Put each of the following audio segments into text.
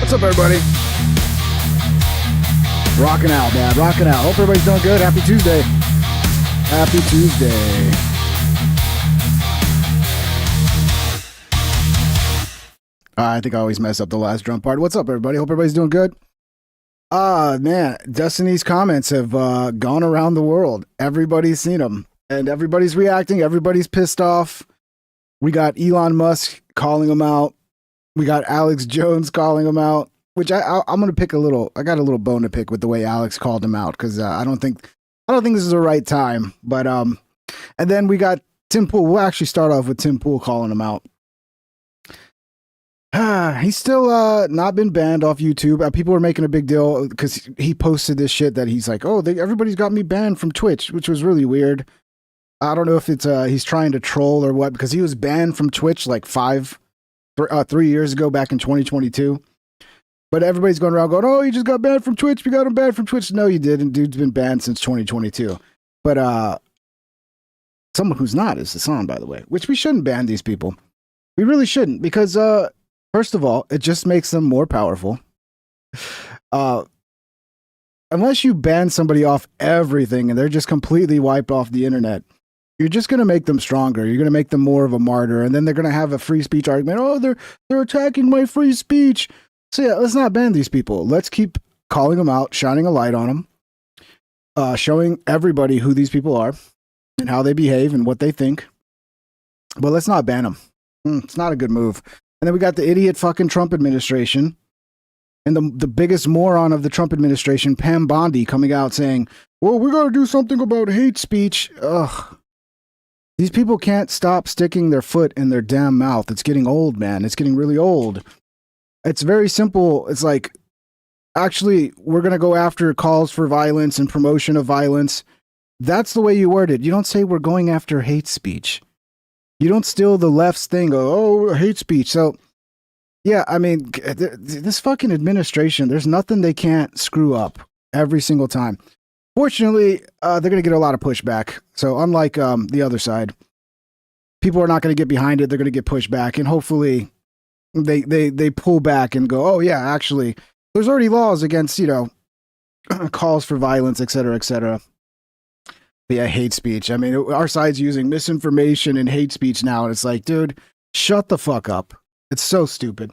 What's up, everybody? Rocking out, man. Rocking out. Hope everybody's doing good. Happy Tuesday. Happy Tuesday. I think I always mess up the last drum part. What's up, everybody? Hope everybody's doing good. Man, Destiny's comments have gone around the world. Everybody's seen them, and everybody's reacting. Everybody's pissed off. We got Elon Musk calling him out. We got Alex Jones calling him out, which I'm going to pick a little. I got a little bone to pick with the way Alex called him out, because I don't think this is the right time. But and then we got Tim Pool. We'll actually start off with Tim Pool calling him out. He's still not been banned off YouTube. People were making a big deal because he posted this shit that he's like, oh, everybody's got me banned from Twitch, which was really weird. I don't know if it's he's trying to troll or what, because he was banned from Twitch like 3 years ago, back in 2022. But everybody's going around going, oh, he just got banned from Twitch. We got him banned from Twitch. No, you didn't. Dude's been banned since 2022. But someone who's not is Hassan, by the way, which we shouldn't ban these people. We really shouldn't, because first of all, it just makes them more powerful. Unless you ban somebody off everything and they're just completely wiped off the internet, you're just going to make them stronger. You're going to make them more of a martyr. And then they're going to have a free speech argument. Oh, they're attacking my free speech. So yeah, let's not ban these people. Let's keep calling them out, shining a light on them, showing everybody who these people are and how they behave and what they think. But let's not ban them. It's not a good move. And then we got the idiot fucking Trump administration. And the biggest moron of the Trump administration, Pam Bondi, coming out saying, well, we got to do something about hate speech. Ugh. These people can't stop sticking their foot in their damn mouth. It's getting old, man. It's getting really old. It's very simple. It's like, actually, we're going to go after calls for violence and promotion of violence. That's the way you word it. You don't say we're going after hate speech. You don't steal the left's thing. Oh, hate speech. So, yeah, I mean, this fucking administration, there's nothing they can't screw up every single time. Fortunately, they're going to get a lot of pushback. So unlike the other side, people are not going to get behind it. They're going to get pushed back. And hopefully they pull back and go, oh, yeah, actually, there's already laws against, calls for violence, et cetera, et cetera. But yeah, hate speech. I mean, our side's using misinformation and hate speech now. And it's like, dude, shut the fuck up. It's so stupid.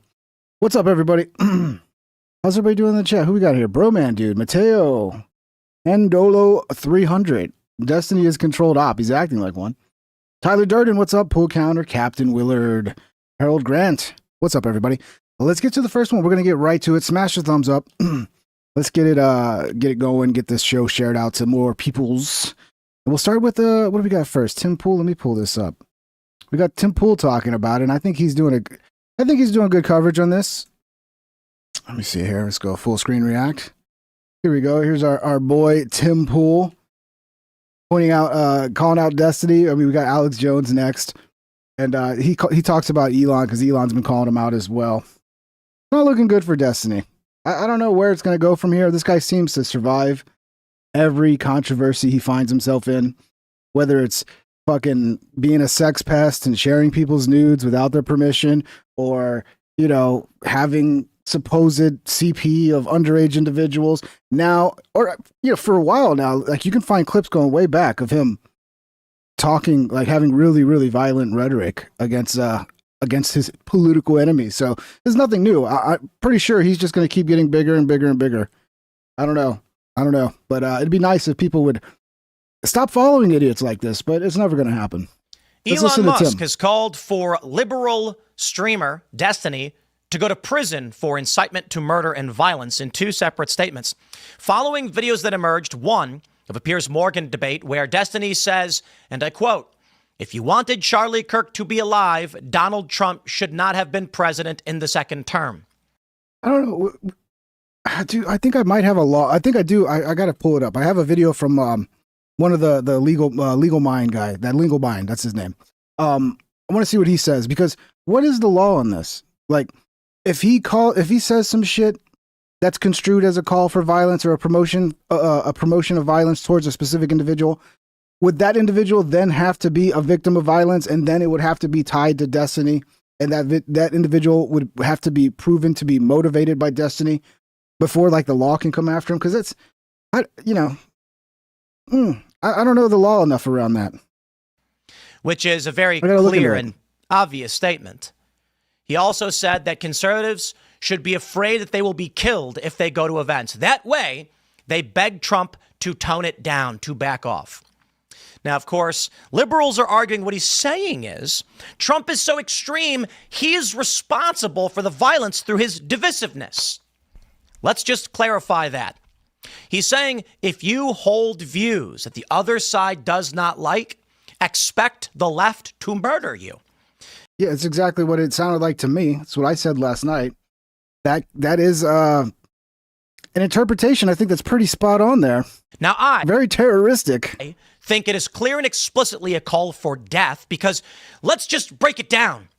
What's up, everybody? How's everybody doing in the chat? Who we got here? Broman, dude. Mateo. Endolo 300. Destiny is controlled op. He's acting like one. Tyler Durden, what's up? Pull counter. Captain Willard. Harold Grant. What's up, everybody? Well, let's get to the first one. We're going to get right to it. Smash the thumbs up. Let's get it going. Get this show shared out to more peoples. And we'll start with what do we got first? Tim Pool. Let me pull this up. We got Tim Pool talking about it, and I think he's doing good coverage on this. Let me see here. Let's go full screen react. Here we go. Here's our boy Tim Pool pointing out, calling out Destiny. I mean, we got Alex Jones next, and he talks about Elon because Elon's been calling him out as well. Not looking good for Destiny. I don't know where it's going to go from here. This guy seems to survive every controversy he finds himself in, whether it's fucking being a sex pest and sharing people's nudes without their permission, or having supposed CP of underage individuals now, or for a while now. Like, you can find clips going way back of him talking, like having really, really violent rhetoric against his political enemies. So there's nothing new. I'm pretty sure he's just going to keep getting bigger and bigger and bigger. I don't know, but it'd be nice if people would stop following idiots like this, but it's never going to happen. Elon Musk has called for liberal streamer Destiny to go to prison for incitement to murder and violence in two separate statements. Following videos that emerged, one of a Piers Morgan debate where Destiny says, and I quote, "If you wanted Charlie Kirk to be alive, Donald Trump should not have been president in the second term." I don't know. I think I might have a law. I think I do. I got to pull it up. I have a video from one of the legal mind guy, that legal mind, that's his name. I want to see what he says, because what is the law on this? Like, if he says some shit that's construed as a call for violence or a promotion of violence towards a specific individual, would that individual then have to be a victim of violence, and then it would have to be tied to Destiny and that individual would have to be proven to be motivated by destiny before like the law can come after him? Because it's, I don't know the law enough around that. Which is a very clear and obvious statement. He also said that conservatives should be afraid that they will be killed if they go to events. That way, they begged Trump to tone it down, to back off. Now, of course, liberals are arguing what he's saying is Trump is so extreme, he is responsible for the violence through his divisiveness. Let's just clarify that. He's saying if you hold views that the other side does not like, expect the left to murder you. Yeah, it's exactly what it sounded like to me. That's what I said last night. That is an interpretation I think that's pretty spot on there. Now, I very terroristic. Think it is clear and explicitly a call for death, because let's just break it down.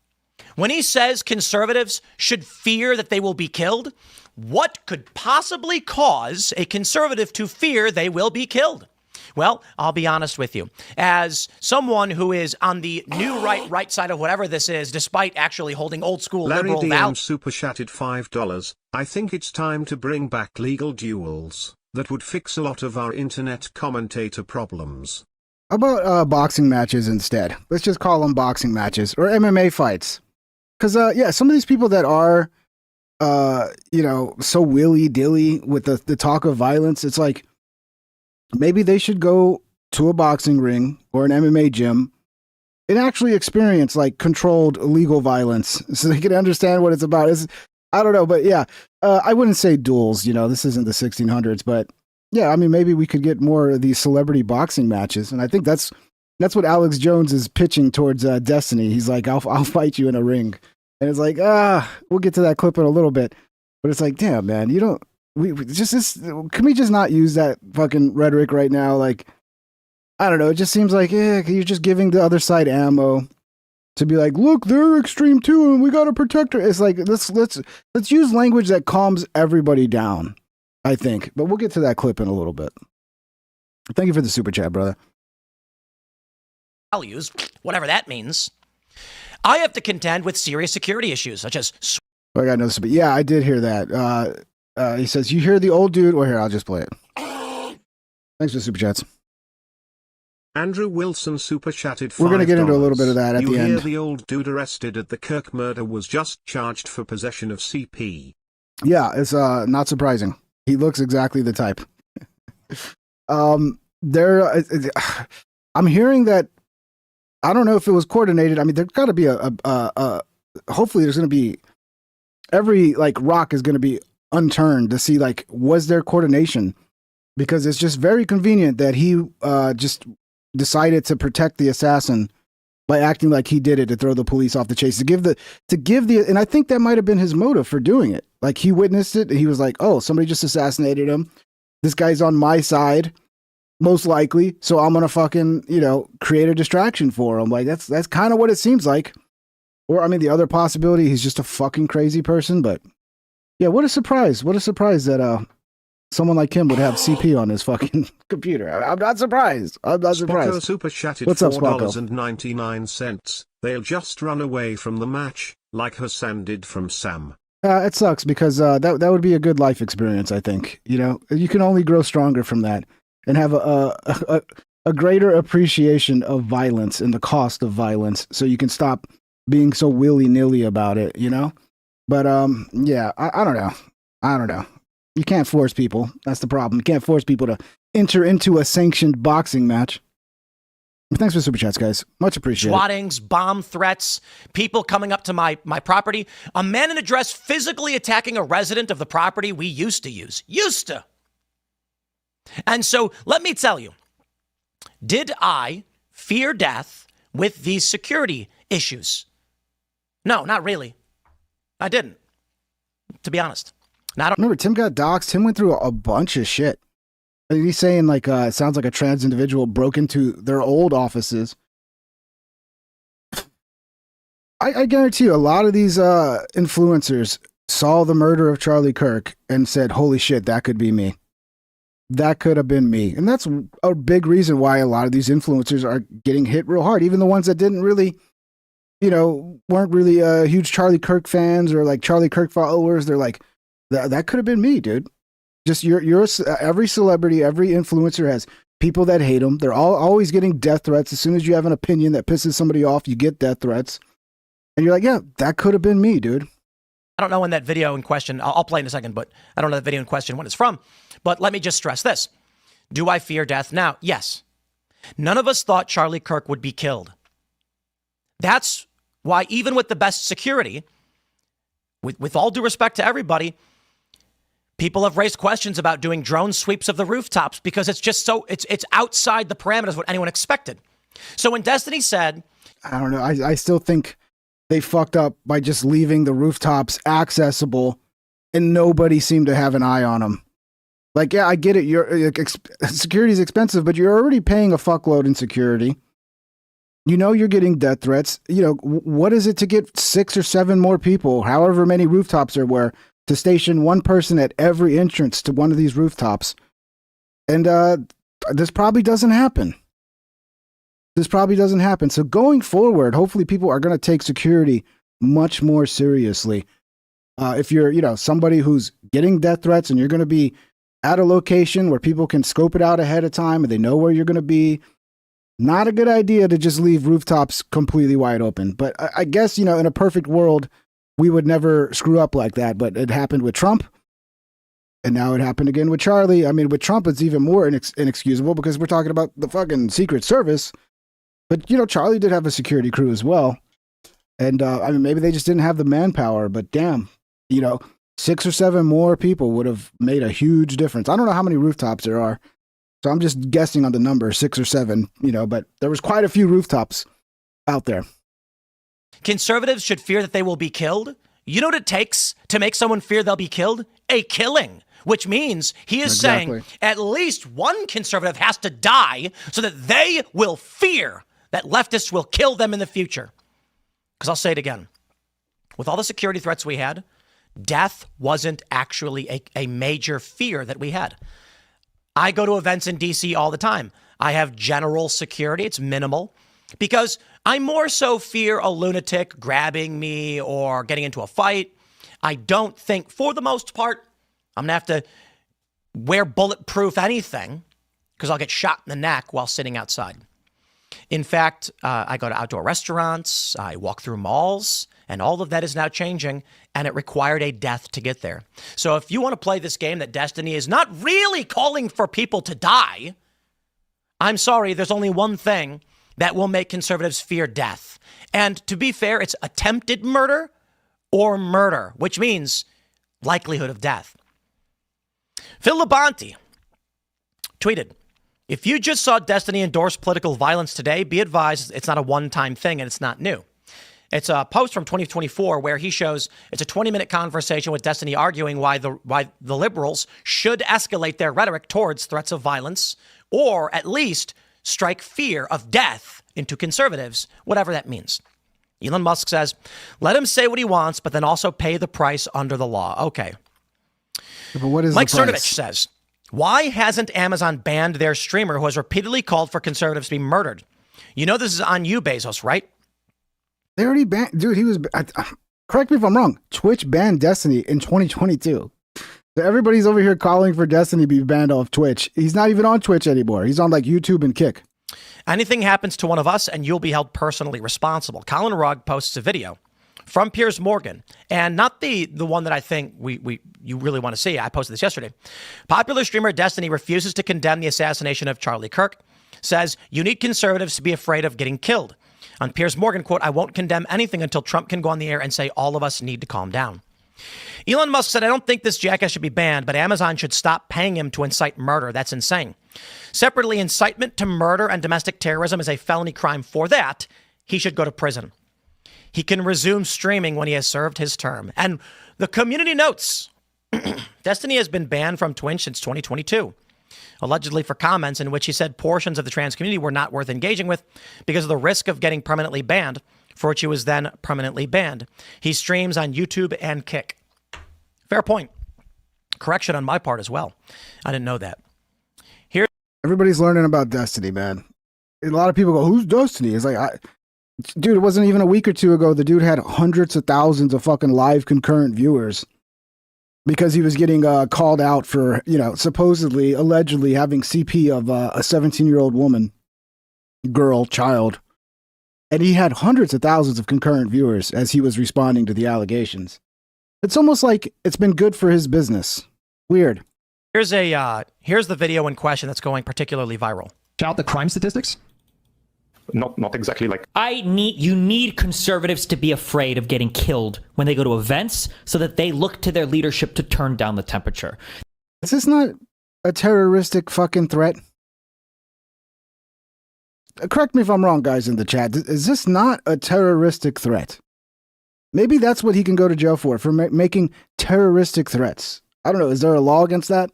When he says conservatives should fear that they will be killed, what could possibly cause a conservative to fear they will be killed? Well, I'll be honest with you. As someone who is on the new right side of whatever this is, despite actually holding old school liberal values. Super chatted $5. I think it's time to bring back legal duels. That would fix a lot of our internet commentator problems. How about boxing matches instead? Let's just call them boxing matches or MMA fights. Because, yeah, some of these people that are, so willy-dilly with the talk of violence, it's like, maybe they should go to a boxing ring or an MMA gym and actually experience like controlled legal violence so they can understand what it's about. I don't know, but yeah, I wouldn't say duels, this isn't the 1600s, but yeah, I mean, maybe we could get more of these celebrity boxing matches. And I think that's what Alex Jones is pitching towards Destiny. He's like, I'll fight you in a ring. And it's like, we'll get to that clip in a little bit, but it's like, damn, man, can we just not use that fucking rhetoric right now? Like, I don't know. It just seems like, you're just giving the other side ammo to be like, look, they're extreme too, and we got to protect her. It's like, let's use language that calms everybody down, I think. But we'll get to that clip in a little bit. Thank you for the super chat, brother. Values, whatever that means. I have to contend with serious security issues, such as... I got no super. Yeah, I did hear that. He says, you hear the old dude? Well, here, I'll just play it. Thanks for the super chats. Andrew Wilson super chatted $5. We're going to get into a little bit of that at the end. You hear the old dude arrested at the Kirk murder was just charged for possession of CP. Yeah, it's not surprising. He looks exactly the type. I'm hearing that, I don't know if it was coordinated. I mean, there's got to be hopefully there's going to be, every like rock is going to be unturned to see like, was there coordination? Because it's just very convenient that he just decided to protect the assassin by acting like he did it to throw the police off the chase, to give the, and I think that might have been his motive for doing it. Like he witnessed it and he was like, oh, somebody just assassinated him. This guy's on my side, most likely. So I'm going to fucking, create a distraction for him. Like that's kind of what it seems like. Or I mean, the other possibility, he's just a fucking crazy person, but yeah, what a surprise. What a surprise that, someone like him would have CP on his fucking computer. I'm not surprised. I'm not surprised. Spocko super chatted What's up, Spocko? $4.99. They'll just run away from the match, like Hassan did from Sam. It sucks because that would be a good life experience, I think. You can only grow stronger from that and have a greater appreciation of violence and the cost of violence, so you can stop being so willy-nilly about it, But yeah, I don't know. I don't know. You can't force people. That's the problem. You can't force people to enter into a sanctioned boxing match. Thanks for the super chats, guys. Much appreciated. Swattings, bomb threats, people coming up to my property. A man in a dress physically attacking a resident of the property we used to use. Used to. And so let me tell you, did I fear death with these security issues? No, not really. I didn't, to be honest. Remember, Tim got doxxed. Tim went through a bunch of shit. And he's saying like, it sounds like a trans individual broke into their old offices. I guarantee you a lot of these influencers saw the murder of Charlie Kirk and said, holy shit, that could be me. That could have been me. And that's a big reason why a lot of these influencers are getting hit real hard. Even the ones that didn't really weren't really huge Charlie Kirk fans or like Charlie Kirk followers. They're like, that could have been me, dude. Just every celebrity, every influencer has people that hate them. They're always getting death threats. As soon as you have an opinion that pisses somebody off, you get death threats. And you're like, yeah, that could have been me, dude. I don't know when that video in question, I'll play in a second, but I don't know the video in question when it's from. But let me just stress this. Do I fear death now? Yes. None of us thought Charlie Kirk would be killed. That's why even with the best security, with all due respect to everybody, people have raised questions about doing drone sweeps of the rooftops because it's just it's outside the parameters of what anyone expected. So when Destiny said, I don't know, I still think they fucked up by just leaving the rooftops accessible and nobody seemed to have an eye on them. Like, yeah, I get it. Security is expensive, but you're already paying a fuckload in security. You're getting death threats. What is it to get 6 or 7 more people, however many rooftops there were, to station one person at every entrance to one of these rooftops? And this probably doesn't happen. So going forward, hopefully people are going to take security much more seriously. If you're, somebody who's getting death threats and you're going to be at a location where people can scope it out ahead of time and they know where you're going to be, not a good idea to just leave rooftops completely wide open. But I guess, in a perfect world, we would never screw up like that. But it happened with Trump. And now it happened again with Charlie. I mean, with Trump, it's even more inexcusable because we're talking about the fucking Secret Service. But, Charlie did have a security crew as well. And, maybe they just didn't have the manpower. But damn, 6 or 7 more people would have made a huge difference. I don't know how many rooftops there are. So I'm just guessing on the number, 6 or 7, but there was quite a few rooftops out there. Conservatives should fear that they will be killed. You know what it takes to make someone fear they'll be killed? A killing, which means he is saying at least one conservative has to die so that they will fear that leftists will kill them in the future. Because I'll say it again. With all the security threats we had, death wasn't actually a major fear that we had. I go to events in D.C. all the time. I have general security. It's minimal because I more so fear a lunatic grabbing me or getting into a fight. I don't think, for the most part, I'm going to have to wear bulletproof anything because I'll get shot in the neck while sitting outside. In fact, I go to outdoor restaurants. I walk through malls. And all of that is now changing, and it required a death to get there. So if you want to play this game that Destiny is not really calling for people to die, I'm sorry, there's only one thing that will make conservatives fear death. And to be fair, it's attempted murder or murder, which means likelihood of death. Phil Labonte tweeted, if you just saw Destiny endorse political violence today, be advised it's not a one-time thing and it's not new. It's a post from 2024 where he shows it's a 20-minute conversation with Destiny arguing why the liberals should escalate their rhetoric towards threats of violence or at least strike fear of death into conservatives, whatever that means. Elon Musk says, let him say what he wants, but then also pay the price under the law. Okay. But what is Mike the price? Cernovich says, why hasn't Amazon banned their streamer who has repeatedly called for conservatives to be murdered? You know this is on you, Bezos, right? They already banned, dude. He was, correct me if I'm wrong. Twitch banned Destiny in 2022. So everybody's over here calling for Destiny to be banned off Twitch. He's not even on Twitch anymore. He's on like YouTube and Kick. Anything happens to one of us and you'll be held personally responsible. Colin Rugg posts a video from Piers Morgan, and not the one that I think you really want to see. I posted this yesterday. Popular streamer Destiny refuses to condemn the assassination of Charlie Kirk, says you need conservatives to be afraid of getting killed. On Piers Morgan, quote, I won't condemn anything until Trump can go on the air and say all of us need to calm down. Elon Musk said, I don't think this jackass should be banned, but Amazon should stop paying him to incite murder. That's insane. Separately, incitement to murder and domestic terrorism is a felony crime. For that, he should go to prison. He can resume streaming when he has served his term. And the community notes, Destiny has been banned from Twitch since 2022. Allegedly for comments in which he said portions of the trans community were not worth engaging with because of the risk of getting permanently banned, for which he was then permanently banned. He streams on YouTube and Kick. Fair point. Correction on my part as well. I didn't know that. Here, everybody's learning about Destiny, man. A lot of people go, who's Destiny? It's like, Dude, it wasn't even a week or two ago. The dude had hundreds of thousands of fucking live concurrent viewers because he was getting called out for, supposedly, allegedly having CP of a 17-year-old woman, girl, child. And he had hundreds of thousands of concurrent viewers as he was responding to the allegations. It's almost like it's been good for his business. Weird. Here's the video in question that's going particularly viral. Shout the crime statistics? Not exactly like... You need conservatives to be afraid of getting killed when they go to events so that they look to their leadership to turn down the temperature. Is this not a terroristic fucking threat? Correct me if I'm wrong, guys in the chat. Is this not a terroristic threat? Maybe that's what he can go to jail for making terroristic threats. I don't know. Is there a law against that?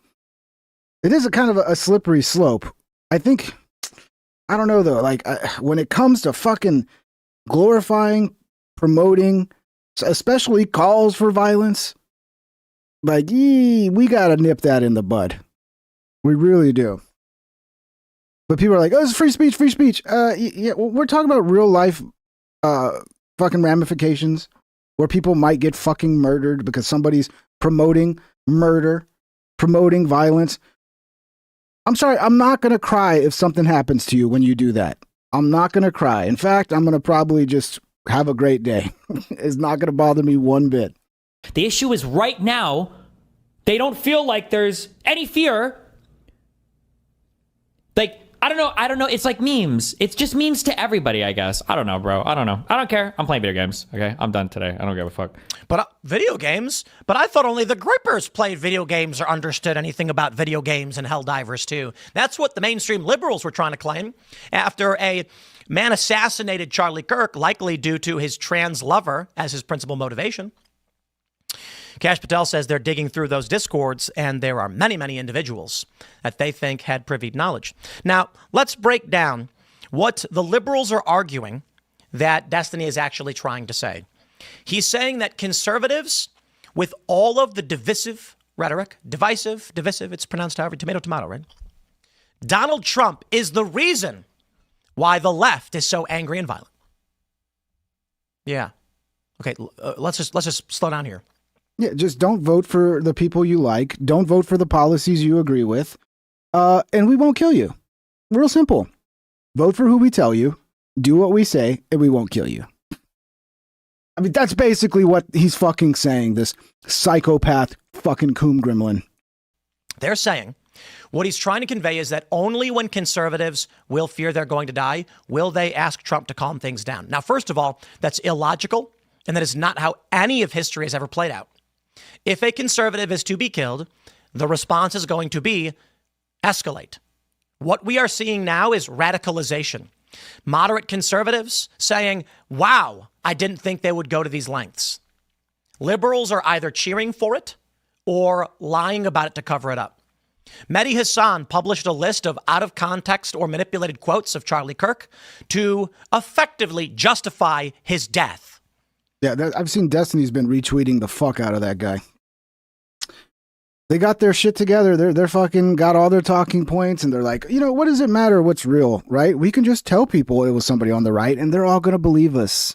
It is a kind of a slippery slope. I think... I don't know, though. Like, when it comes to fucking glorifying, promoting, especially calls for violence, like, we gotta nip that in the bud. We really do. But people are like, oh, it's free speech, free speech. Yeah, we're talking about real life fucking ramifications where people might get fucking murdered because somebody's promoting murder, promoting violence. I'm sorry, I'm not going to cry if something happens to you when you do that. I'm not going to cry. In fact, I'm going to probably just have a great day. It's not going to bother me one bit. The issue is right now, they don't feel like there's any fear. Like, I don't know. It's like memes. It's just memes to everybody, I guess. I don't know, bro. I don't know. I don't care. I'm playing video games. Okay, I'm done today. I don't give a fuck. But video games? But I thought only the grippers played video games or understood anything about video games and Helldivers too. That's what the mainstream liberals were trying to claim after a man assassinated Charlie Kirk, likely due to his trans lover as his principal motivation. Kash Patel says they're digging through those discords, and there are many, many individuals that they think had privy knowledge. Now, let's break down what the liberals are arguing that Destiny is actually trying to say. He's saying that conservatives, with all of the divisive rhetoric, divisive, it's pronounced however, tomato, right? Donald Trump is the reason why the left is so angry and violent. Yeah. Okay, let's just slow down here. Yeah, just don't vote for the people you like. Don't vote for the policies you agree with. And we won't kill you. Real simple. Vote for who we tell you. Do what we say, and we won't kill you. I mean, that's basically what he's fucking saying, this psychopath fucking coom gremlin. They're saying what he's trying to convey is that only when conservatives will fear they're going to die will they ask Trump to calm things down. Now, first of all, that's illogical, and that is not how any of history has ever played out. If a conservative is to be killed, the response is going to be escalate. What we are seeing now is radicalization. Moderate conservatives saying, wow, I didn't think they would go to these lengths. Liberals are either cheering for it or lying about it to cover it up. Mehdi Hassan published a list of out of context or manipulated quotes of Charlie Kirk to effectively justify his death. Yeah, I've seen Destiny's been retweeting the fuck out of that guy. They got their shit together. They're fucking got all their talking points, and they're like, what does it matter what's real, right? We can just tell people it was somebody on the right, and they're all going to believe us.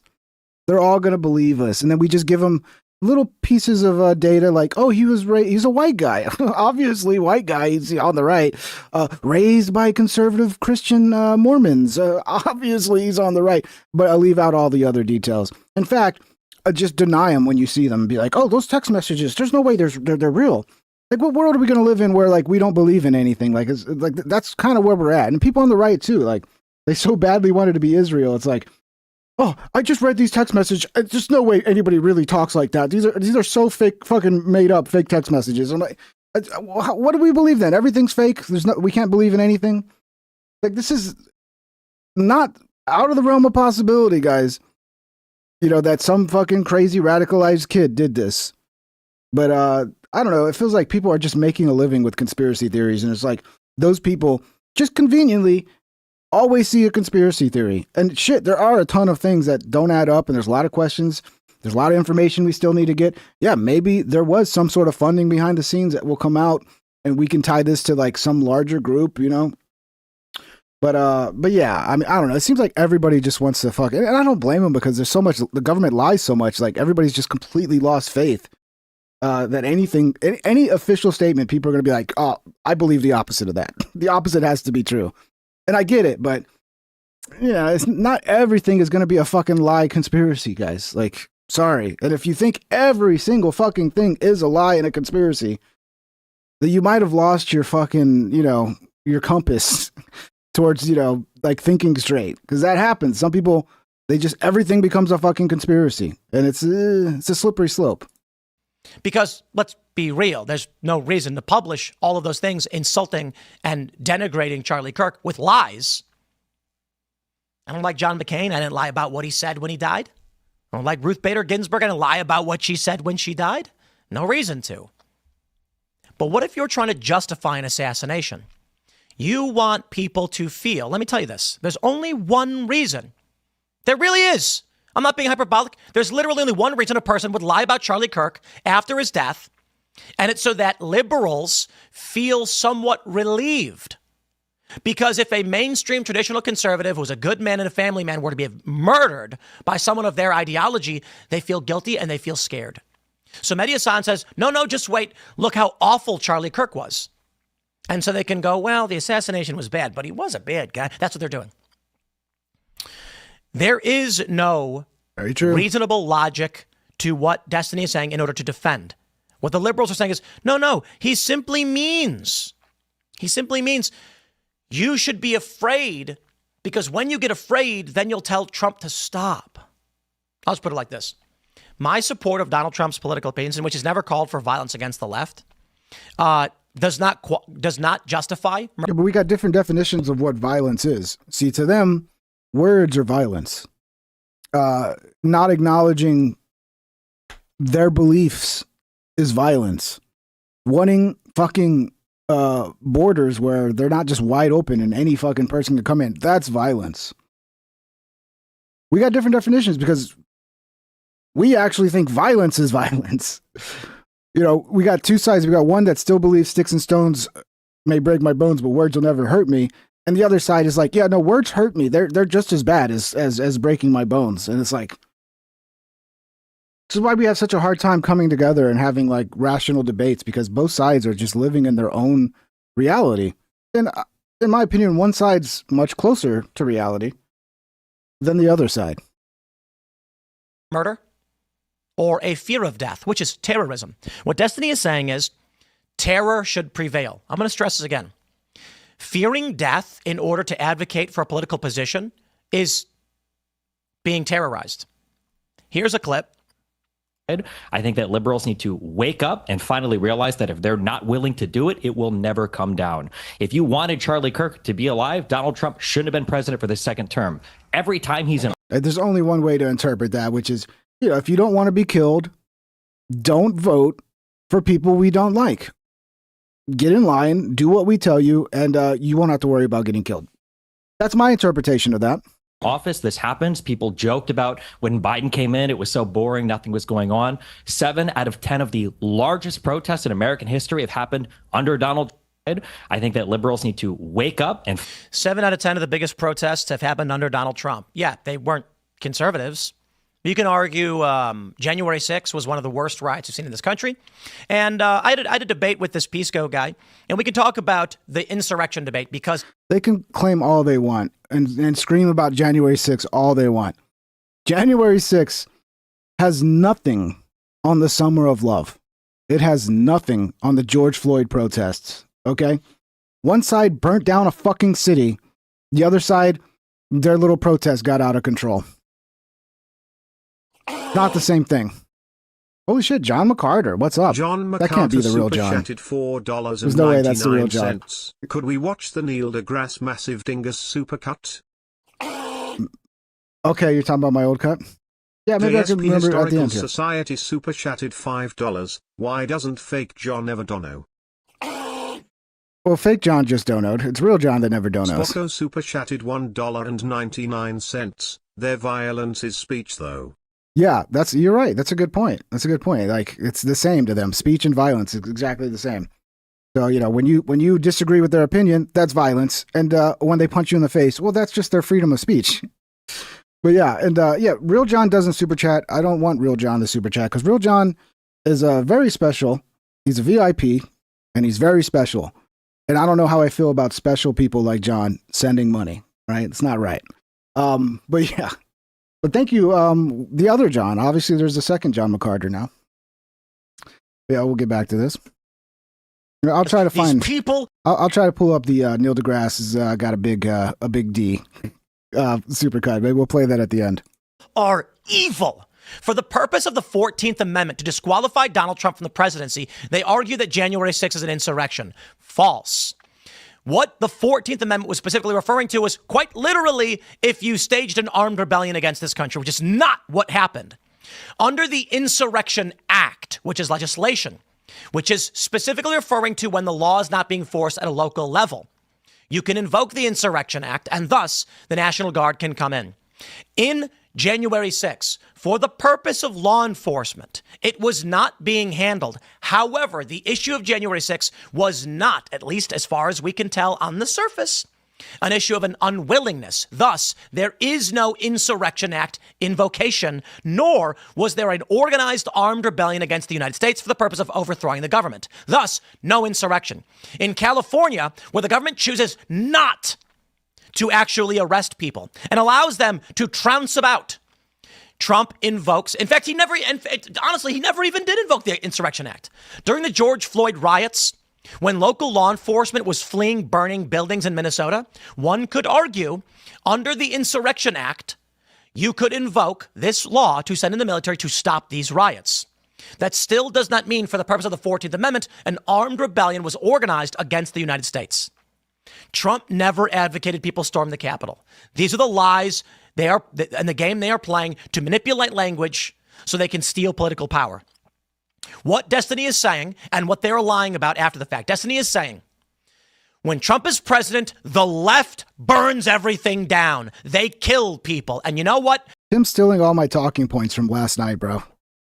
They're all going to believe us. And then we just give them little pieces of data like, oh, he's a white guy. Obviously, white guy, he's on the right. Raised by conservative Christian Mormons. Obviously, he's on the right. But I'll leave out all the other details. In fact, just deny them when you see them. Be like, oh, those text messages, there's no way they're real. Like, what world are we going to live in where, like, we don't believe in anything? Like, it's like that's kind of where we're at. And people on the right, too, like, they so badly wanted to be Israel. It's like, oh, I just read these text messages. There's no way anybody really talks like that. These are so fake, fucking made up fake text messages. I'm like, what do we believe then? Everything's fake. We can't believe in anything. Like, this is not out of the realm of possibility, guys. That some fucking crazy radicalized kid did this. But, I don't know. It feels like people are just making a living with conspiracy theories. And it's like those people just conveniently always see a conspiracy theory. And shit, there are a ton of things that don't add up. And there's a lot of questions. There's a lot of information we still need to get. Yeah, maybe there was some sort of funding behind the scenes that will come out and we can tie this to like some larger group, But yeah, I mean, I don't know. It seems like everybody just wants to fuck, and I don't blame them because there's so much. The government lies so much. Like everybody's just completely lost faith that anything, any official statement, people are going to be like, oh, I believe the opposite of that. The opposite has to be true, and I get it, but yeah, it's not everything is going to be a fucking lie conspiracy, guys. Like, sorry, and if you think every single fucking thing is a lie and a conspiracy, then you might have lost your fucking, your compass towards, like thinking straight, because that happens. Some people, everything becomes a fucking conspiracy, and it's a slippery slope. Because let's be real, there's no reason to publish all of those things insulting and denigrating Charlie Kirk with lies. I don't like John McCain. I didn't lie about what he said when he died. I don't like Ruth Bader Ginsburg. I didn't lie about what she said when she died. No reason to. But what if you're trying to justify an assassination? You want people to feel, let me tell you this, there's only one reason. There really is. I'm not being hyperbolic. There's literally only one reason a person would lie about Charlie Kirk after his death, and it's so that liberals feel somewhat relieved. Because if a mainstream traditional conservative who's a good man and a family man were to be murdered by someone of their ideology, they feel guilty and they feel scared. So Mehdi Hassan says, no, just wait. Look how awful Charlie Kirk was. And so they can go, well, the assassination was bad, but he was a bad guy. That's what they're doing. There is no reasonable logic to what Destiny is saying in order to defend. What the liberals are saying is, no, he simply means you should be afraid, because when you get afraid, then you'll tell Trump to stop. I'll just put it like this. My support of Donald Trump's political opinions, in which he's never called for violence against the left, does not justify. Yeah, but we got different definitions of what violence is. See, to them, words are violence. Not acknowledging their beliefs is violence. Wanting fucking borders where they're not just wide open and any fucking person can come in, that's violence. We got different definitions because we actually think violence is violence. We got two sides. We got one that still believes sticks and stones may break my bones, but words will never hurt me. And the other side is like, yeah, no, words hurt me. They're just as bad as breaking my bones. And it's like, this is why we have such a hard time coming together and having like rational debates, because both sides are just living in their own reality. And in my opinion, one side's much closer to reality than the other side. Murder or a fear of death, which is terrorism. What Destiny is saying is terror should prevail. I'm going to stress this again. Fearing death in order to advocate for a political position is being terrorized. Here's a clip. I think that liberals need to wake up and finally realize that if they're not willing to do it, it will never come down. If you wanted Charlie Kirk to be alive, Donald Trump shouldn't have been president for the second term. Every time he's in. There's only one way to interpret that, which is, if you don't want to be killed, don't vote for people we don't like. Get in line, do what we tell you, and you won't have to worry about getting killed. That's my interpretation of that. Office, this happens. People joked about when Biden came in, it was so boring, nothing was going on. 7 out of 10 of the largest protests in American history have happened under Donald Trump. I think that liberals need to wake up and 7 out of 10 of the biggest protests have happened under Donald Trump. Yeah, they weren't conservatives. You can argue January 6th was one of the worst riots we've seen in this country. And I did a debate with this Pisco guy, and we can talk about the insurrection debate because they can claim all they want and scream about January 6th all they want. January 6th has nothing on the summer of love. It has nothing on the George Floyd protests, okay? One side burnt down a fucking city. The other side, their little protest got out of control. Not the same thing. Holy shit, John McCarter, what's up? John McCarter that can't be the real John. $4.99. There's no way that's the real John. Could we watch the Neil deGrasse Massive Dingus supercut? Okay, you're talking about my old cut? Yeah, maybe I can remember at the end here. Society super chatted $5. Why doesn't fake John ever dono? Well, fake John just donoed. It's real John that never donos. Spocko super chatted $1.99. Their violence is speech, though. Yeah, you're right. That's a good point. Like, it's the same to them. Speech and violence is exactly the same. So, when you disagree with their opinion, that's violence. And when they punch you in the face, well, that's just their freedom of speech. But yeah, and Real John doesn't super chat. I don't want Real John to super chat because Real John is very special. He's a VIP and he's very special. And I don't know how I feel about special people like John sending money, right? It's not right. But yeah. But thank you, the other John. Obviously, there's a second John McCarter now. Yeah, we'll get back to this. I'll try to find people. I'll try to pull up the Neil deGrasse has got a big D supercut. Maybe we'll play that at the end. Are evil. For the purpose of the 14th Amendment to disqualify Donald Trump from the presidency, they argue that January 6th is an insurrection. False. What the 14th Amendment was specifically referring to was quite literally if you staged an armed rebellion against this country, which is not what happened. Under the Insurrection Act, which is legislation, which is specifically referring to when the law is not being forced at a local level, you can invoke the Insurrection Act, and thus the National Guard can come in. In January 6th, for the purpose of law enforcement, it was not being handled. However, the issue of January 6th was not, at least as far as we can tell on the surface, an issue of an unwillingness. Thus, there is no Insurrection Act invocation, nor was there an organized armed rebellion against the United States for the purpose of overthrowing the government. Thus, no insurrection. In California, where the government chooses not to actually arrest people and allows them to trounce about, Trump invokes, in fact, he never even did invoke the Insurrection Act. During the George Floyd riots, when local law enforcement was fleeing burning buildings in Minnesota, one could argue under the Insurrection Act, you could invoke this law to send in the military to stop these riots. That still does not mean, for the purpose of the 14th Amendment, an armed rebellion was organized against the United States. Trump never advocated people storm the Capitol. These are the lies and the game they are playing to manipulate language so they can steal political power. What Destiny is saying and what they're lying about after the fact. Destiny is saying, when Trump is president, the left burns everything down. They kill people. And you know what? Tim's stealing all my talking points from last night, bro.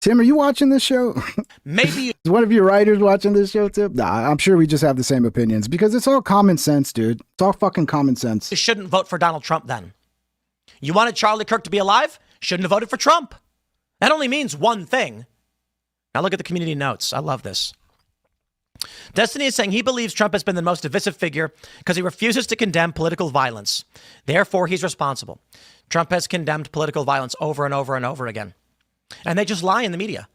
Tim, are you watching this show? Maybe Is one of your writers watching this show, Tim? Nah, I'm sure we just have the same opinions because it's all common sense, dude. It's all fucking common sense. you shouldn't vote for Donald Trump then. You wanted Charlie Kirk to be alive? Shouldn't have voted for Trump. That only means one thing. Now look at the community notes. I love this. Destiny is saying he believes Trump has been the most divisive figure because he refuses to condemn political violence. Therefore, he's responsible. Trump has condemned political violence over and over and over again. And they just lie in the media.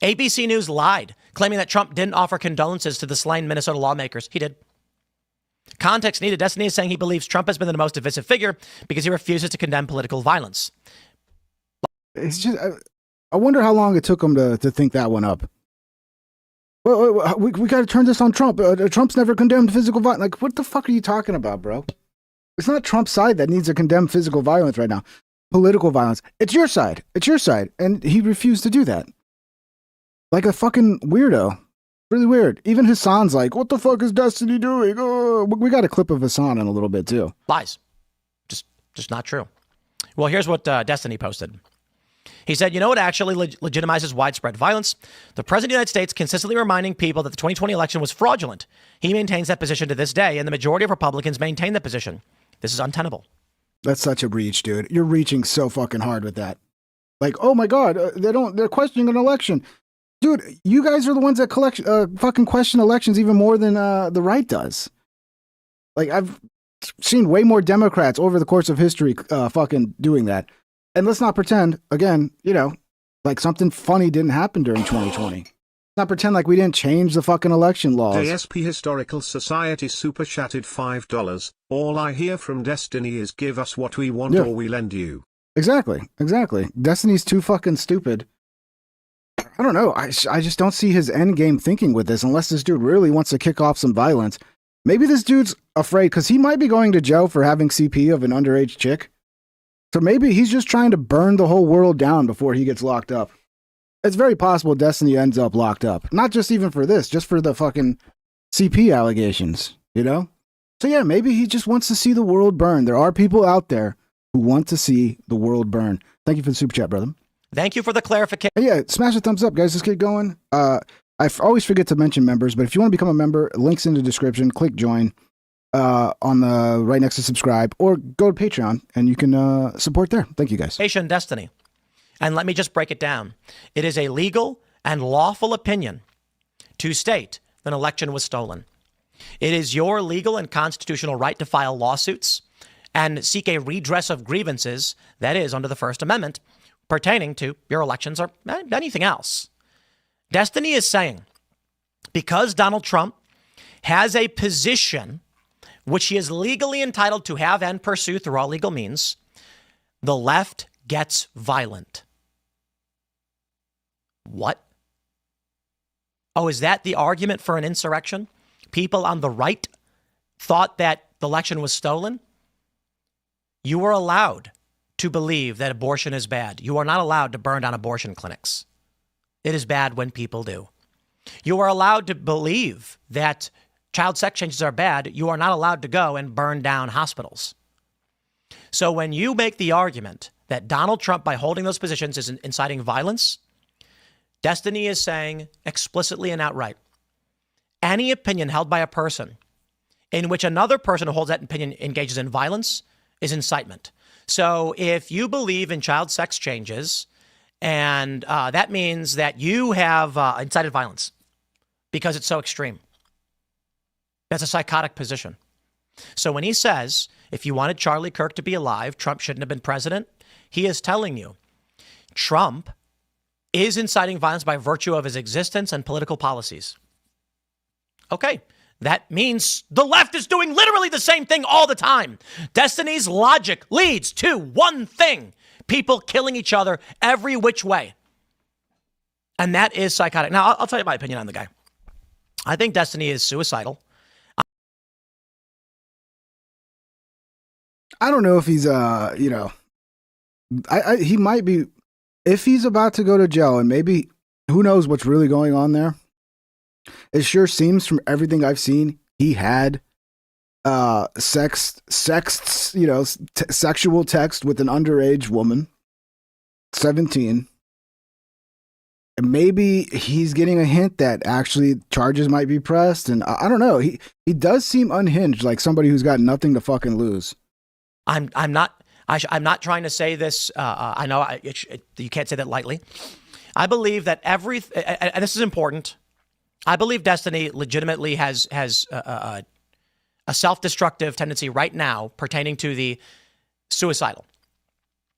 ABC News lied, claiming that Trump didn't offer condolences to the slain Minnesota lawmakers. He did. Context needed. Destiny is saying he believes Trump has been the most divisive figure because he refuses to condemn political violence. It's just, I wonder how long it took him to think that one up. Well, we got to turn this on Trump. Trump's never condemned physical violence. Like, what the fuck are you talking about, bro? It's not Trump's side that needs to condemn physical violence right now. Political violence. It's your side. It's your side. And he refused to do that. Like a fucking weirdo. Really weird. Even Hassan's like, what the fuck is Destiny doing? Oh, we got a clip of Hassan in a little bit too. Lies. Just not true. Well, here's what Destiny posted. He said, you know what actually legitimizes widespread violence? The president of the United States consistently reminding people that the 2020 election was fraudulent. He maintains that position to this day, and the majority of Republicans maintain that position. This is untenable. That's such a reach, dude. You're reaching so fucking hard with that. Like, oh my God, they're questioning an election. Dude, you guys are the ones that fucking question elections even more than the right does. Like, I've seen way more Democrats over the course of history fucking doing that. And let's not pretend, again, like something funny didn't happen during 2020. Not pretend like we didn't change the fucking election laws. JSP Historical Society super chatted $5. All I hear from Destiny is give us what we want or we lend you. Exactly. Destiny's too fucking stupid. I don't know. I just don't see his end game thinking with this unless this dude really wants to kick off some violence. Maybe this dude's afraid because he might be going to jail for having CP of an underage chick. So maybe he's just trying to burn the whole world down before he gets locked up. It's very possible Destiny ends up locked up. Not just even for this, just for the fucking CP allegations, So yeah, maybe he just wants to see the world burn. There are people out there who want to see the world burn. Thank you for the super chat, brother. Thank you for the clarification. Yeah, smash a thumbs up, guys. Let's get going. always forget to mention members, but if you want to become a member, links in the description. Click join on the right next to subscribe, or go to Patreon and you can support there. Thank you, guys. Destiny. And let me just break it down. It is a legal and lawful opinion to state that an election was stolen. It is your legal and constitutional right to file lawsuits and seek a redress of grievances, that is, under the First Amendment, pertaining to your elections or anything else. Destiny is saying, because Donald Trump has a position which he is legally entitled to have and pursue through all legal means, the left gets violent. What? Oh, is that the argument for an insurrection? People on the right thought that the election was stolen? You are allowed to believe that abortion is bad. You are not allowed to burn down abortion clinics. It is bad when people do. You are allowed to believe that child sex changes are bad. You are not allowed to go and burn down hospitals. So when you make the argument that Donald Trump, by holding those positions, is inciting violence, Destiny is saying explicitly and outright, any opinion held by a person in which another person who holds that opinion engages in violence is incitement. So if you believe in child sex changes, and that means that you have incited violence because it's so extreme. That's a psychotic position. So when he says, if you wanted Charlie Kirk to be alive, Trump shouldn't have been president, he is telling you Trump is inciting violence by virtue of his existence and political policies. Okay, that means the left is doing literally the same thing all the time. Destiny's logic leads to one thing: people killing each other every which way. And that is psychotic. Now, I'll tell you my opinion on the guy. I think Destiny is suicidal. I don't know if he's, he might be, if he's about to go to jail, and maybe, who knows what's really going on there. It sure seems from everything I've seen, he had sexual text with an underage woman, 17. And maybe he's getting a hint that actually charges might be pressed. And I don't know. He does seem unhinged, like somebody who's got nothing to fucking lose. I'm not trying to say this. I know you can't say that lightly. I believe that and this is important. I believe Destiny legitimately has a self-destructive tendency right now pertaining to the suicidal.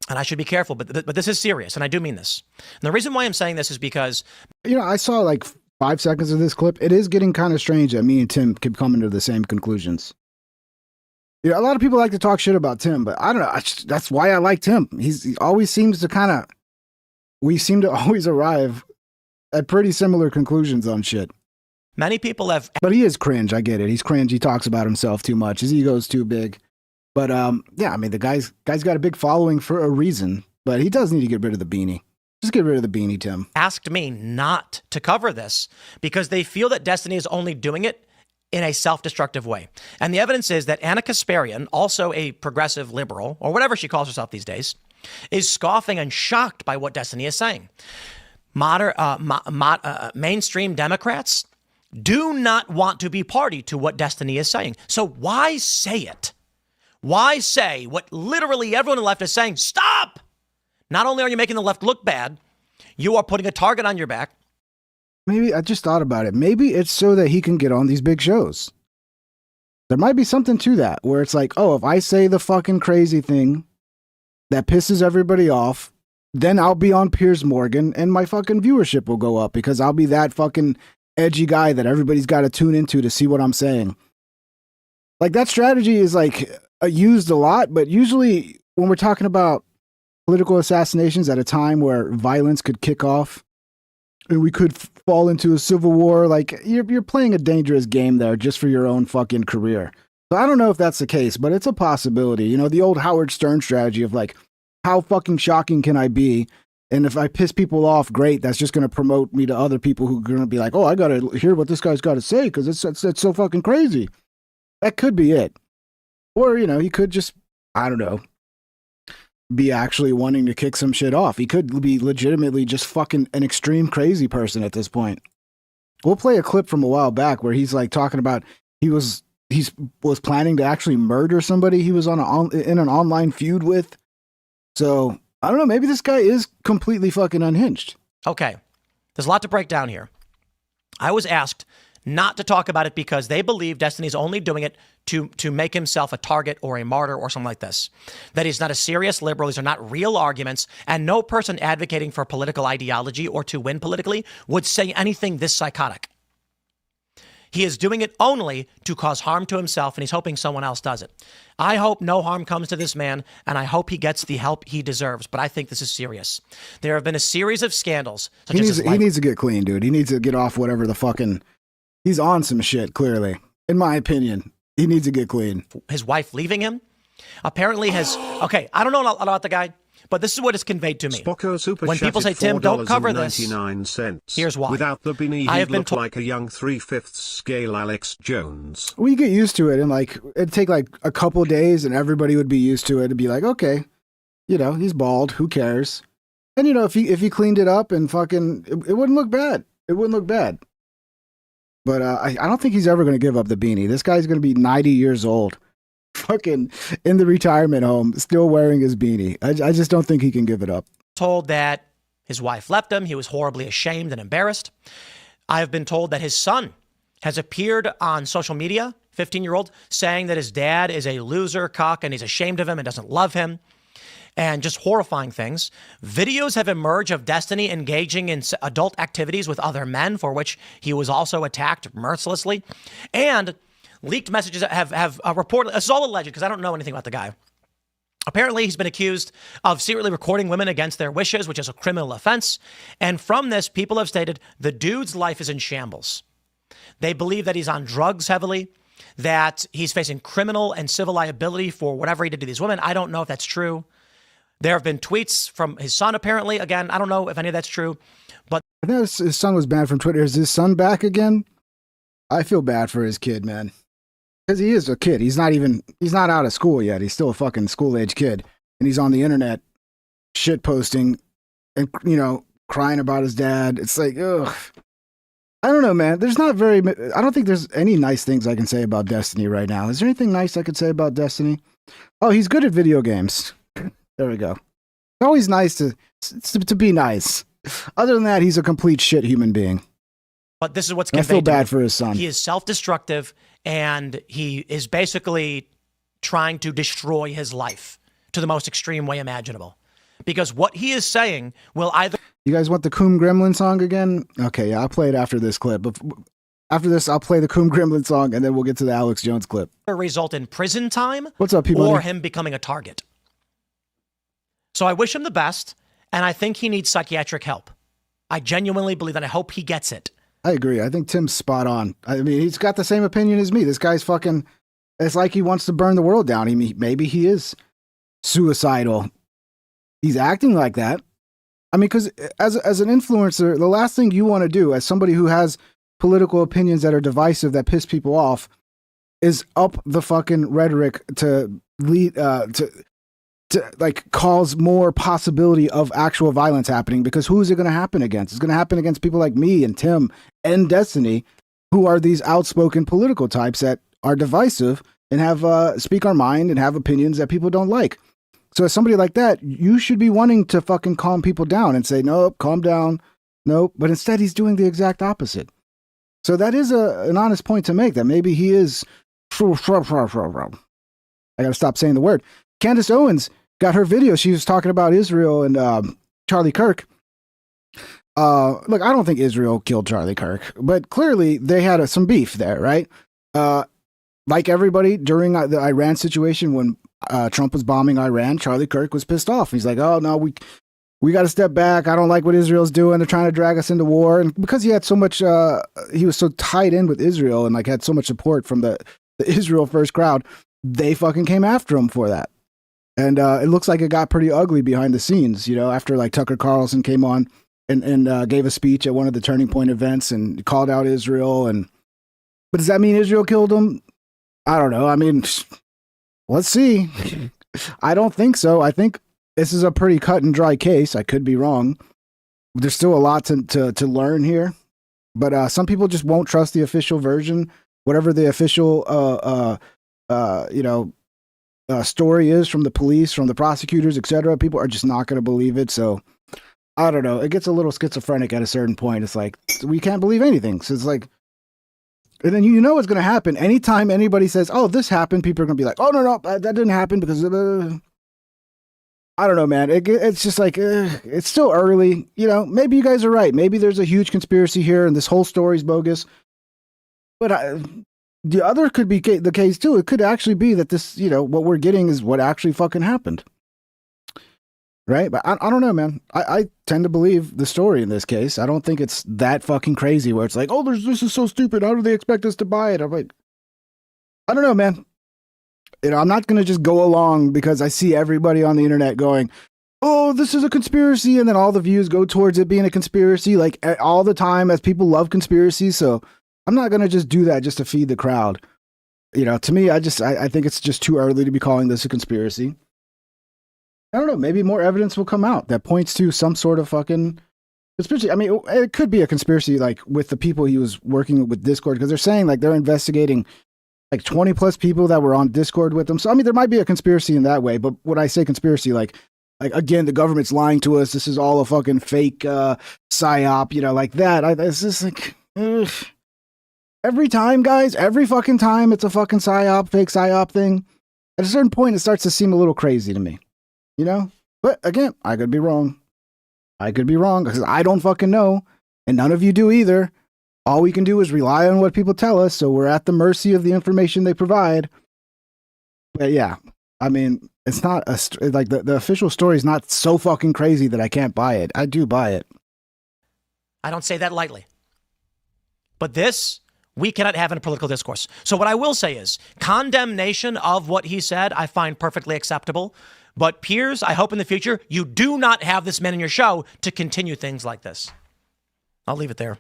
And I should be careful, but this is serious, and I do mean this. And the reason why I'm saying this is because, I saw like 5 seconds of this clip. It is getting kind of strange that me and Tim keep coming to the same conclusions. A lot of people like to talk shit about Tim, but I don't know. That's why I like Tim. He always seems to we seem to always arrive at pretty similar conclusions on shit. Many people have... But he is cringe, I get it. He's cringe, he talks about himself too much. His ego's too big. But yeah, I mean, the guy's got a big following for a reason, but he does need to get rid of the beanie. Just get rid of the beanie, Tim. Asked me not to cover this because they feel that Destiny is only doing it in a self-destructive way. And the evidence is that Anna Kasparian, also a progressive liberal, or whatever she calls herself these days, is scoffing and shocked by what Destiny is saying. Mainstream Democrats do not want to be party to what Destiny is saying. So why say it? Why say what literally everyone on the left is saying? Stop! Not only are you making the left look bad, you are putting a target on your back. Maybe, I just thought about it. Maybe it's so that he can get on these big shows. There might be something to that, where it's like, oh, if I say the fucking crazy thing that pisses everybody off, then I'll be on Piers Morgan and my fucking viewership will go up because I'll be that fucking edgy guy that everybody's got to tune into to see what I'm saying. Like, that strategy is like used a lot, but usually when we're talking about political assassinations at a time where violence could kick off and we could fall into a civil war, like you're playing a dangerous game there just for your own fucking career. So I don't know if that's the case, but it's a possibility. The old Howard Stern strategy of like, how fucking shocking can I be? And if I piss people off, great. That's just going to promote me to other people who are going to be like, oh, I got to hear what this guy's got to say because it's so fucking crazy. That could be it. Or, he could just, I don't know, be actually wanting to kick some shit off. He could be legitimately just fucking an extreme crazy person at this point. We'll play a clip from a while back where he's like talking about he was planning to actually murder somebody he was in an online feud with. So I don't know. Maybe this guy is completely fucking unhinged. Okay, there's a lot to break down here. I was asked not to talk about it because they believe Destiny's only doing it to make himself a target or a martyr or something like this. That he's not a serious liberal. These are not real arguments. And no person advocating for political ideology or to win politically would say anything this psychotic. He is doing it only to cause harm to himself, and he's hoping someone else does it. I hope no harm comes to this man, and I hope he gets the help he deserves. But I think this is serious. There have been a series of scandals. He needs to get clean, dude. He needs to get off whatever the fucking... He's on some shit, clearly. In my opinion, he needs to get clean. His wife leaving him apparently has... Okay, I don't know a lot about the guy, but this is what is conveyed to me. When people say, Tim, don't cover this, here's why. Without the beanie, he'd look like a young 3/5 scale Alex Jones. We get used to it, and like it'd take like a couple days, and everybody would be used to it. It'd be like, okay, you know, he's bald. Who cares? And you know, if he cleaned it up and fucking, it wouldn't look bad. It wouldn't look bad. But I don't think he's ever going to give up the beanie. This guy's going to be 90 years old, fucking in the retirement home, still wearing his beanie. I just don't think he can give it up. Told that his wife left him. He was horribly ashamed and embarrassed. I have been told that his son has appeared on social media, 15-year-old, saying that his dad is a loser, cock, and he's ashamed of him and doesn't love him. And just horrifying things. Videos have emerged of Destiny engaging in adult activities with other men, for which he was also attacked mercilessly. And leaked messages have reported, this is all alleged because I don't know anything about the guy. Apparently, he's been accused of secretly recording women against their wishes, which is a criminal offense. And from this, people have stated the dude's life is in shambles. They believe that he's on drugs heavily, that he's facing criminal and civil liability for whatever he did to these women. I don't know if that's true. There have been tweets from his son, apparently. Again, I don't know if any of that's true. But I know his son was banned from Twitter. Is his son back again? I feel bad for his kid, man. Because he is a kid. He's not out of school yet. He's still a fucking school-age kid. And he's on the internet shit posting and, you know, crying about his dad. It's like, ugh. I don't know, man. I don't think there's any nice things I can say about Destiny right now. Is there anything nice I could say about Destiny? Oh, he's good at video games. There we go. It's always nice to be nice. Other than that, he's a complete shit human being. But this is what's conveyed. I feel bad for his son. He is self-destructive, and he is basically trying to destroy his life to the most extreme way imaginable. Because what he is saying will either... You guys want the Coom Gremlin song again? Okay, yeah, I'll play it after this clip. After this, I'll play the Coom Gremlin song, and then we'll get to the Alex Jones clip. ...result in prison time. What's up, people? Or him becoming a target. So I wish him the best, and I think he needs psychiatric help. I genuinely believe that. I hope he gets it. I agree. I think Tim's spot on. I mean, he's got the same opinion as me. This guy's fucking... It's like he wants to burn the world down. Maybe he is suicidal. He's acting like that. I mean, because as an influencer, the last thing you want to do as somebody who has political opinions that are divisive, that piss people off, is up the fucking rhetoric to lead... to like cause more possibility of actual violence happening, because who is it going to happen against? It's going to happen against people like me and Tim and Destiny, who are these outspoken political types that are divisive and have speak our mind and have opinions that people don't like. So as somebody like that, you should be wanting to fucking calm people down and say, nope, calm down. Nope. But instead he's doing the exact opposite. So that is an honest point to make, that maybe he is... I got to stop saying the word. Candace Owens got her video. She was talking about Israel and Charlie Kirk. Look, I don't think Israel killed Charlie Kirk, but clearly they had some beef there, right? Like everybody during the Iran situation, when Trump was bombing Iran, Charlie Kirk was pissed off. He's like, oh, no, we got to step back. I don't like what Israel's doing. They're trying to drag us into war. And because he had so much, he was so tied in with Israel and like had so much support from the Israel first crowd, they fucking came after him for that. And it looks like it got pretty ugly behind the scenes, you know, after like Tucker Carlson came on and gave a speech at one of the Turning Point events and called out Israel. But does that mean Israel killed him? I don't know. I mean, let's see. I don't think so. I think this is a pretty cut and dry case. I could be wrong. There's still a lot to learn here. But some people just won't trust the official version, whatever the official, story is from the police, from the prosecutors, etc. People are just not going to believe it. So I don't know. It gets a little schizophrenic at a certain point. It's like, we can't believe anything. So it's like, and then you know what's going to happen. Anytime anybody says, oh, this happened, people are going to be like, oh, no, that didn't happen because I don't know, man. It's just like, it's still early. Maybe you guys are right. Maybe there's a huge conspiracy here and this whole story's bogus. But the other could be the case too. It could actually be that this, what we're getting is what actually fucking happened. Right? But I don't know, man. I tend to believe the story in this case. I don't think it's that fucking crazy where it's like, oh, this is so stupid. How do they expect us to buy it? I'm like, I don't know, man. I'm not going to just go along because I see everybody on the internet going, oh, this is a conspiracy. And then all the views go towards it being a conspiracy like all the time, as people love conspiracies. So I'm not going to just do that just to feed the crowd. To me, I think it's just too early to be calling this a conspiracy. I don't know. Maybe more evidence will come out that points to some sort of fucking conspiracy. I mean, it could be a conspiracy like with the people he was working with Discord, because they're saying like they're investigating like 20 plus people that were on Discord with them. So, I mean, there might be a conspiracy in that way. But when I say conspiracy, like again, the government's lying to us. This is all a fucking fake psyop, like that. It's just like, ugh. Every time, guys, every fucking time it's a fucking psyop, fake psyop thing. At a certain point, it starts to seem a little crazy to me, But again, I could be wrong. Because I don't fucking know. And none of you do either. All we can do is rely on what people tell us, so we're at the mercy of the information they provide. But yeah, I mean, it's not like the official story is not so fucking crazy that I can't buy it. I do buy it. I don't say that lightly. But this, we cannot have in a political discourse. So what I will say is, condemnation of what he said, I find perfectly acceptable. But Piers, I hope in the future, you do not have this man in your show to continue things like this. I'll leave it there.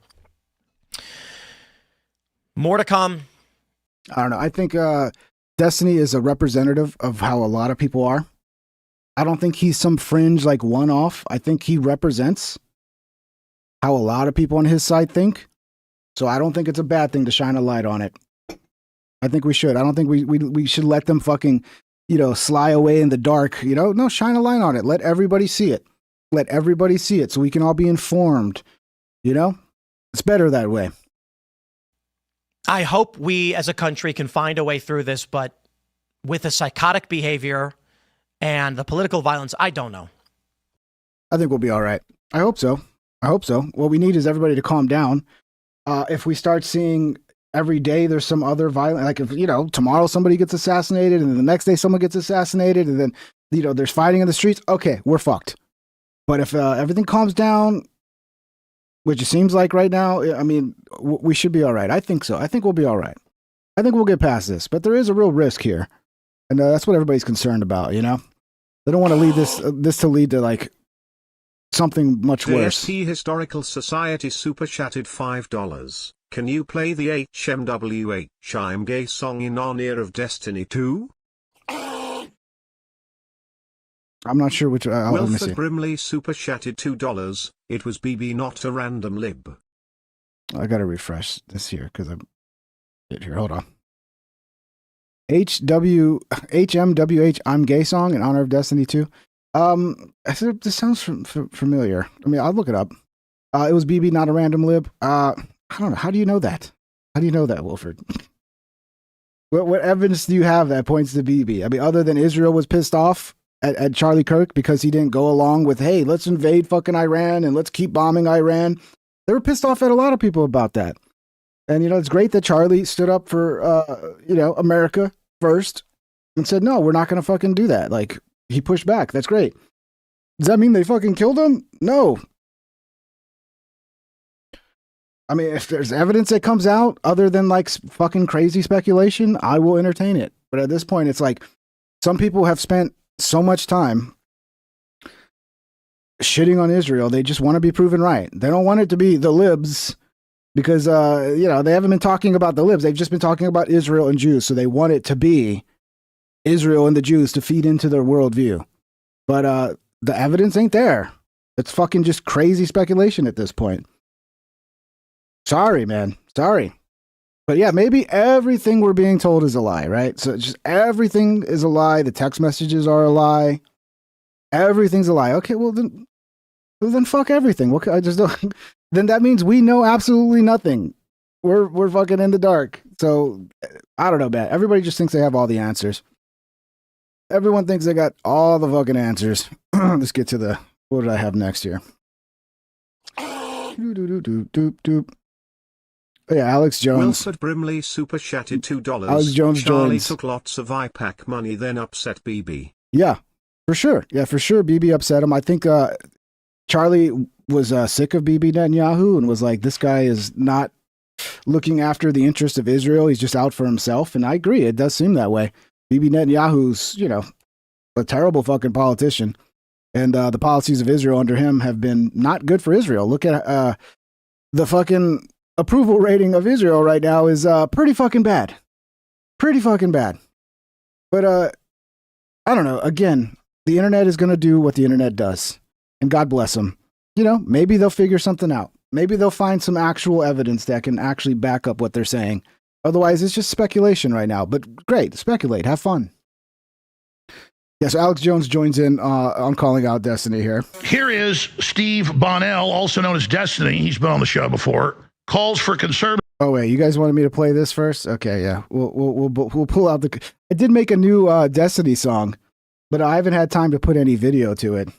More to come. I don't know. I think Destiny is a representative of how a lot of people are. I don't think he's some fringe like one-off. I think he represents how a lot of people on his side think. So I don't think it's a bad thing to shine a light on it. I think we should. I don't think we should let them fucking, sly away in the dark. No, shine a light on it. Let everybody see it. Let everybody see it so we can all be informed. It's better that way. I hope we as a country can find a way through this, but with the psychotic behavior and the political violence, I don't know. I think we'll be all right. I hope so. What we need is everybody to calm down. If we start seeing every day there's some other violent, like if, tomorrow somebody gets assassinated and then the next day someone gets assassinated and then, there's fighting in the streets, okay, we're fucked. But if everything calms down, which it seems like right now, I mean, we should be all right. I think so. I think we'll be all right. I think we'll get past this. But there is a real risk here. And that's what everybody's concerned about, They don't want to lead this to lead to, like, something much worse. DST Historical Society super chatted $5. Can you play the HMWH I'm Gay song in honor of Destiny 2? I'm not sure which. Wilford Brimley super chatted $2. It was BB, not a random lib. I gotta refresh this here because I'm here. Hold on. HMWH I'm Gay song in honor of Destiny 2. I said this sounds familiar. I mean, I'll look it up. It was BB, not a random lib. I don't know. How do you know that? How do you know that, Wilford? What evidence do you have that points to BB? I mean, other than Israel was pissed off at Charlie Kirk because he didn't go along with, hey, let's invade fucking Iran and let's keep bombing Iran. They were pissed off at a lot of people about that. And, it's great that Charlie stood up for, America first and said, no, we're not going to fucking do that. Like, he pushed back. That's great. Does that mean they fucking killed him? No. I mean, if there's evidence that comes out other than like fucking crazy speculation, I will entertain it. But at this point, it's like some people have spent so much time shitting on Israel. They just want to be proven right. They don't want it to be the libs because, they haven't been talking about the libs. They've just been talking about Israel and Jews. So they want it to be Israel and the Jews to feed into their worldview. But the evidence ain't there. It's fucking just crazy speculation at this point. Sorry, man. Sorry. But yeah, maybe everything we're being told is a lie, right? So just everything is a lie. The text messages are a lie. Everything's a lie. Okay, well then fuck everything. What I just don't. Then that means we know absolutely nothing. We're fucking in the dark. So I don't know, man. Everybody just thinks they have all the answers. Everyone thinks they got all the fucking answers. Let's get to the. What did I have next here? Oh, yeah, Alex Jones. Wilfred Brimley super chatted $2. Alex Jones Charlie joins. took lots of IPAC money, then upset BB. Yeah, for sure. Yeah, for sure. BB upset him. I think Charlie was sick of BB Netanyahu and was like, this guy is not looking after the interest of Israel. He's just out for himself. And I agree. It does seem that way. BB Netanyahu's, a terrible fucking politician. And the policies of Israel under him have been not good for Israel. Look at the fucking approval rating of Israel right now is pretty fucking bad. Pretty fucking bad. But I don't know. Again, the internet is going to do what the internet does. And God bless them. Maybe they'll figure something out. Maybe they'll find some actual evidence that can actually back up what they're saying. Otherwise, it's just speculation right now. But great, speculate, have fun. Yes, Alex Jones joins in on calling out Destiny here. Here is Steve Bonnell, also known as Destiny. He's been on the show before. Calls for conservative. Oh wait, you guys wanted me to play this first? Okay, yeah, we'll pull out the. I did make a new Destiny song, but I haven't had time to put any video to it.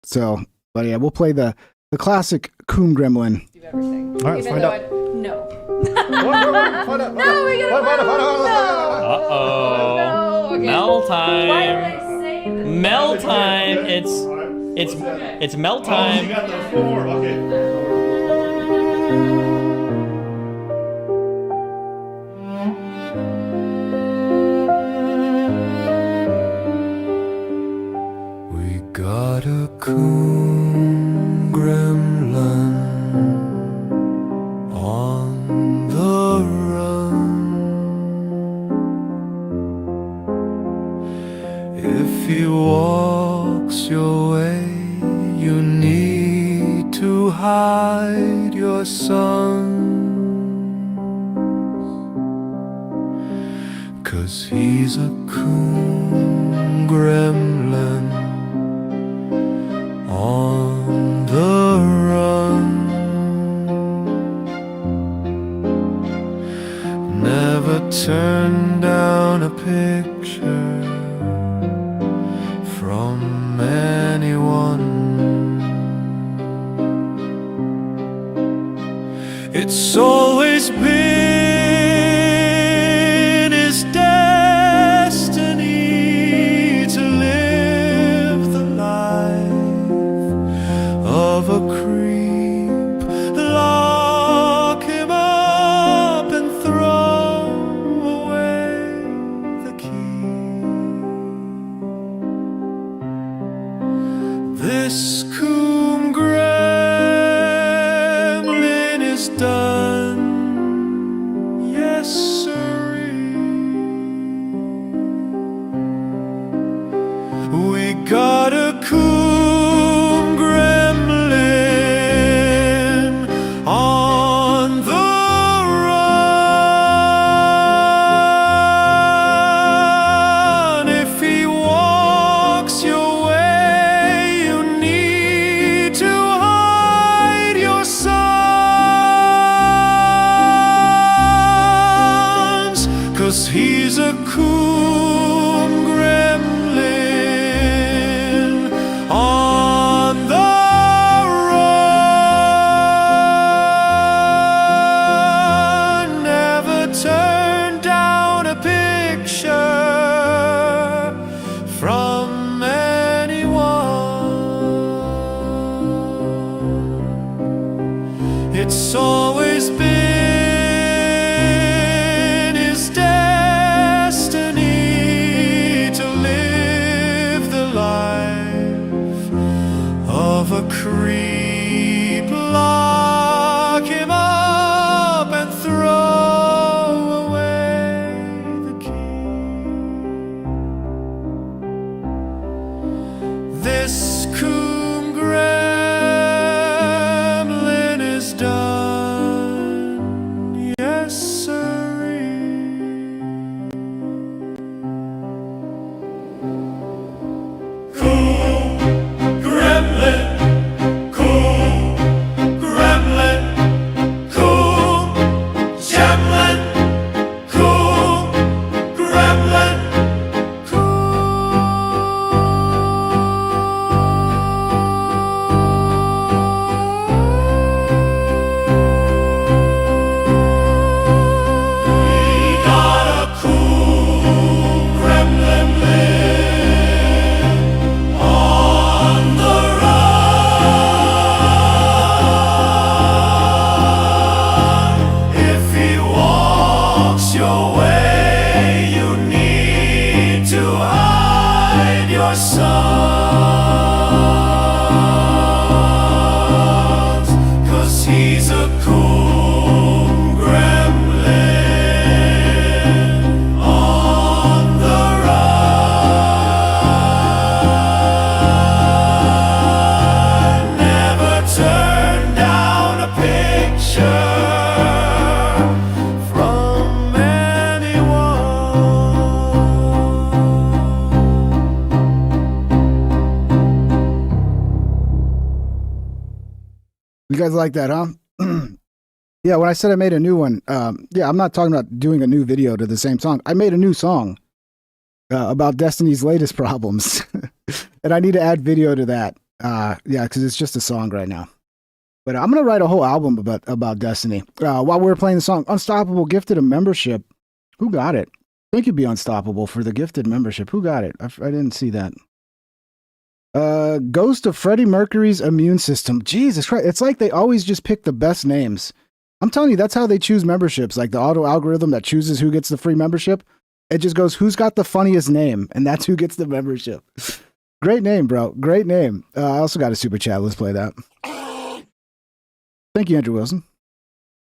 So, but yeah, we'll play the classic Coom Gremlin. Everything. All right, Even find though out. No. No, we gotta find out. Uh-oh. No. Okay. Mel time. Why did I say this? Mel time. It's Mel time. got the floor. Okay. Got a coon gremlin on the run. If he walks your way, you need to hide your sons, 'cause he's a coon gremlin on the run. Never turn down a picture from anyone. It's always been his destiny to live the life of a creep, lock him up and throw away the key. This coom gremlin is done, yes sirree. We got a coom gremlin on the run. If he walks your way, you need to hide your sons, 'cause he's a coom gremlin on the run. Never turn down a picture from anyone. It's always been his destiny guys like that, huh? Yeah, when I said I made a new one, yeah, I'm not talking about doing a new video to the same song. I made a new song about Destiny's latest problems. And I need to add video to that. Yeah, because it's just a song right now. But I'm going to write a whole album about Destiny. While we were playing the song, Unstoppable gifted a membership. Who got it? I think you'd be unstoppable for the gifted membership. Who got it? I didn't see that. Ghost of Freddie Mercury's immune system. Jesus Christ. It's like they always just pick the best names. I'm telling you, that's how they choose memberships. Like the auto algorithm that chooses who gets the free membership. It just goes, who's got the funniest name? And that's who gets the membership. Great name, bro. Great name. I also got a super chat. Let's play that. Thank you, Andrew Wilson.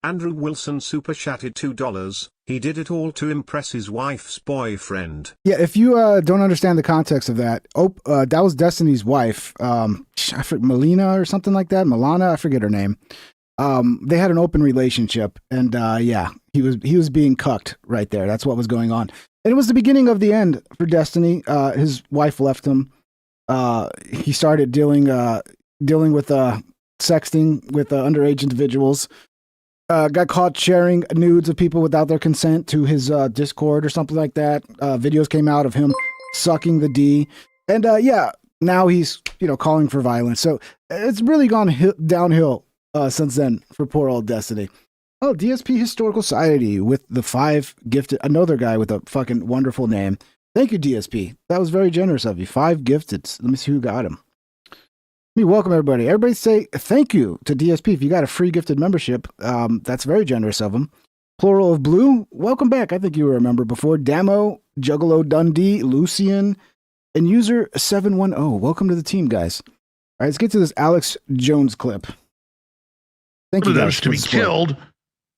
Andrew Wilson super chatted $2. He did it all to impress his wife's boyfriend. Yeah, if you don't understand the context of that, that was Destiny's wife. I forget, Melina or something like that. Milana, I forget her name. They had an open relationship, and yeah, he was being cucked right there. That's what was going on, and it was the beginning of the end for Destiny. His wife left him. He started dealing with sexting with underage individuals. Got caught sharing nudes of people without their consent to his Discord or something like that. Videos came out of him sucking the D, and yeah, now he's calling for violence. So it's really gone downhill since then for poor old Destiny. Oh, DSP Historical Society with the 5 gifted. Another guy with a fucking wonderful name. Thank you, DSP. That was very generous of you. 5 gifted. Let me see who got him. Let me welcome everybody. Everybody say thank you to DSP. If you got a free gifted membership, that's very generous of him. Plural of Blue, welcome back. I think you were a member before. Damo, Juggalo Dundee, Lucian, and user 710. Welcome to the team, guys. All right, let's get to this Alex Jones clip. Thank you guys to be killed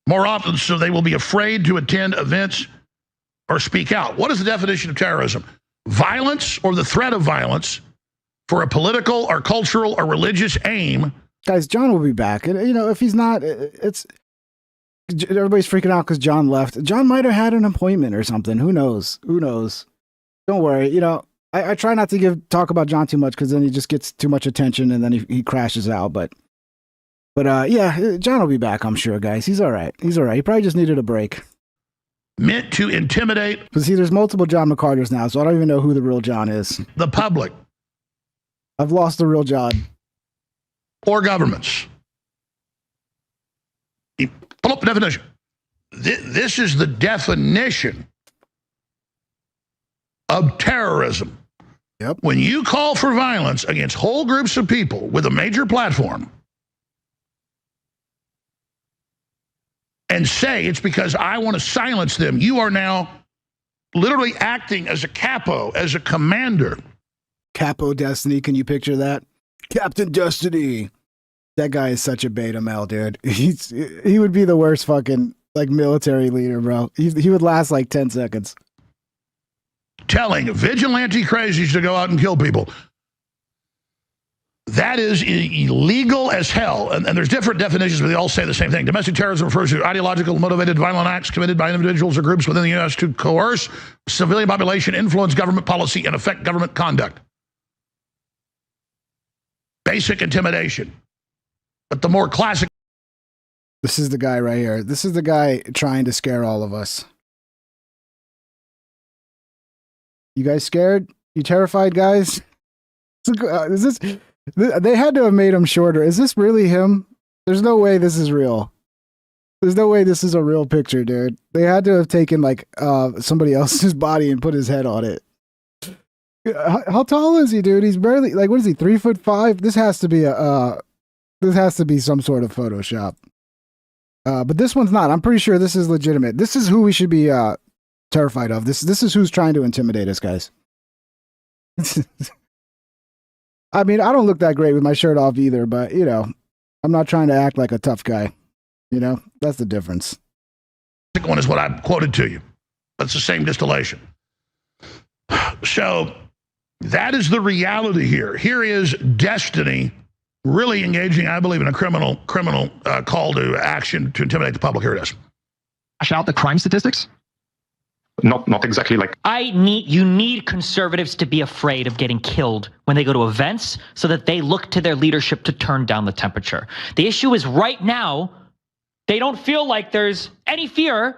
more often, so they will be afraid to attend events or speak out. What is the definition of terrorism? Violence or the threat of violence for a political or cultural or religious aim. Guys, John will be back. And, if he's not, everybody's freaking out because John left. John might have had an appointment or something. Who knows? Don't worry. I try not to talk about John too much because then he just gets too much attention and then he crashes out. But yeah, John will be back, I'm sure, guys. He's all right. He probably just needed a break. Meant to intimidate. But see, there's multiple John McCarters now, so I don't even know who the real John is. The public. I've lost the real John. Or governments. Pull up the definition. This is the definition of terrorism. Yep. When you call for violence against whole groups of people with a major platform and say it's because I want to silence them, you are now literally acting as a capo, as a commander. Capo Destiny, can you picture that? Captain Destiny. That guy is such a beta male, dude. He would be the worst fucking military leader, bro. He would last 10 seconds. Telling vigilante crazies to go out and kill people. That is illegal as hell. And there's different definitions, but they all say the same thing. Domestic terrorism refers to ideological, motivated, violent acts committed by individuals or groups within the U.S. to coerce civilian population, influence government policy, and affect government conduct. Basic intimidation. But the more classic. This is the guy right here. This is the guy trying to scare all of us. You guys scared? You terrified, guys? Is this? They had to have made him shorter. Is this really him? There's no way this is real. There's no way this is a real picture, dude. They had to have taken somebody else's body and put his head on it. How tall is he, dude? He's barely what is he? 3'5"? This has to be some sort of Photoshop. But this one's not. I'm pretty sure this is legitimate. This is who we should be terrified of. This is who's trying to intimidate us, guys. I mean, I don't look that great with my shirt off either, but I'm not trying to act like a tough guy. That's the difference. The one is what I quoted to you. That's the same distillation. So that is the reality here. Here is Destiny really engaging, I believe, in a criminal call to action to intimidate the public. Here it is. Out the crime statistics. Not exactly like you need conservatives to be afraid of getting killed when they go to events so that they look to their leadership to turn down the temperature. The issue is right now, they don't feel like there's any fear.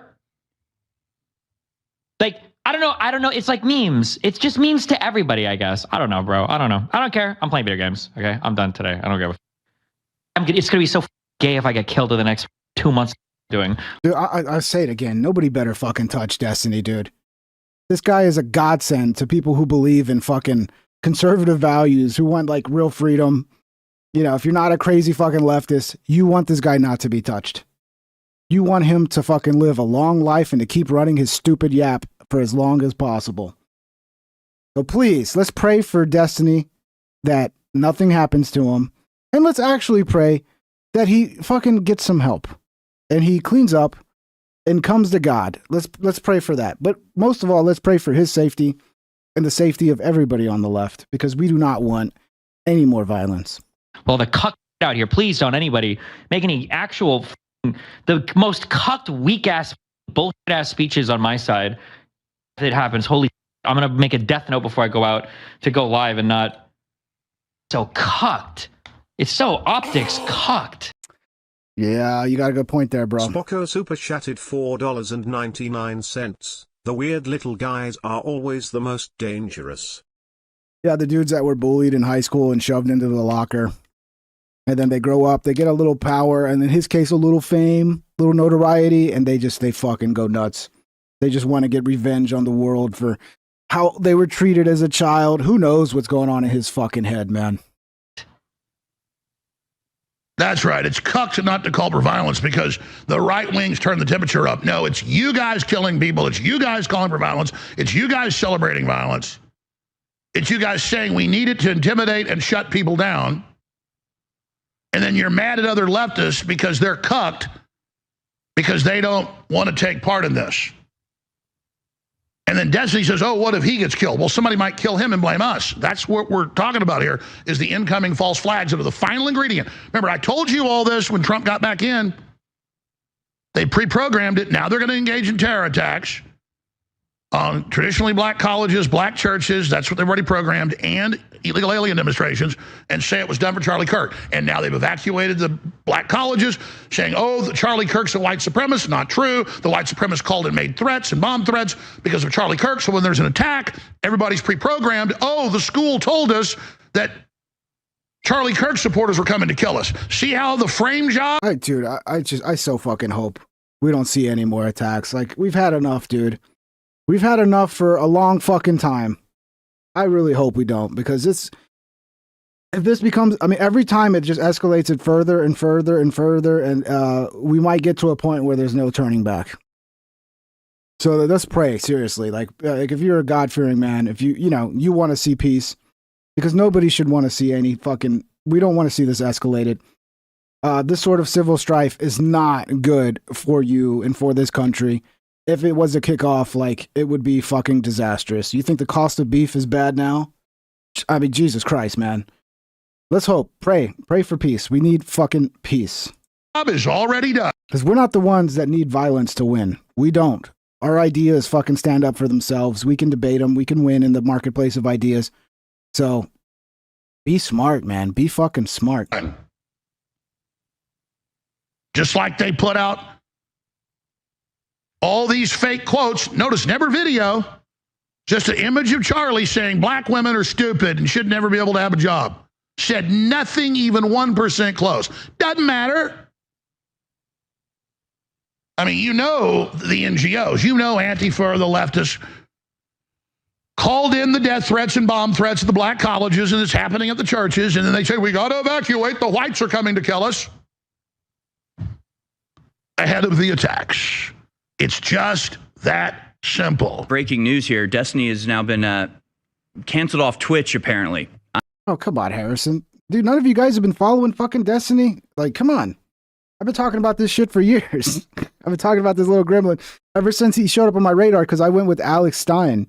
Like, I don't know. It's like memes. It's just memes to everybody, I guess. I don't know, bro. I don't know. I don't care. I'm playing video games. Okay. I'm done today. I don't give a it's going to be so gay if I get killed in the next 2 months doing. Dude, I say it again. Nobody better fucking touch Destiny, dude. This guy is a godsend to people who believe in fucking conservative values, who want like real freedom. You know, if you're not a crazy fucking leftist, you want this guy not to be touched. You want him to fucking live a long life and to keep running his stupid yap for as long as possible. So please, let's pray for Destiny that nothing happens to him. And let's actually pray that he fucking gets some help and he cleans up and comes to God. Let's pray for that. But most of all, let's pray for his safety and the safety of everybody on the left, because we do not want any more violence. Well, the cuck out here, please don't anybody make any actual, the most cucked, weak-ass, bullshit-ass speeches on my side. If it happens, holy, I'm going to make a death note before I go out to go live and not so cucked. It's so optics cucked. Yeah, you got a good point there, bro. Spocko super chatted $4.99. The weird little guys are always the most dangerous. Yeah, the dudes that were bullied in high school and shoved into the locker. And then they grow up, they get a little power, and in his case, a little fame, little notoriety, and they fucking go nuts. They just want to get revenge on the world for how they were treated as a child. Who knows what's going on in his fucking head, man. That's right. It's cucked not to call for violence because the right wings turn the temperature up. No, it's you guys killing people. It's you guys calling for violence. It's you guys celebrating violence. It's you guys saying we need it to intimidate and shut people down. And then you're mad at other leftists because they're cucked because they don't want to take part in this. And then Destiny says, oh, what if he gets killed? Well, somebody might kill him and blame us. That's what we're talking about here, is the incoming false flags that are the final ingredient. Remember, I told you all this when Trump got back in. They pre-programmed it. Now they're going to engage in terror attacks on traditionally black colleges, black churches. That's what they've already programmed, and illegal alien demonstrations, and say it was done for Charlie Kirk. And now they've evacuated the black colleges, saying, oh, Charlie Kirk's a white supremacist. Not true. The white supremacists called and made threats and bomb threats because of Charlie Kirk. So when there's an attack, everybody's pre-programmed. Oh, the school told us that Charlie Kirk supporters were coming to kill us. See how the frame job? Dude, I so fucking hope we don't see any more attacks. Like, we've had enough, dude. We've had enough for a long fucking time. I really hope we don't, because if this becomes, I mean, every time it just escalates it further and further and further, and we might get to a point where there's no turning back. So let's pray, seriously. Like if you're a God-fearing man, if you want to see peace, because nobody should want to see any fucking, we don't want to see this escalated. This sort of civil strife is not good for you and for this country. If it was a kickoff, like, it would be fucking disastrous. You think the cost of beef is bad now? I mean, Jesus Christ, man. Let's hope. Pray for peace. We need fucking peace. Job is already done. Because we're not the ones that need violence to win. We don't. Our ideas fucking stand up for themselves. We can debate them. We can win in the marketplace of ideas. So be smart, man. Be fucking smart. Just like they put out all these fake quotes. Notice, never video. Just an image of Charlie saying black women are stupid and should never be able to have a job. Said nothing even 1% close. Doesn't matter. I mean, you know the NGOs, you know Antifa, the leftists, called in the death threats and bomb threats at the black colleges, and it's happening at the churches, and then they say, we got to evacuate, the whites are coming to kill us. Ahead of the attacks. It's just that simple. Breaking news here. Destiny has now been canceled off Twitch, apparently. Oh, come on, Harrison. Dude, none of you guys have been following fucking Destiny? Like, come on. I've been talking about this shit for years. I've been talking about this little gremlin ever since he showed up on my radar, because I went with Alex Stein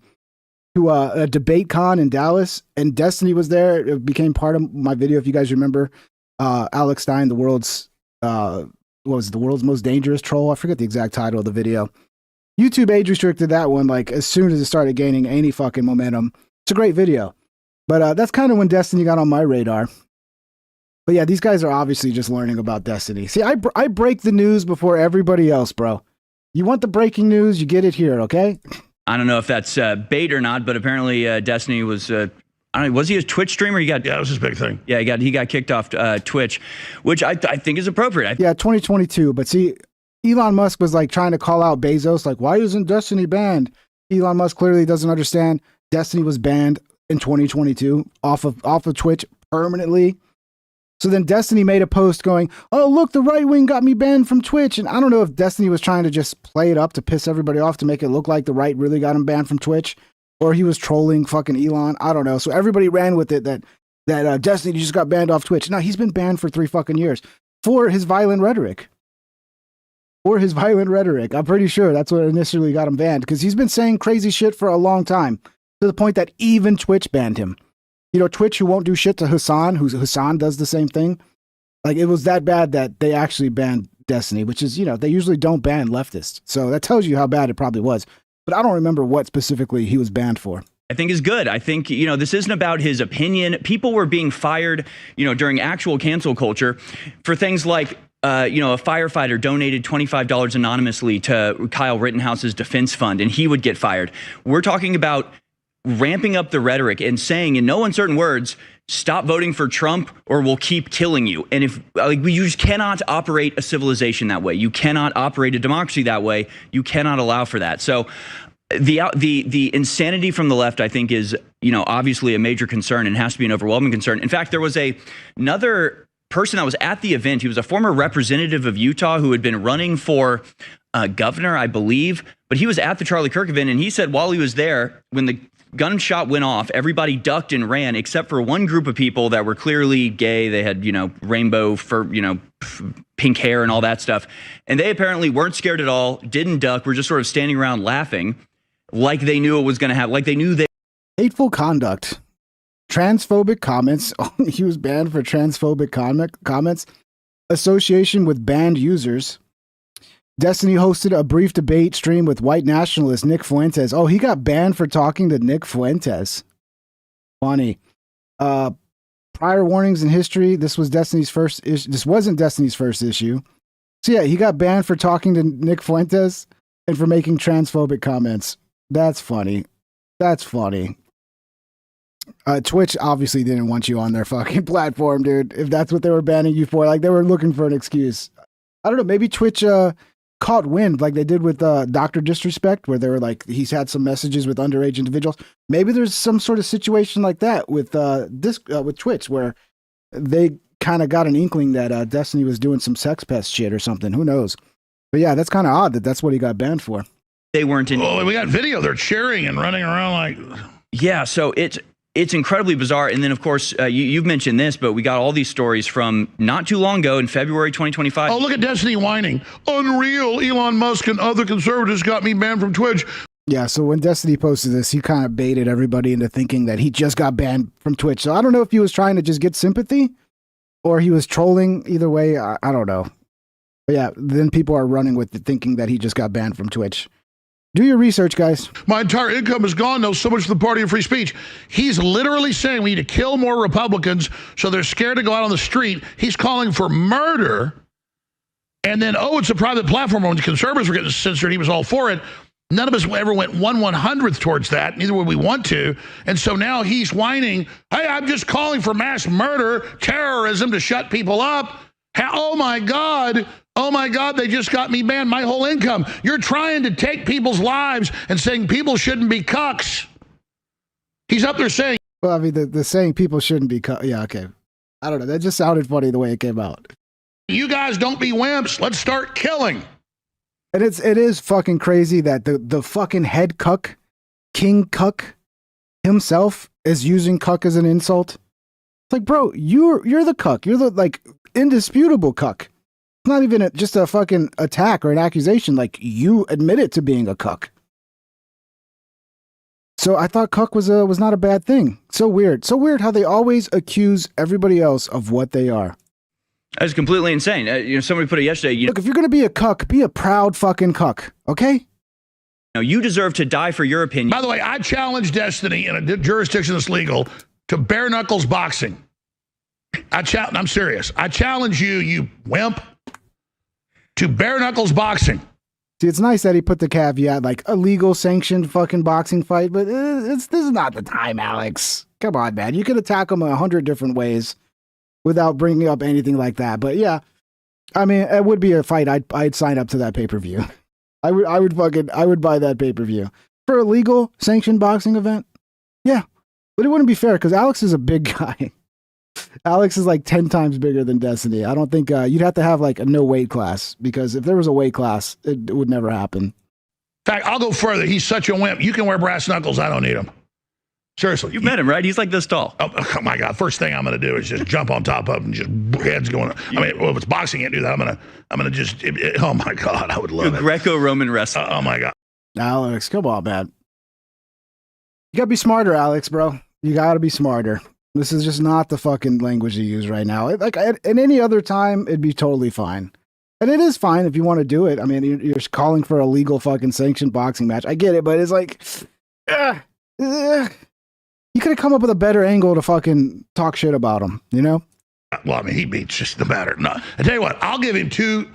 to a debate con in Dallas, and Destiny was there. It became part of my video, if you guys remember. Alex Stein, the world's... what was it, the world's most dangerous troll? I forget the exact title of the video. YouTube age restricted that one like as soon as it started gaining any fucking momentum. It's a great video. But that's kind of when Destiny got on my radar. But yeah, these guys are obviously just learning about Destiny. See, I break the news before everybody else, bro. You want the breaking news, you get it here, okay? I don't know if that's bait or not, but apparently Destiny was... I don't know, was he a Twitch streamer? Yeah, that was his big thing. Yeah, he got kicked off Twitch, which I think is appropriate. Yeah, 2022. But see, Elon Musk was like trying to call out Bezos, like, why isn't Destiny banned? Elon Musk clearly doesn't understand. Destiny was banned in 2022 off of Twitch permanently. So then Destiny made a post going, oh, look, the right wing got me banned from Twitch. And I don't know if Destiny was trying to just play it up to piss everybody off to make it look like the right really got him banned from Twitch, or he was trolling fucking Elon. I don't know. So everybody ran with it that Destiny just got banned off Twitch. Now he's been banned for 3 fucking years for his violent rhetoric. I'm pretty sure that's what initially got him banned, because he's been saying crazy shit for a long time to the point that even Twitch banned him. You know, Twitch, who won't do shit to Hassan, Hassan does the same thing. Like, it was that bad that they actually banned Destiny, which is, you know, they usually don't ban leftists. So that tells you how bad it probably was. But I don't remember what specifically he was banned for. I think is good. I think, you know, this isn't about his opinion. People were being fired, you know, during actual cancel culture for things like, you know, a firefighter donated $25 anonymously to Kyle Rittenhouse's defense fund, and he would get fired. We're talking about ramping up the rhetoric and saying in no uncertain words, stop voting for Trump or we'll keep killing you. And if you just cannot operate a civilization that way. You cannot operate a democracy that way. You cannot allow for that. So the insanity from the left, I think, is, you know, obviously a major concern and has to be an overwhelming concern. In fact, there was another person that was at the event. He was a former representative of Utah who had been running for governor, I believe, but he was at the Charlie Kirk event, and he said while he was there, when the gunshot went off, everybody ducked and ran except for one group of people that were clearly gay. They had, you know, rainbow for, you know, pink hair and all that stuff. And they apparently weren't scared at all, didn't duck, were just sort of standing around laughing like they knew it was going to happen, like they knew they... Hateful conduct. Transphobic comments. He was banned for transphobic comments. Association with banned users. Destiny hosted a brief debate stream with white nationalist Nick Fuentes. Oh, he got banned for talking to Nick Fuentes. Funny. Prior warnings in history. This was Destiny's first issue. This wasn't Destiny's first issue. So yeah, he got banned for talking to Nick Fuentes and for making transphobic comments. That's funny. Twitch obviously didn't want you on their fucking platform, dude. If that's what they were banning you for, like they were looking for an excuse. I don't know. Maybe Twitch caught wind like they did with Dr. Disrespect, where they were like, he's had some messages with underage individuals. Maybe there's some sort of situation like that with with Twitch, where they kind of got an inkling that Destiny was doing some sex pest shit or something. Who knows? But yeah, that's kind of odd that that's what he got banned for. They weren't in. Oh, we got video. They're cheering and running around like. Yeah, so it's incredibly bizarre. And then, of course, you've mentioned this, but we got all these stories from not too long ago in February 2025. Oh, look at Destiny whining. Unreal. Elon Musk and other conservatives got me banned from Twitch. Yeah, so when Destiny posted this, he kind of baited everybody into thinking that he just got banned from Twitch. So I don't know if he was trying to just get sympathy or he was trolling. Either way, I don't know. But yeah, then people are running with it, thinking that he just got banned from Twitch. Do your research, guys. My entire income is gone, though, so much for the party of free speech. He's literally saying we need to kill more Republicans so they're scared to go out on the street. He's calling for murder. And then, oh, it's a private platform. When the conservatives were getting censored, he was all for it. None of us ever went 1/100th towards that. Neither would we want to. And so now he's whining, hey, I'm just calling for mass murder, terrorism to shut people up. Oh, my God. Oh, my God, they just got me banned. My whole income. You're trying to take people's lives and saying people shouldn't be cucks. He's up there saying. Well, I mean, the saying people shouldn't be cucks. Yeah, okay. I don't know. That just sounded funny the way it came out. You guys don't be wimps. Let's start killing. And it is fucking crazy that the fucking head cuck, King Cuck himself is using cuck as an insult. It's like, bro, you're the cuck. You're the, like, indisputable cuck. It's not even just a fucking attack or an accusation. Like, you admitted to being a cuck. So I thought cuck was not a bad thing. So weird. So weird how they always accuse everybody else of what they are. That's completely insane. Somebody put it yesterday. Look, if you're going to be a cuck, be a proud fucking cuck, okay? You deserve to die for your opinion. By the way, I challenge Destiny in a jurisdiction that's legal to bare knuckles boxing. I'm serious. I challenge you, you wimp, to bare knuckles boxing. See, it's nice that he put the caveat, like a legal sanctioned fucking boxing fight, but this is not the time, Alex. Come on, man. You could attack him 100 different ways without bringing up anything like that. But yeah, I mean, it would be a fight. I'd sign up to that pay-per-view. I would buy that pay-per-view for a legal sanctioned boxing event. Yeah, but it wouldn't be fair because Alex is a big guy. Alex is like 10 times bigger than Destiny. I don't think you'd have to have like a no weight class, because if there was a weight class, it would never happen. In fact, I'll go further. He's such a wimp. You can wear brass knuckles. I don't need them. Seriously. You've met him, right? He's like this tall. Oh my God. First thing I'm going to do is just jump on top of him and just heads going. I mean, well, if it's boxing, I can't do that. I'm going to just, oh my God, I would love it. Greco-Roman wrestling. Oh my God. Alex, come on, man. You got to be smarter, Alex, bro. You got to be smarter. This is just not the fucking language you use right now. Like at any other time, it'd be totally fine. And it is fine if you want to do it. I mean, you're calling for a legal fucking sanctioned boxing match. I get it, but it's like, you could have come up with a better angle to fucking talk shit about him, you know? Well, I mean, he beats just the matter. No, I tell you what, I'll give him two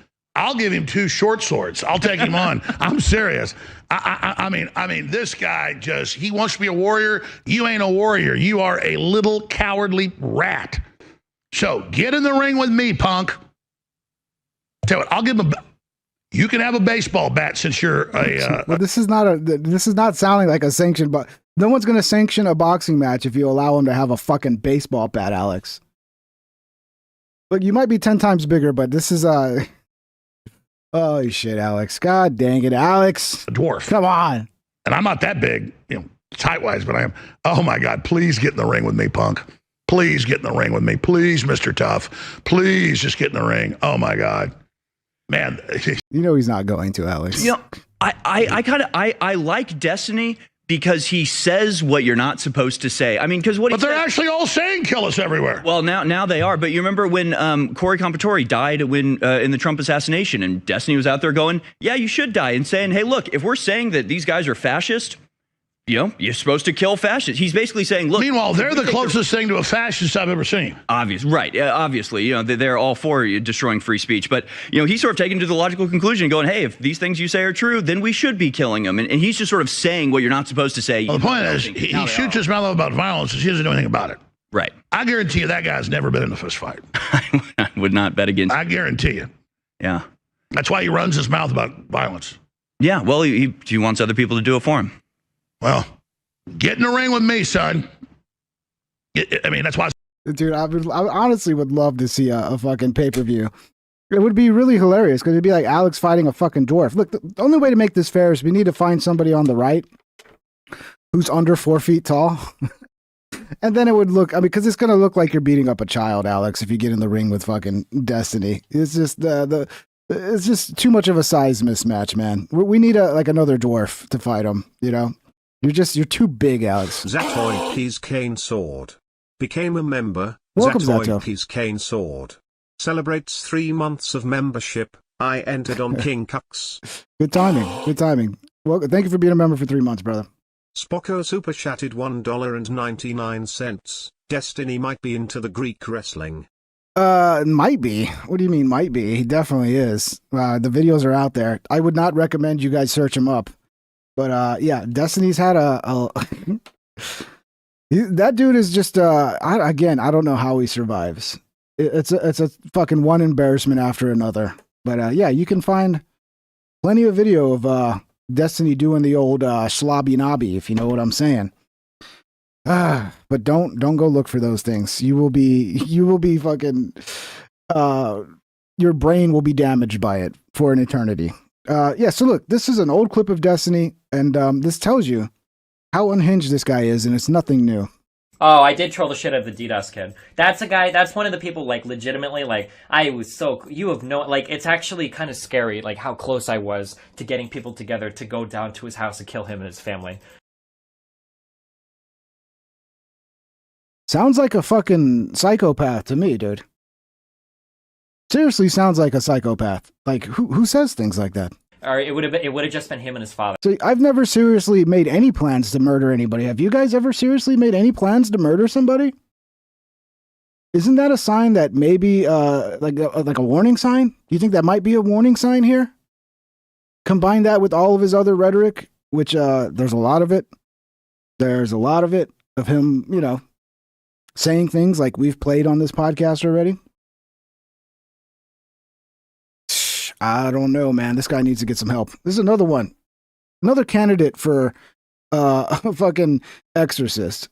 short swords. I'll take him on. I'm serious. I mean, this guy he wants to be a warrior. You ain't a warrior. You are a little cowardly rat. So get in the ring with me, punk. Tell you what, I'll give him you can have a baseball bat since you're a. Well, this is not sounding like a sanction, but no one's going to sanction a boxing match if you allow him to have a fucking baseball bat, Alex. Look, you might be 10 times bigger, but this is oh shit, Alex. God dang it, Alex. A dwarf. Come on. And I'm not that big, height-wise, but I am. Oh my God, please get in the ring with me, punk. Please get in the ring with me. Please, Mr. Tough. Please just get in the ring. Oh my God. Man. You know he's not going to, Alex. I like Destiny because he says what you're not supposed to say. I mean, because But they're actually all saying kill us everywhere. Well, now they are. But you remember when Corey Compatore died in the Trump assassination, and Destiny was out there going, yeah, you should die, and saying, hey, look, if we're saying that these guys are fascist, you're supposed to kill fascists. He's basically saying, look. Meanwhile, they're the closest thing to a fascist I've ever seen. Obviously, they're all for destroying free speech. But, he's sort of taken to the logical conclusion going, hey, if these things you say are true, then we should be killing them. And he's just sort of saying what you're not supposed to say. Well, the point is, he shoots his mouth about violence and he doesn't do anything about it. Right. I guarantee you that guy's never been in a fist fight. I would not bet against. I guarantee you. Yeah. That's why he runs his mouth about violence. Yeah, well, he wants other people to do it for him. Well, get in the ring with me, son. I mean, that's why. Dude, I honestly would love to see a fucking pay-per-view. It would be really hilarious because it'd be like Alex fighting a fucking dwarf. Look, the only way to make this fair is we need to find somebody on the right who's under 4 feet tall. And then it would look, because it's going to look like you're beating up a child, Alex, if you get in the ring with fucking Destiny. It's just it's just too much of a size mismatch, man. We need another dwarf to fight him, You're too big, Alex. Zatoipi's cane sword became a member. Welcome, Zato. Zatoipi's cane sword celebrates 3 months of membership. I entered on King Cucks. Good timing. Well, thank you for being a member for 3 months, brother. Spocko super chatted $1.99. Destiny might be into the Greek wrestling. Might be. What do you mean might be? He definitely is. The videos are out there. I would not recommend you guys search him up. But yeah, Destiny's had that dude is just I don't know how he survives. It's a fucking one embarrassment after another. But yeah, you can find plenty of video of Destiny doing the old slobby knobby, if you know what I'm saying. But don't go look for those things. You will be fucking your brain will be damaged by it for an eternity. Yeah, so look, this is an old clip of Destiny, and this tells you how unhinged this guy is, and it's nothing new. Oh, I did troll the shit out of the DDoS kid. That's a guy, that's one of the people, legitimately, it's actually kind of scary, how close I was to getting people together to go down to his house and kill him and his family. Sounds like a fucking psychopath to me, dude. Seriously sounds like a psychopath. Who says things like that? Or it would have just been him and his father. So I've never seriously made any plans to murder anybody. Have you guys ever seriously made any plans to murder somebody? Isn't that a sign that maybe like a warning sign? Do you think that might be a warning sign here? Combine that with all of his other rhetoric, which there's a lot of it. There's a lot of it of him, you know, saying things like we've played on this podcast already. I don't know, man. This guy needs to get some help. This is another one. Another candidate for a fucking exorcist.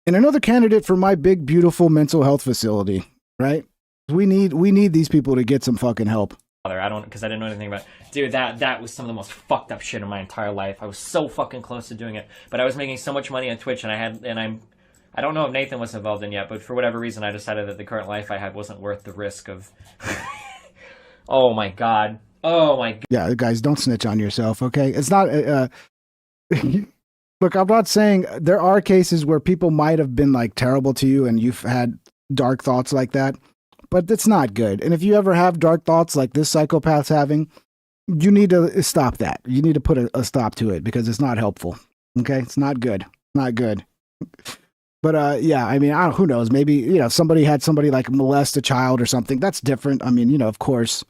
And another candidate for my big, beautiful mental health facility, right? We need these people to get some fucking help. Because I didn't know anything about it. Dude, that was some of the most fucked up shit in my entire life. I was so fucking close to doing it. But I was making so much money on Twitch, and I don't know if Nathan was involved in yet, but for whatever reason, I decided that the current life I had wasn't worth the risk of... Oh my god. Oh my god. Yeah, guys, don't snitch on yourself, okay? It's not... Look, I'm not saying there are cases where people might have been like terrible to you and you've had dark thoughts like that, but it's not good. And if you ever have dark thoughts like this psychopath's having, you need to stop that. You need to put a stop to it because it's not helpful. Okay? It's not good. Not good. But yeah, I mean, who knows? Maybe, you know, somebody had somebody like molest a child or something. That's different. I mean, you know, of course,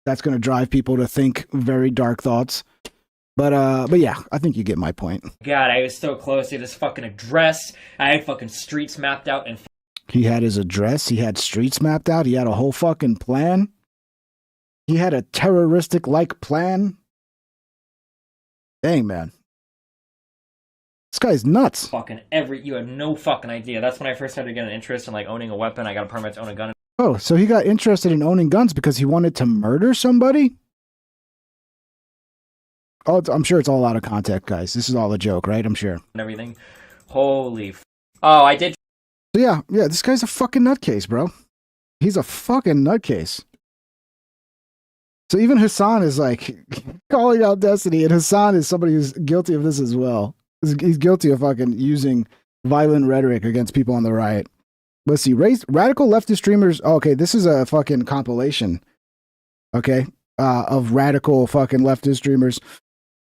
that's going to drive people to think very dark thoughts. But yeah, I think you get my point. God, I was so close to this fucking address. I had fucking streets mapped out and... He had his address. He had streets mapped out. He had a whole fucking plan. He had a terroristic-like plan. Dang, man. This guy's nuts. You have no fucking idea. That's when I first started getting interest in like owning a weapon. I got a permit to own a gun. Oh, so he got interested in owning guns because he wanted to murder somebody? Oh, I'm sure it's all out of context, guys. This is all a joke, right? I'm sure. And everything. Holy Oh, I did. Yeah, this guy's a fucking nutcase, bro. He's a fucking nutcase. So even Hassan is like calling out Destiny, and Hassan is somebody who's guilty of this as well. He's guilty of fucking using violent rhetoric against people on the right. Let's see. Radical leftist streamers. Oh, okay, this is a fucking compilation. Okay, of radical fucking leftist streamers.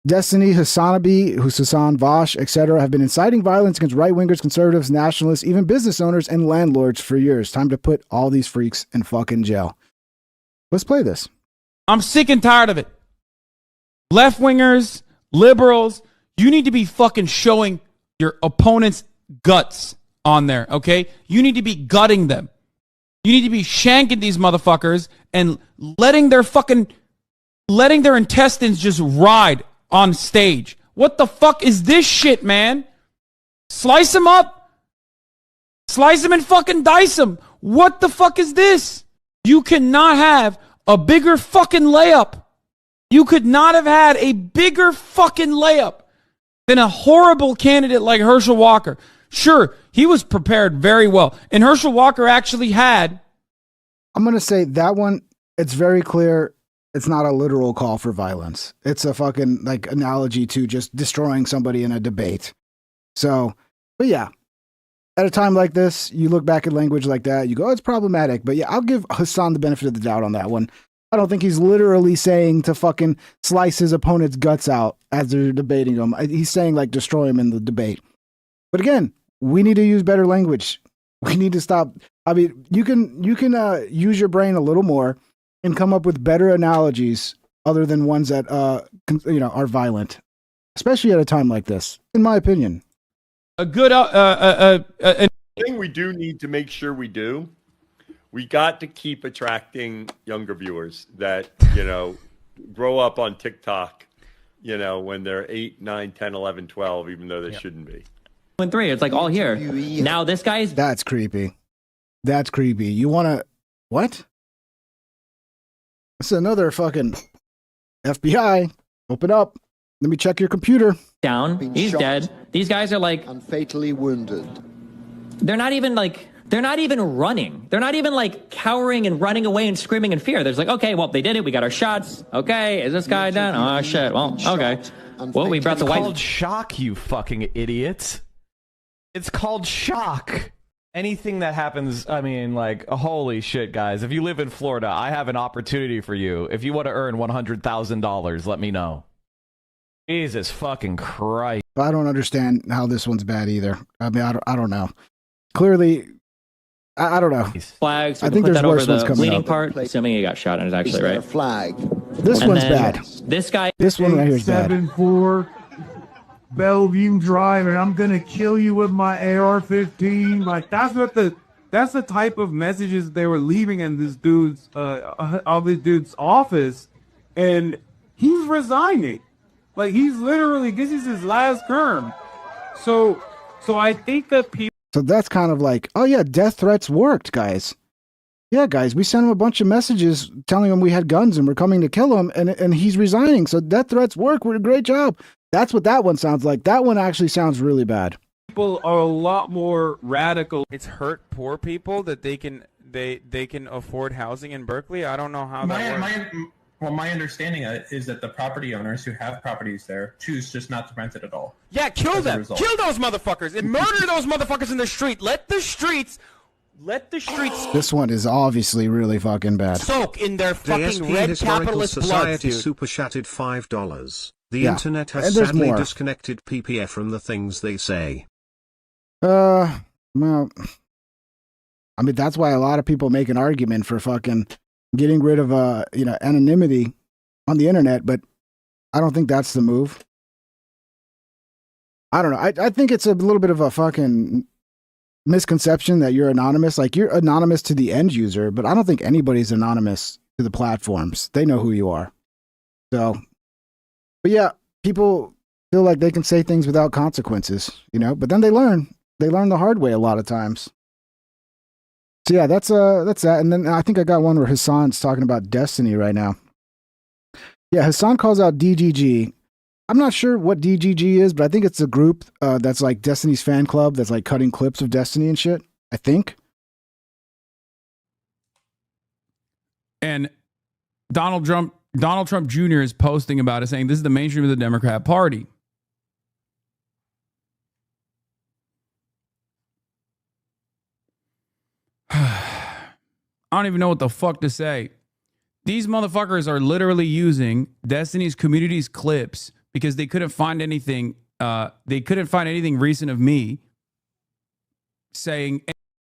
Destiny, Hassanabi, Hassan, Vosh, etc. have been inciting violence against right-wingers, conservatives, nationalists, even business owners and landlords for years. Time to put all these freaks in fucking jail. Let's play this. I'm sick and tired of it. Left-wingers, liberals, you need to be fucking showing your opponent's guts on there, okay? You need to be gutting them. You need to be shanking these motherfuckers and letting their intestines just ride on stage. What the fuck is this shit, man? Slice them up. Slice them and fucking dice them. What the fuck is this? You cannot have a bigger fucking layup. You could not have had a bigger fucking layup than a horrible candidate like Herschel Walker. Sure, he was prepared very well. And Herschel Walker actually had... I'm going to say that one, it's very clear. It's not a literal call for violence. It's a fucking like analogy to just destroying somebody in a debate. So, but yeah, at a time like this, you look back at language like that, you go, oh, it's problematic. But yeah, I'll give Hassan the benefit of the doubt on that one. I don't think he's literally saying to fucking slice his opponent's guts out as they're debating him. He's saying like destroy him in the debate. But again, we need to use better language. We need to stop. I mean, you can use your brain a little more and come up with better analogies other than ones that are violent, especially at a time like this, in my opinion. A good thing we do need to make sure we do. We got to keep attracting younger viewers that, grow up on TikTok, when they're 8, 9, 10, 11, 12, even though they shouldn't be. 3, it's like all here. Now this guy's... That's creepy. That's creepy. You want to... What? This is another fucking FBI. Open up. Let me check your computer. Down. He's dead. These guys are like... And fatally wounded. They're not even running. They're not even like cowering and running away and screaming in fear. They're just like, okay, well, they did it. We got our shots. Okay, is this guy done? Oh, shit. Well, okay. Well, we brought the white... It's called shock, you fucking idiots. It's called shock. anything that happens, I mean, like, holy shit, guys. If you live in Florida, I have an opportunity for you. If you want to earn $100,000, let me know. Jesus fucking Christ. I don't understand how this one's bad either. I mean, I don't know. Clearly, I don't know. Flags. I think there's worse ones coming bleeding up. part, assuming he got shot and is actually right. Flag. This one's bad. This guy. This one right here is bad. 7-4 Bellevue Drive, and I'm gonna kill you with my AR-15. Like that's the type of messages they were leaving in this dude's office, and he's resigning. Like he's literally, this is his last term. So I think that people. So that's kind of like, oh yeah, death threats worked, guys. Yeah, guys, we sent him a bunch of messages telling him we had guns and we're coming to kill him, and he's resigning. So death threats work. We're a great job. That's what that one sounds like. That one actually sounds really bad. People are a lot more radical. It's hurt poor people that they can afford housing in Berkeley. I don't know how that works. My understanding is that the property owners who have properties there choose just not to rent it at all. Yeah, kill them. Kill those motherfuckers and murder those motherfuckers in the street. Let the streets. This one is obviously really fucking bad. Soak in their fucking DSP red Historical capitalist blood, Society dude. super chatted $5. The Yeah. internet has And there's sadly more. disconnected PPF from the things they say. Well, I mean, that's why a lot of people make an argument for fucking getting rid of anonymity on the internet, but I don't think that's the move. I don't know. I think it's a little bit of a fucking misconception that you're anonymous. Like, you're anonymous to the end user, but I don't think anybody's anonymous to the platforms. They know who you are. So, but yeah, people feel like they can say things without consequences, but then they learn. They learn the hard way a lot of times. So yeah, that's that. And then I think I got one where Hassan's talking about Destiny right now. Yeah, Hassan calls out DGG. I'm not sure what DGG is, but I think it's a group that's like Destiny's fan club that's like cutting clips of Destiny and shit, I think. And Donald Trump Jr. is posting about it, saying this is the mainstream of the Democrat Party. I don't even know what the fuck to say. These motherfuckers are literally using Destiny's community's clips because they couldn't find anything. They couldn't find anything recent of me saying.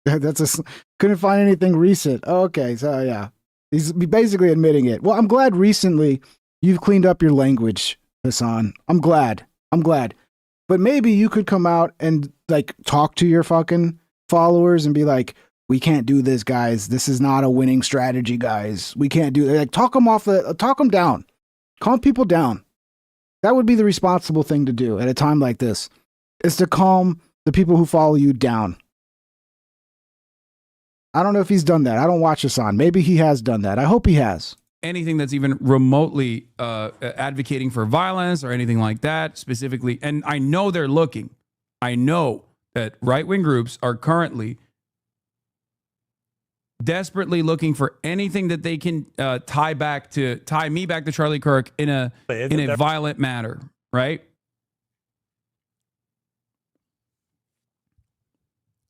Couldn't find anything recent. Oh, okay, so yeah, he's basically admitting it. Well, I'm glad recently you've cleaned up your language, Hassan. I'm glad. But maybe you could come out and like talk to your fucking followers and be like, we can't do this, guys. This is not a winning strategy, guys. We can't do that. Like, talk them down. Calm people down. That would be the responsible thing to do at a time like this, is to calm the people who follow you down. I don't know if he's done that. I don't watch Hassan. Maybe he has done that. I hope he has. Anything that's even remotely advocating for violence or anything like that specifically. And I know they're looking. I know that right-wing groups are currently desperately looking for anything that they can tie me back to Charlie Kirk in a violent manner, right?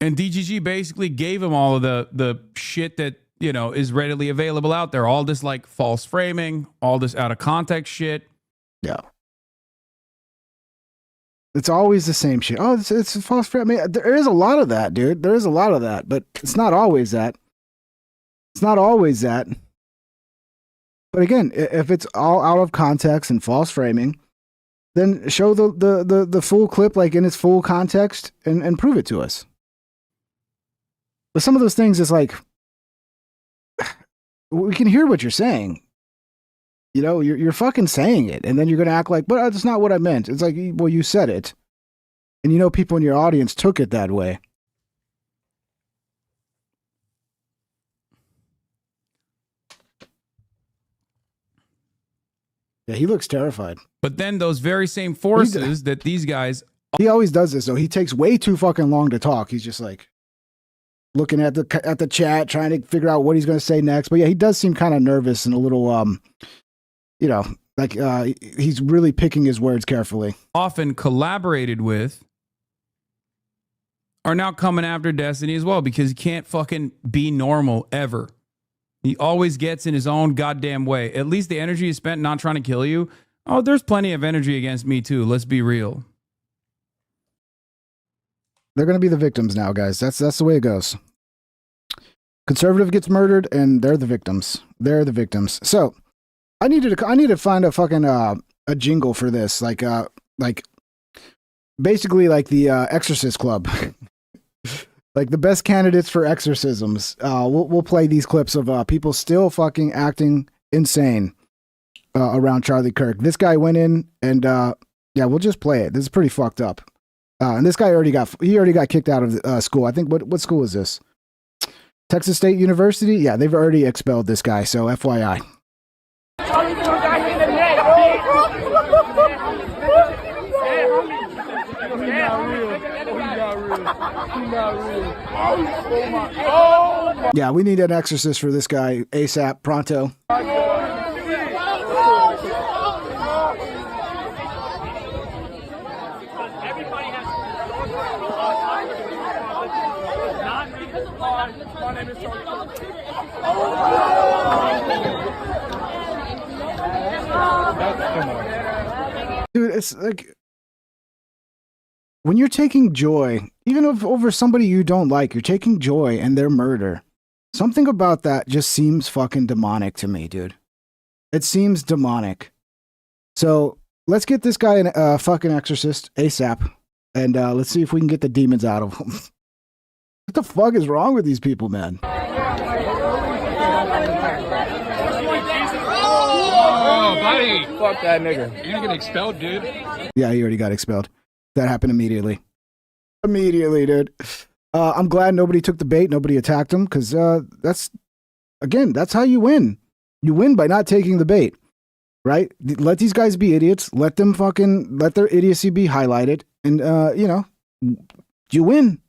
And DGG basically gave him all of the shit that is readily available out there. All this like false framing, all this out of context shit. Yeah. It's always the same shit. Oh, it's a false framing. I mean, there is a lot of that, dude. There is a lot of that, but it's not always that. It's not always that. But again, if it's all out of context and false framing, then show the full clip like in its full context and prove it to us. But some of those things is like, we can hear what you're saying. You're fucking saying it, and then you're gonna act like, but that's not what I meant. It's like, well, you said it, and people in your audience took it that way. Yeah, he looks terrified. But then those very same forces that these guys... He always does this, though. He takes way too fucking long to talk. He's just like looking at the chat, trying to figure out what he's going to say next. But yeah, he does seem kind of nervous and a little, he's really picking his words carefully. Often collaborated with are now coming after Destiny as well because he can't fucking be normal ever. He always gets in his own goddamn way. At least the energy is spent not trying to kill you. Oh, there's plenty of energy against me too. Let's be real. They're going to be the victims now, guys. That's the way it goes. Conservative gets murdered, and they're the victims. They're the victims. So I need to find a fucking a jingle for this, like basically like the Exorcist Club, like the best candidates for exorcisms. We'll play these clips of people still fucking acting insane around Charlie Kirk. This guy went in, and yeah, we'll just play it. This is pretty fucked up. And this guy already got kicked out of school. I think what school is this? Texas State University? Yeah, they've already expelled this guy, so FYI. Yeah, we need an exorcist for this guy ASAP, pronto. Dude, it's like when you're taking joy, even over somebody you don't like, you're taking joy in their murder. Something about that just seems fucking demonic to me, dude. It seems demonic. So let's get this guy a fucking exorcist ASAP, and let's see if we can get the demons out of him. What the fuck is wrong with these people, man? Oh, buddy. Fuck that nigga. You're gonna get expelled, dude. Yeah, he already got expelled. That happened immediately. Immediately, dude. I'm glad nobody took the bait. Nobody attacked him because that's how you win. You win by not taking the bait, right? Let these guys be idiots. Let their idiocy be highlighted. And, you win.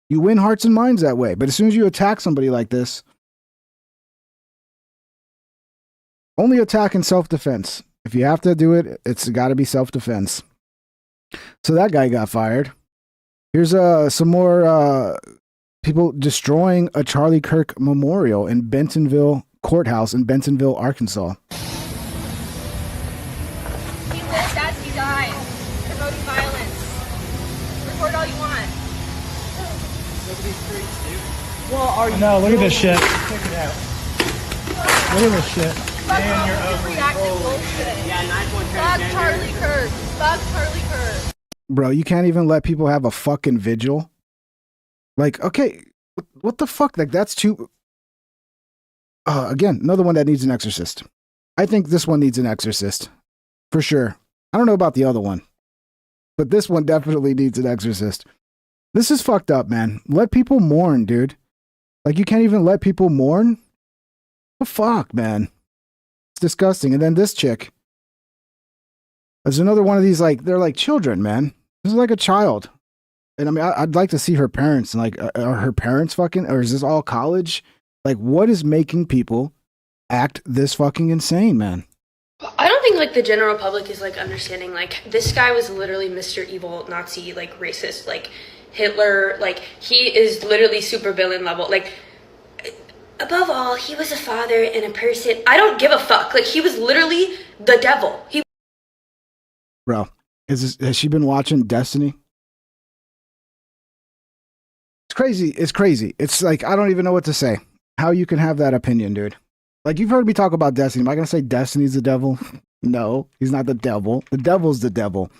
You win hearts and minds that way. But as soon as you attack somebody like this, only attack in self-defense. If you have to do it, it's got to be self-defense. So that guy got fired. Here's some more people destroying a Charlie Kirk memorial in Bentonville Courthouse in Bentonville, Arkansas. He lives as he dies. Promoting violence. Record all you want. Look at these streets, dude. Well, are you? No, look at this shit. Check it out. Look at this shit. Fuck overreactive bullshit. Yeah, 9.1. Fuck Charlie Kirk. Fuck Charlie Kirk. Bro, you can't even let people have a fucking vigil. Like, okay, what the fuck? Like, that's too... again, another one that needs an exorcist. I think this one needs an exorcist. For sure. I don't know about the other one. But this one definitely needs an exorcist. This is fucked up, man. Let people mourn, dude. Like, you can't even let people mourn? What the fuck, man? It's disgusting. And then this chick. There's another one of these, like, they're like children, man. This is like a child. And I mean, I'd like to see her parents. Like, are her parents fucking, or is this all college? Like, what is making people act this fucking insane, man? I don't think, like, the general public is, like, understanding, like, this guy was literally Mr. Evil, Nazi, like, racist, like, Hitler. Like, he is literally super villain level. Like, above all, he was a father and a person. I don't give a fuck. Like, he was literally the devil. Bro, has she been watching Destiny? It's crazy. It's crazy. It's like, I don't even know what to say. How you can have that opinion, dude. Like, you've heard me talk about Destiny. Am I going to say Destiny's the devil? No, he's not the devil. The devil's the devil.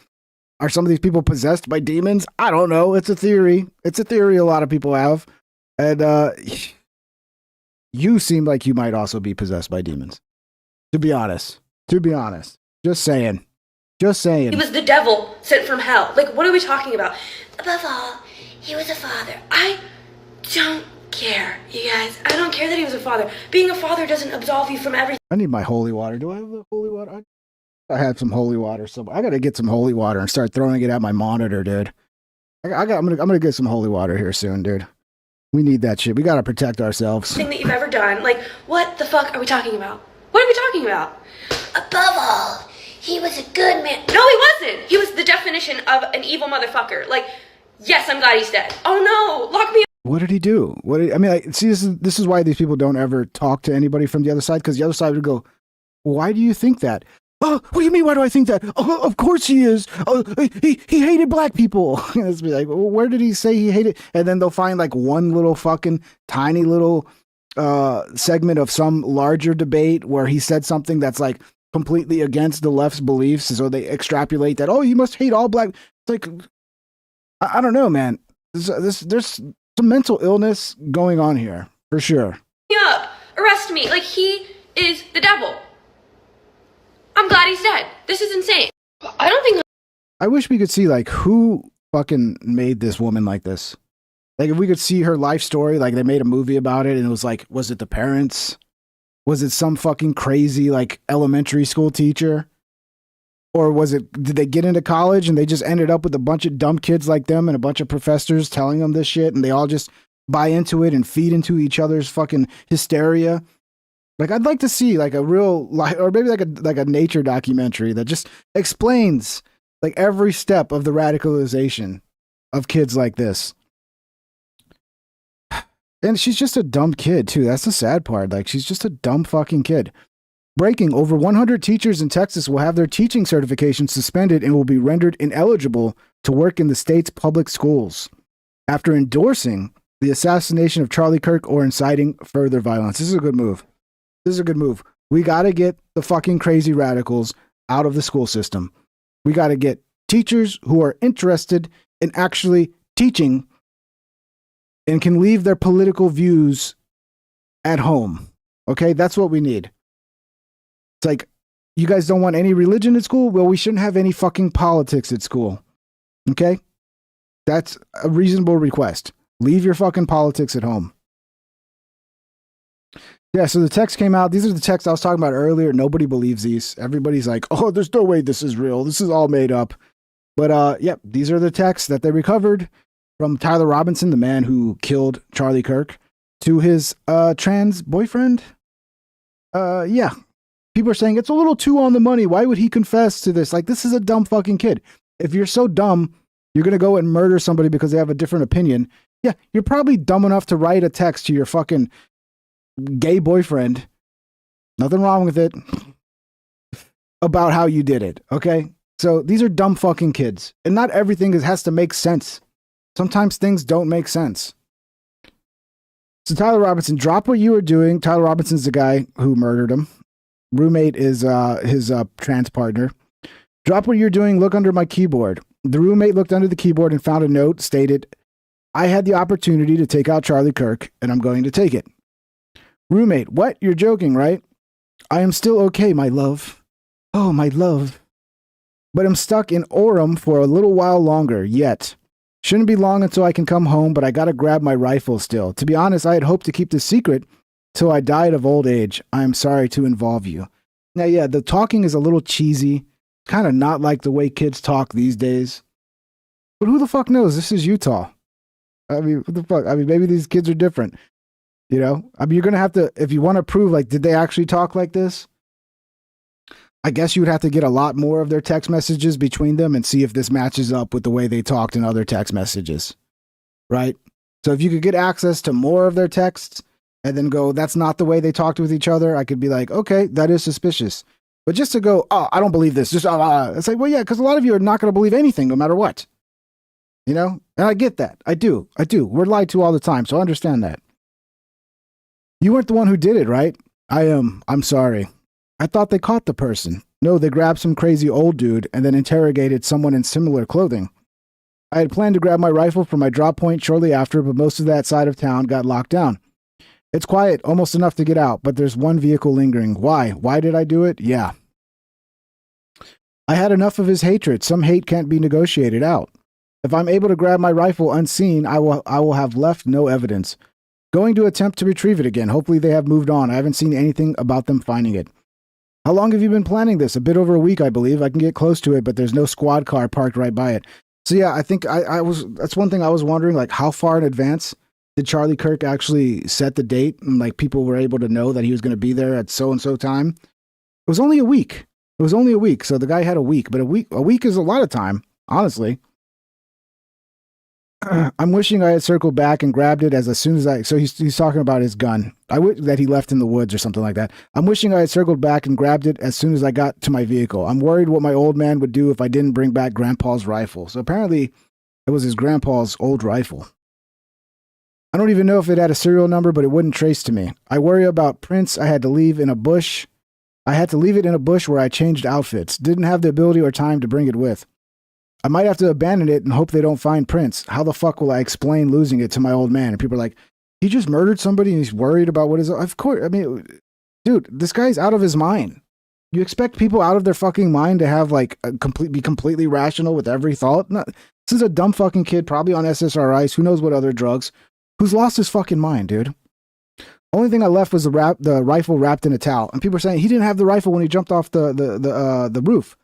Are some of these people possessed by demons? I don't know. It's a theory. It's a theory a lot of people have. And you seem like you might also be possessed by demons. To be honest. Just saying. He was the devil sent from hell. Like, what are we talking about? Above all, he was a father. I don't care, you guys. I don't care that he was a father. Being a father doesn't absolve you from everything. I need my holy water. Do I have the holy water? I had some holy water somewhere. I got to get some holy water and start throwing it at my monitor, dude. I'm gonna get some holy water here soon, dude. We need that shit. We got to protect ourselves. Thing that you've ever done. Like, what the fuck are we talking about? What are we talking about? Above all, he was a good man. No, he wasn't. He was the definition of an evil motherfucker. Like, Yes, I'm glad he's dead. Oh no, lock me up. What did he do? I mean, like, see, this is why these people don't ever talk to anybody from the other side, because the other side would go, why do you think that? Oh, what do you mean? Why do I think that? Oh, of course he is. Oh, he hated black people. And it's be like, well, where did he say he hated? And then they'll find like one little fucking tiny little segment of some larger debate where he said something that's like completely against the left's beliefs. So they extrapolate that, oh, you must hate all black. It's like, I don't know, man. There's some mental illness going on here for sure. Me up. Arrest me. Like, he is the devil. I'm glad he's dead. This is insane. I don't think. I wish we could see like who fucking made this woman like this. Like if we could see her life story, like they made a movie about it and it was like, was it the parents? Was it some fucking crazy like elementary school teacher? Or did they get into college and they just ended up with a bunch of dumb kids like them and a bunch of professors telling them this shit and they all just buy into it and feed into each other's fucking hysteria? Like, I'd like to see like a real, or maybe like a nature documentary that just explains like every step of the radicalization of kids like this. And she's just a dumb kid too. That's the sad part. Like, she's just a dumb fucking kid. Breaking: over 100 teachers in Texas will have their teaching certifications suspended and will be rendered ineligible to work in the state's public schools after endorsing the assassination of Charlie Kirk or inciting further violence. This is a good move. This is a good move. We got to get the fucking crazy radicals out of the school system. We got to get teachers who are interested in actually teaching and can leave their political views at home. Okay? That's what we need. It's like, you guys don't want any religion at school? Well, we shouldn't have any fucking politics at school. Okay? That's a reasonable request. Leave your fucking politics at home. Yeah, so the text came out. These are the texts I was talking about earlier. Nobody believes these. Everybody's like, oh, there's no way this is real. This is all made up. But, yep, these are the texts that they recovered from Tyler Robinson, the man who killed Charlie Kirk, to his trans boyfriend. Yeah. People are saying it's a little too on the money. Why would he confess to this? Like, this is a dumb fucking kid. If you're so dumb, you're going to go and murder somebody because they have a different opinion. Yeah, you're probably dumb enough to write a text to your fucking gay boyfriend, nothing wrong with it, about how you did it, okay? So these are dumb fucking kids. And not everything has to make sense. Sometimes things don't make sense. So Tyler Robinson, drop what you were doing. Tyler Robinson's the guy who murdered him. Roommate is his trans partner. Drop what you're doing, look under my keyboard. The roommate looked under the keyboard and found a note stated, I had the opportunity to take out Charlie Kirk, and I'm going to take it. Roommate, what? You're joking, right? I am still okay, my love. Oh, my love. But I'm stuck in Orem for a little while longer, yet. Shouldn't be long until I can come home, but I gotta grab my rifle still. To be honest, I had hoped to keep this secret till I died of old age. I am sorry to involve you. Now, yeah, the talking is a little cheesy. Kind of not like the way kids talk these days. But who the fuck knows? This is Utah. I mean, what the fuck? I mean, maybe these kids are different. You know? I mean, you're going to have to, if you want to prove, like, did they actually talk like this? I guess you would have to get a lot more of their text messages between them and see if this matches up with the way they talked in other text messages. Right? So if you could get access to more of their texts and then go, that's not the way they talked with each other, I could be like, okay, that is suspicious. But just to go, oh, I don't believe this. Just, it's like, well, yeah, because a lot of you are not going to believe anything no matter what. You know? And I get that. I do. We're lied to all the time, so I understand that. You weren't the one who did it, right? I'm sorry. I thought they caught the person. No, they grabbed some crazy old dude and then interrogated someone in similar clothing. I had planned to grab my rifle from my drop point shortly after, but most of that side of town got locked down. It's quiet, almost enough to get out, but there's one vehicle lingering. Why? Why did I do it? Yeah. I had enough of his hatred. Some hate can't be negotiated out. If I'm able to grab my rifle unseen, I will have left no evidence. Going to attempt to retrieve it again. Hopefully they have moved on. I haven't seen anything about them finding it. How long have you been planning this? A bit over a week, I believe. I can get close to it, but there's no squad car parked right by it. So yeah, I think that's one thing I was wondering, like, how far in advance did Charlie Kirk actually set the date and like people were able to know that he was going to be there at so-and-so time? It was only a week. So the guy had a week, but a week is a lot of time, honestly. I'm wishing I had circled back and grabbed it as soon as I. So he's talking about his gun. I wish that he left in the woods or something like that. I'm wishing I had circled back and grabbed it as soon as I got to my vehicle. I'm worried what my old man would do if I didn't bring back Grandpa's rifle. So apparently, it was his grandpa's old rifle. I don't even know if it had a serial number, but it wouldn't trace to me. I worry about prints I had to leave in a bush. I had to leave it in a bush where I changed outfits. Didn't have the ability or time to bring it with. I might have to abandon it and hope they don't find prints. How the fuck will I explain losing it to my old man? And people are like, he just murdered somebody and he's worried about what is. Of course. I mean, dude, this guy's out of his mind. You expect people out of their fucking mind to have like be completely rational with every thought? No, this is a dumb fucking kid, probably on SSRIs. Who knows what other drugs? Who's lost his fucking mind, dude? Only thing I left was the rifle wrapped in a towel. And people are saying he didn't have the rifle when he jumped off the roof.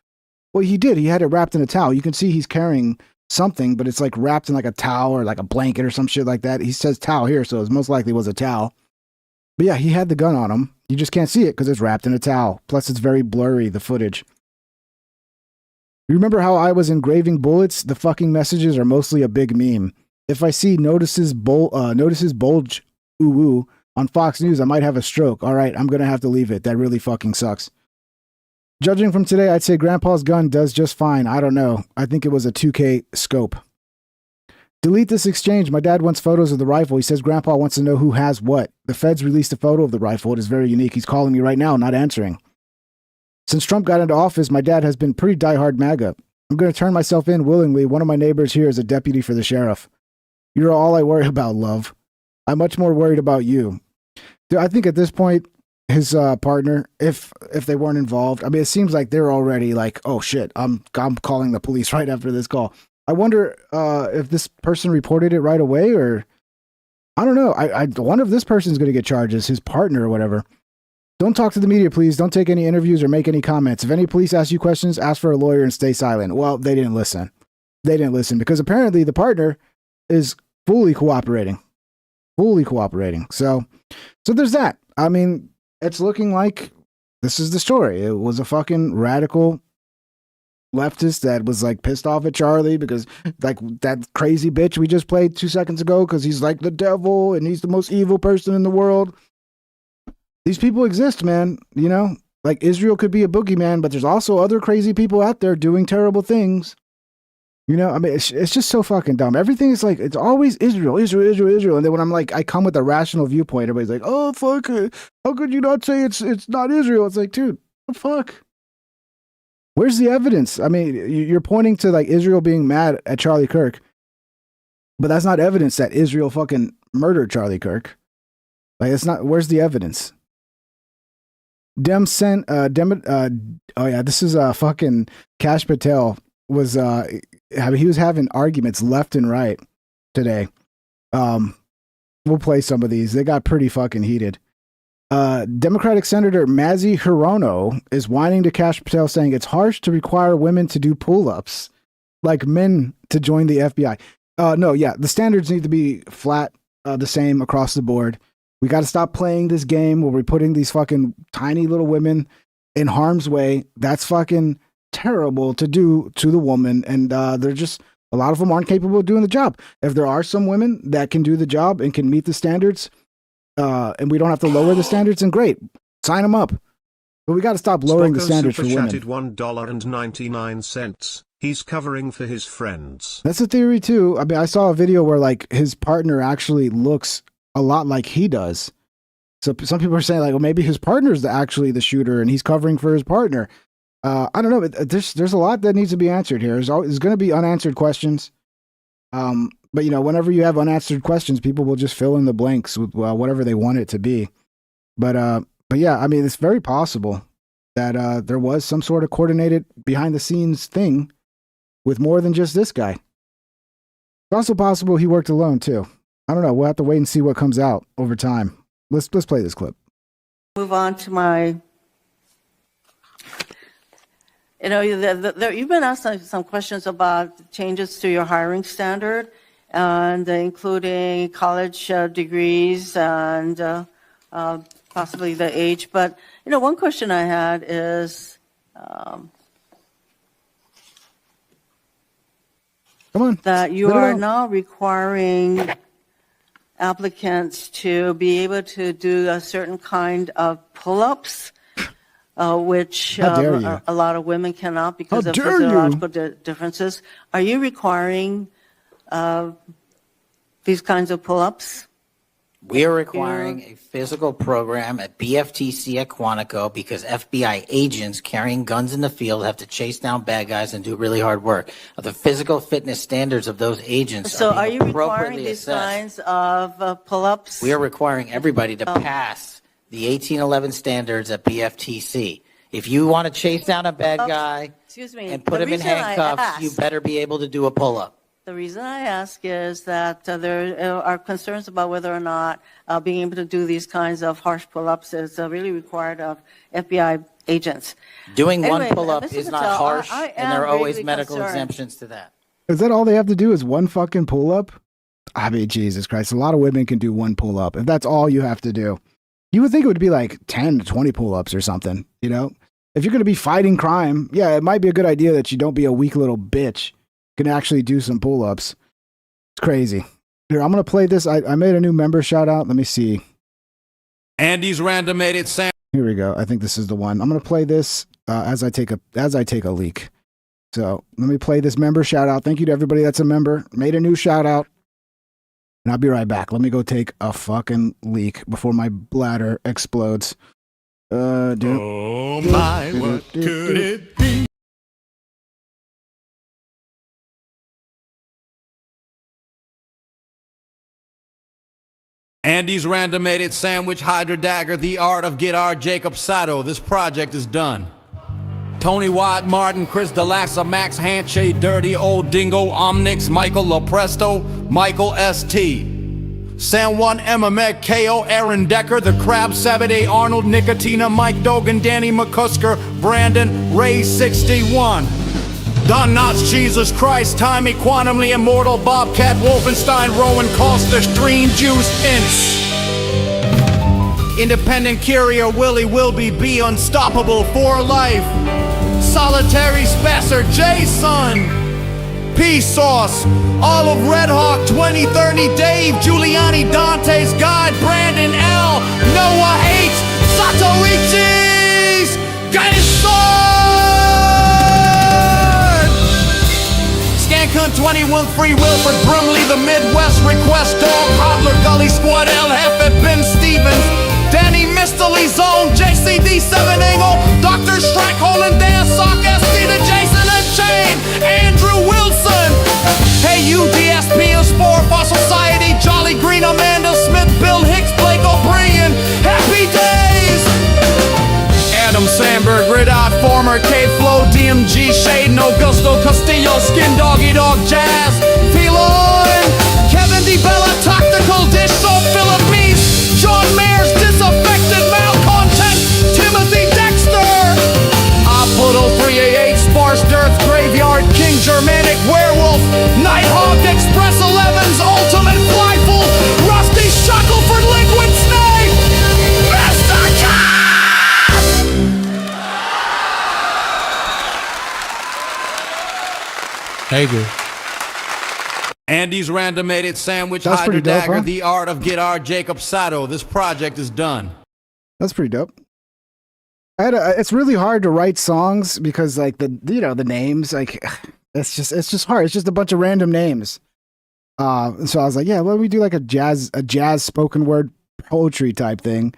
Well, he did. He had it wrapped in a towel. You can see he's carrying something, but it's like wrapped in like a towel or like a blanket or some shit like that. He says towel here, so it most likely was a towel. But yeah, he had the gun on him. You just can't see it because it's wrapped in a towel. Plus, it's very blurry, the footage. You remember how I was engraving bullets? The fucking messages are mostly a big meme. If I see notices bulge ooh on Fox News, I might have a stroke. All right, I'm going to have to leave it. That really fucking sucks. Judging from today, I'd say Grandpa's gun does just fine. I don't know. I think it was a 2K scope. Delete this exchange. My dad wants photos of the rifle. He says Grandpa wants to know who has what. The feds released a photo of the rifle. It is very unique. He's calling me right now, not answering. Since Trump got into office, my dad has been pretty diehard MAGA. I'm going to turn myself in willingly. One of my neighbors here is a deputy for the sheriff. You're all I worry about, love. I'm much more worried about you. Dude, I think at this point, his partner, if they weren't involved, I mean, it seems like they're already like, oh shit, I'm calling the police right after this call. I wonder if this person reported it right away, or I don't know. I wonder if this person's going to get charges, his partner or whatever. Don't talk to the media, please. Don't take any interviews or make any comments. If any police ask you questions, ask for a lawyer and stay silent. Well, they didn't listen. They didn't listen because apparently the partner is fully cooperating. So there's that. I mean, it's looking like this is the story. It was a fucking radical leftist that was like pissed off at Charlie because like that crazy bitch we just played 2 seconds ago because he's like the devil and he's the most evil person in the world. These people exist, man. You know, like Israel could be a boogeyman, but there's also other crazy people out there doing terrible things. You know, I mean, it's just so fucking dumb. Everything is like, it's always Israel. And then when I'm like, I come with a rational viewpoint, everybody's like, oh, fuck it. How could you not say it's not Israel? It's like, dude, what the fuck? Where's the evidence? I mean, you're pointing to like Israel being mad at Charlie Kirk, but that's not evidence that Israel fucking murdered Charlie Kirk. Like, it's not, where's the evidence? This is fucking Kash Patel was, he was having arguments left and right today. We'll play some of these. They got pretty fucking heated. Democratic Senator Mazi Hirono is whining to Kash Patel saying it's harsh to require women to do pull-ups like men to join the FBI. The standards need to be flat, the same across the board. We got to stop playing this game where we're putting these fucking tiny little women in harm's way. That's fucking terrible to do to the woman. And they're just, a lot of them aren't capable of doing the job. If there are some women that can do the job and can meet the standards, and we don't have to lower the standards, and great, sign them up. But we got to stop lowering the standards for women. $1.99. He's covering for his friends. That's a theory too. I mean, I saw a video where like his partner actually looks a lot like he does. So some people are saying like, well, maybe his partner's actually the shooter and he's covering for his partner. I don't know. There's a lot that needs to be answered here. There's going to be unanswered questions. But you know, whenever you have unanswered questions, people will just fill in the blanks with whatever they want it to be. But yeah, I mean, it's very possible that there was some sort of coordinated behind the scenes thing with more than just this guy. It's also possible he worked alone too. I don't know. We'll have to wait and see what comes out over time. Let's play this clip. Move on to my. You know, you've been asked some questions about changes to your hiring standard, and including college degrees and possibly the age. But you know, one question I had is. Come on. that you Let it are out. now requiring applicants to be able to do a certain kind of pull-ups, which How dare you. a lot of women cannot because How of dare you. physiological differences. Are you requiring these kinds of pull-ups? We are requiring a physical program at BFTC at Quantico because FBI agents carrying guns in the field have to chase down bad guys and do really hard work. The physical fitness standards of those agents So are are being you requiring appropriately these assessed. kinds of pull-ups? We are requiring everybody to pass the 1811 standards at BFTC. If you want to chase down a bad guy Excuse me. and put the him in reason I handcuffs, asked- you better be able to do a pull-up. The reason I ask is that there are concerns about whether or not being able to do these kinds of harsh pull-ups is really required of FBI agents. Doing Anyway, one pull-up Mr. is not Patel, harsh, I and there are am always greatly medical concerned. exemptions to that. Is that all they have to do is one fucking pull up? I mean, Jesus Christ. A lot of women can do one pull up. If that's all you have to do, you would think it would be like 10 to 20 pull ups or something, you know? If you're going to be fighting crime, yeah, it might be a good idea that you don't be a weak little bitch. You can actually do some pull ups. It's crazy. Here, I'm going to play this. I made a new member shout out. Let me see. Andy's randomated Sam. Here we go. I think this is the one. I'm going to play this as I take a leak. So let me play this member shout out. Thank you to everybody that's a member. Made a new shout out. And I'll be right back. Let me go take a fucking leak before my bladder explodes. Oh my, what could it be? Andy's randomated sandwich, Hydra Dagger, the art of Get Our Jacob Sato. This project is done. Tony Watt, Martin, Chris Delassa, Max Handshake, Dirty Old Dingo, Omnix, Michael Lopresto, Michael S.T. San Juan, Emma Meg, KO, Aaron Decker, The Crab, Sabade, Arnold, Nicotina, Mike Dogan, Danny McCusker, Brandon, Ray 61. Don Knotts, Jesus Christ, Tommy, Quantumly Immortal, Bobcat, Wolfenstein, Rowan, Costa, Stream, Juice, Inch. Independent Courier, Willie, Wilby, be unstoppable for life. Solitary Spesser, Jason. P Sauce, all of Red Hawk, 2030, Dave, Giuliani, Dante's Guide, Brandon L, Noah H, Satoichi's Gaisor! Scancun 21, Free Wilford, Brimley, The Midwest, Request Dog, Hodler, Gully Squad, L, Heffet, Ben Stevens, Danny Mistily Zone, JCD 7 Angle, Dr. Strike, Holland, Dan Sock, SC to Jason and Chain, Andrew Wilson, Hey You, DSP and Spore, Fossil Society, Jolly Green, Amanda Smith, Bill Hicks, Blake O'Brien, Happy Days, Adam Sandberg, Red Eye Former, K-Flow, DMG, Shaden, Augusto Castillo, Skin Doggy Dog Jazz, P-Loin, Kevin DeBella, Tactical Dish, Soul Philippines, John Mayers, Disaffected, Malcontent, Timothy Dexter, I put 0388, Sparse Dearth, Graveyard, King Germanic, Werewolf, Nighthawk, Express 11s, Ultimate Flyful, Rusty Shackleford, Liquid Snake, Mr. Cat! Hey, good. Andy's randomated sandwich, That's Hydra pretty dope, Dagger, huh? the art of Get Our Jacob Sato. This project is done. That's pretty dope. It's really hard to write songs because like the names, like it's just hard. It's just a bunch of random names. So I was like, yeah, let me do like a jazz spoken word poetry type thing.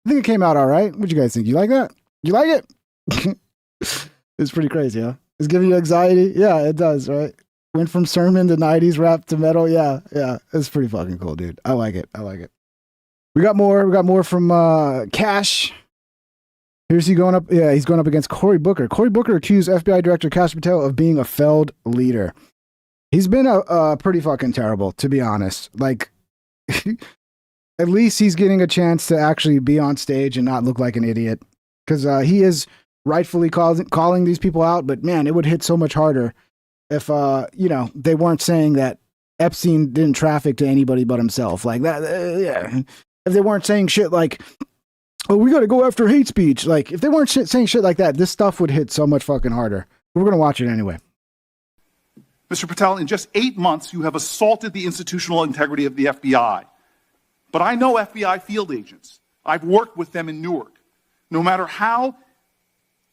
I think it came out all right. What'd you guys think? You like that? You like it? It's pretty crazy, huh? It's giving you anxiety? Yeah, it does, right? Went from sermon to 90s rap to metal. Yeah. It's pretty fucking cool, dude. I like it. We got more from Cash. Here's he going up. Yeah, he's going up against Cory Booker. Cory Booker accused FBI Director Kash Patel of being a failed leader. He's been a pretty fucking terrible, to be honest. Like, at least he's getting a chance to actually be on stage and not look like an idiot. Because he is rightfully calling these people out. But man, it would hit so much harder if, they weren't saying that Epstein didn't traffic to anybody but himself. Like that, yeah. If they weren't saying shit like, oh, we got to go after hate speech. Like, if they weren't saying shit like that, this stuff would hit so much fucking harder. We're going to watch it anyway. Mr. Patel, in just 8 months, you have assaulted the institutional integrity of the FBI. But I know FBI field agents. I've worked with them in Newark. No matter how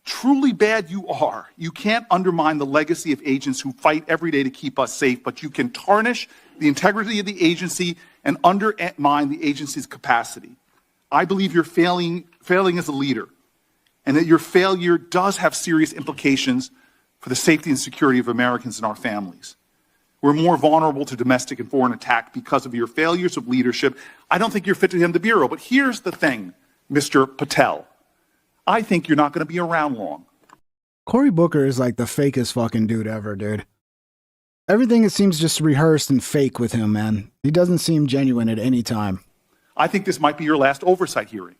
truly bad you are, you can't undermine the legacy of agents who fight every day to keep us safe, but you can tarnish the integrity of the agency and undermine the agency's capacity. I believe you're failing as a leader, and that your failure does have serious implications for the safety and security of Americans and our families. We're more vulnerable to domestic and foreign attack because of your failures of leadership. I don't think you're fit to hand the bureau, but here's the thing, Mr. Patel. I think you're not going to be around long. Cory Booker is like the fakest fucking dude ever, dude. Everything, it seems, just rehearsed and fake with him, man. He doesn't seem genuine at any time. I think this might be your last oversight hearing.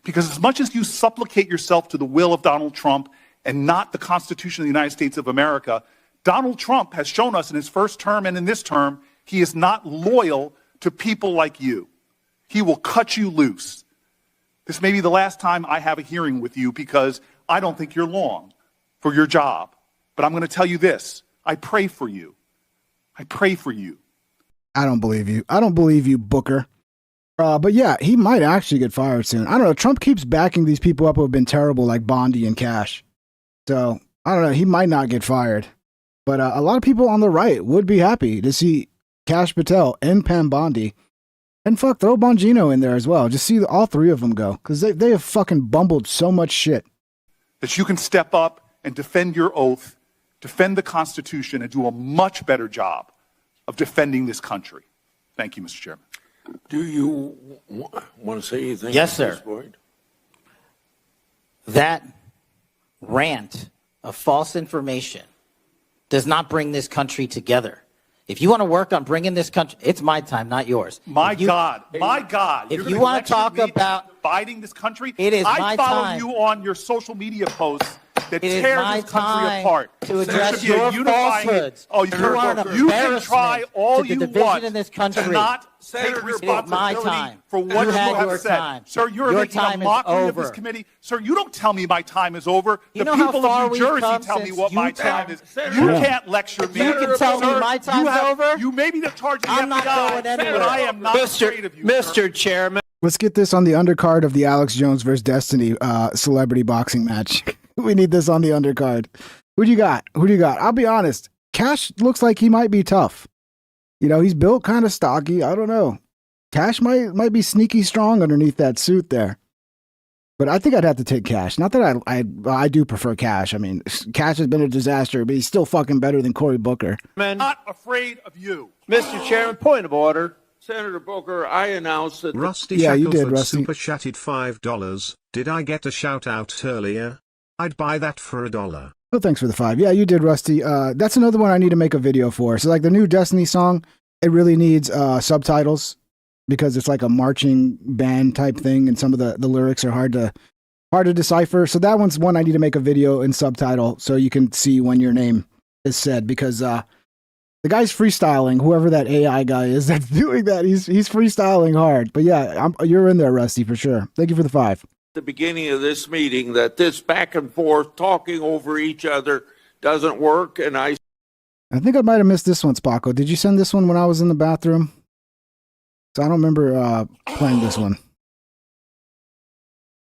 Because as much as you supplicate yourself to the will of Donald Trump and not the Constitution of the United States of America, Donald Trump has shown us in his first term and in this term, he is not loyal to people like you. He will cut you loose. This may be the last time I have a hearing with you because I don't think you're long for your job. But I'm going to tell you this. I pray for you. I pray for you. I don't believe you. I don't believe you, Booker. But yeah, he might actually get fired soon. I don't know. Trump keeps backing these people up who have been terrible, like Bondi and Cash. So, I don't know. He might not get fired. But a lot of people on the right would be happy to see Cash Patel and Pam Bondi. And fuck, throw Bongino in there as well. Just see all three of them go. Because they have fucking bumbled so much shit. That you can step up and defend your oath, defend the Constitution, and do a much better job of defending this country. Thank you, Mr. Chairman. Do you want to say anything? Yes, at this sir. point? That rant of false information does not bring this country together. If you want to work on bringing this country, it's my time, not yours. My God. If you want to talk about dividing this country, it is I my follow time. you on your social media posts that It is tear my this country time apart. to address There should be a your unifying- falsehoods. Oh, You are an you can embarrassment try all to the you division want in this country. to not take It is my responsibility time. for what You you had have your said. time. Sir, you're Your making time a is mockery of this over. committee. Sir, you don't tell me my time is over. You The know how people far of New we've Jersey come tell me since what my you time tell- is. Senator- You Yeah. can't lecture me. You can tell me Sir, my time's over? You may be the charge of the I'm not FBI, going anywhere. but I am not afraid of you, Mr. Chairman. Let's get this on the undercard of the Alex Jones versus Destiny celebrity boxing match. We need this on the undercard. Who do you got? I'll be honest. Cash looks like he might be tough. You know, he's built kind of stocky. I don't know. Cash might be sneaky strong underneath that suit there. But I think I'd have to take Cash. Not that I do prefer Cash. I mean, Cash has been a disaster, but he's still fucking better than Cory Booker. I'm not afraid of you. Mr. Chairman, point of order. Senator Booker, I announced that... Rusty Yeah, you did, Shackelford Rusty. super chatted $5. Did I get a shout out earlier? I'd buy that for $1. Oh, thanks for the 5. Yeah, you did, Rusty. That's another one I need to make a video for. So like the new Destiny song, it really needs subtitles because it's like a marching band type thing, and some of the lyrics are hard to decipher. So that one's one I need to make a video in subtitle so you can see when your name is said, because the guy's freestyling, whoever that AI guy is that's doing that. He's freestyling hard. But yeah, you're in there, Rusty, for sure. Thank you for the 5. the beginning of this meeting that this back and forth talking over each other doesn't work, and I think I might have missed this one, Spocko. Did you send this one when I was in the bathroom? So I don't remember playing this one.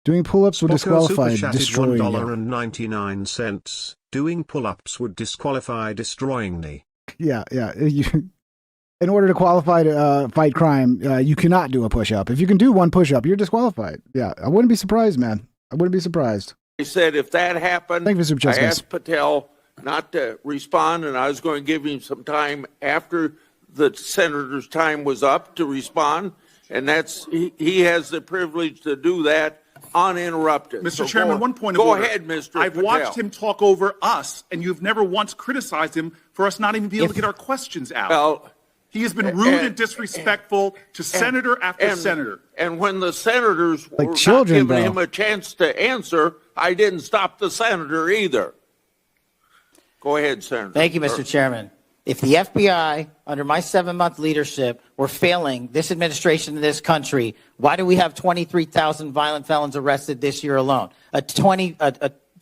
Doing pull-ups would disqualify destroying you. $1.99. Doing pull-ups would disqualify destroying me. Yeah. In order to qualify to fight crime, you cannot do a push-up. If you can do one push-up, you're disqualified. Yeah, I wouldn't be surprised, man. I wouldn't be surprised. said if that happened, Thank you for Super Chats, I guys. asked Patel not to respond, and I was going to give him some time after the senator's time was up to respond, and he has the privilege to do that uninterrupted. Mr. So Chairman, go, one point go of order. ahead, Mr. I've Patel. watched him talk over us, and you've never once criticized him for us not even being able to get our questions out. Well, he has been rude and disrespectful to senator after senator. And when the senators Like were children, not giving bro. him a chance to answer, I didn't stop the senator either. Go ahead, Senator. Thank you, Mr. Chairman. If the FBI, under my 7-month leadership, were failing this administration in this country, why do we have 23,000 violent felons arrested this year alone? A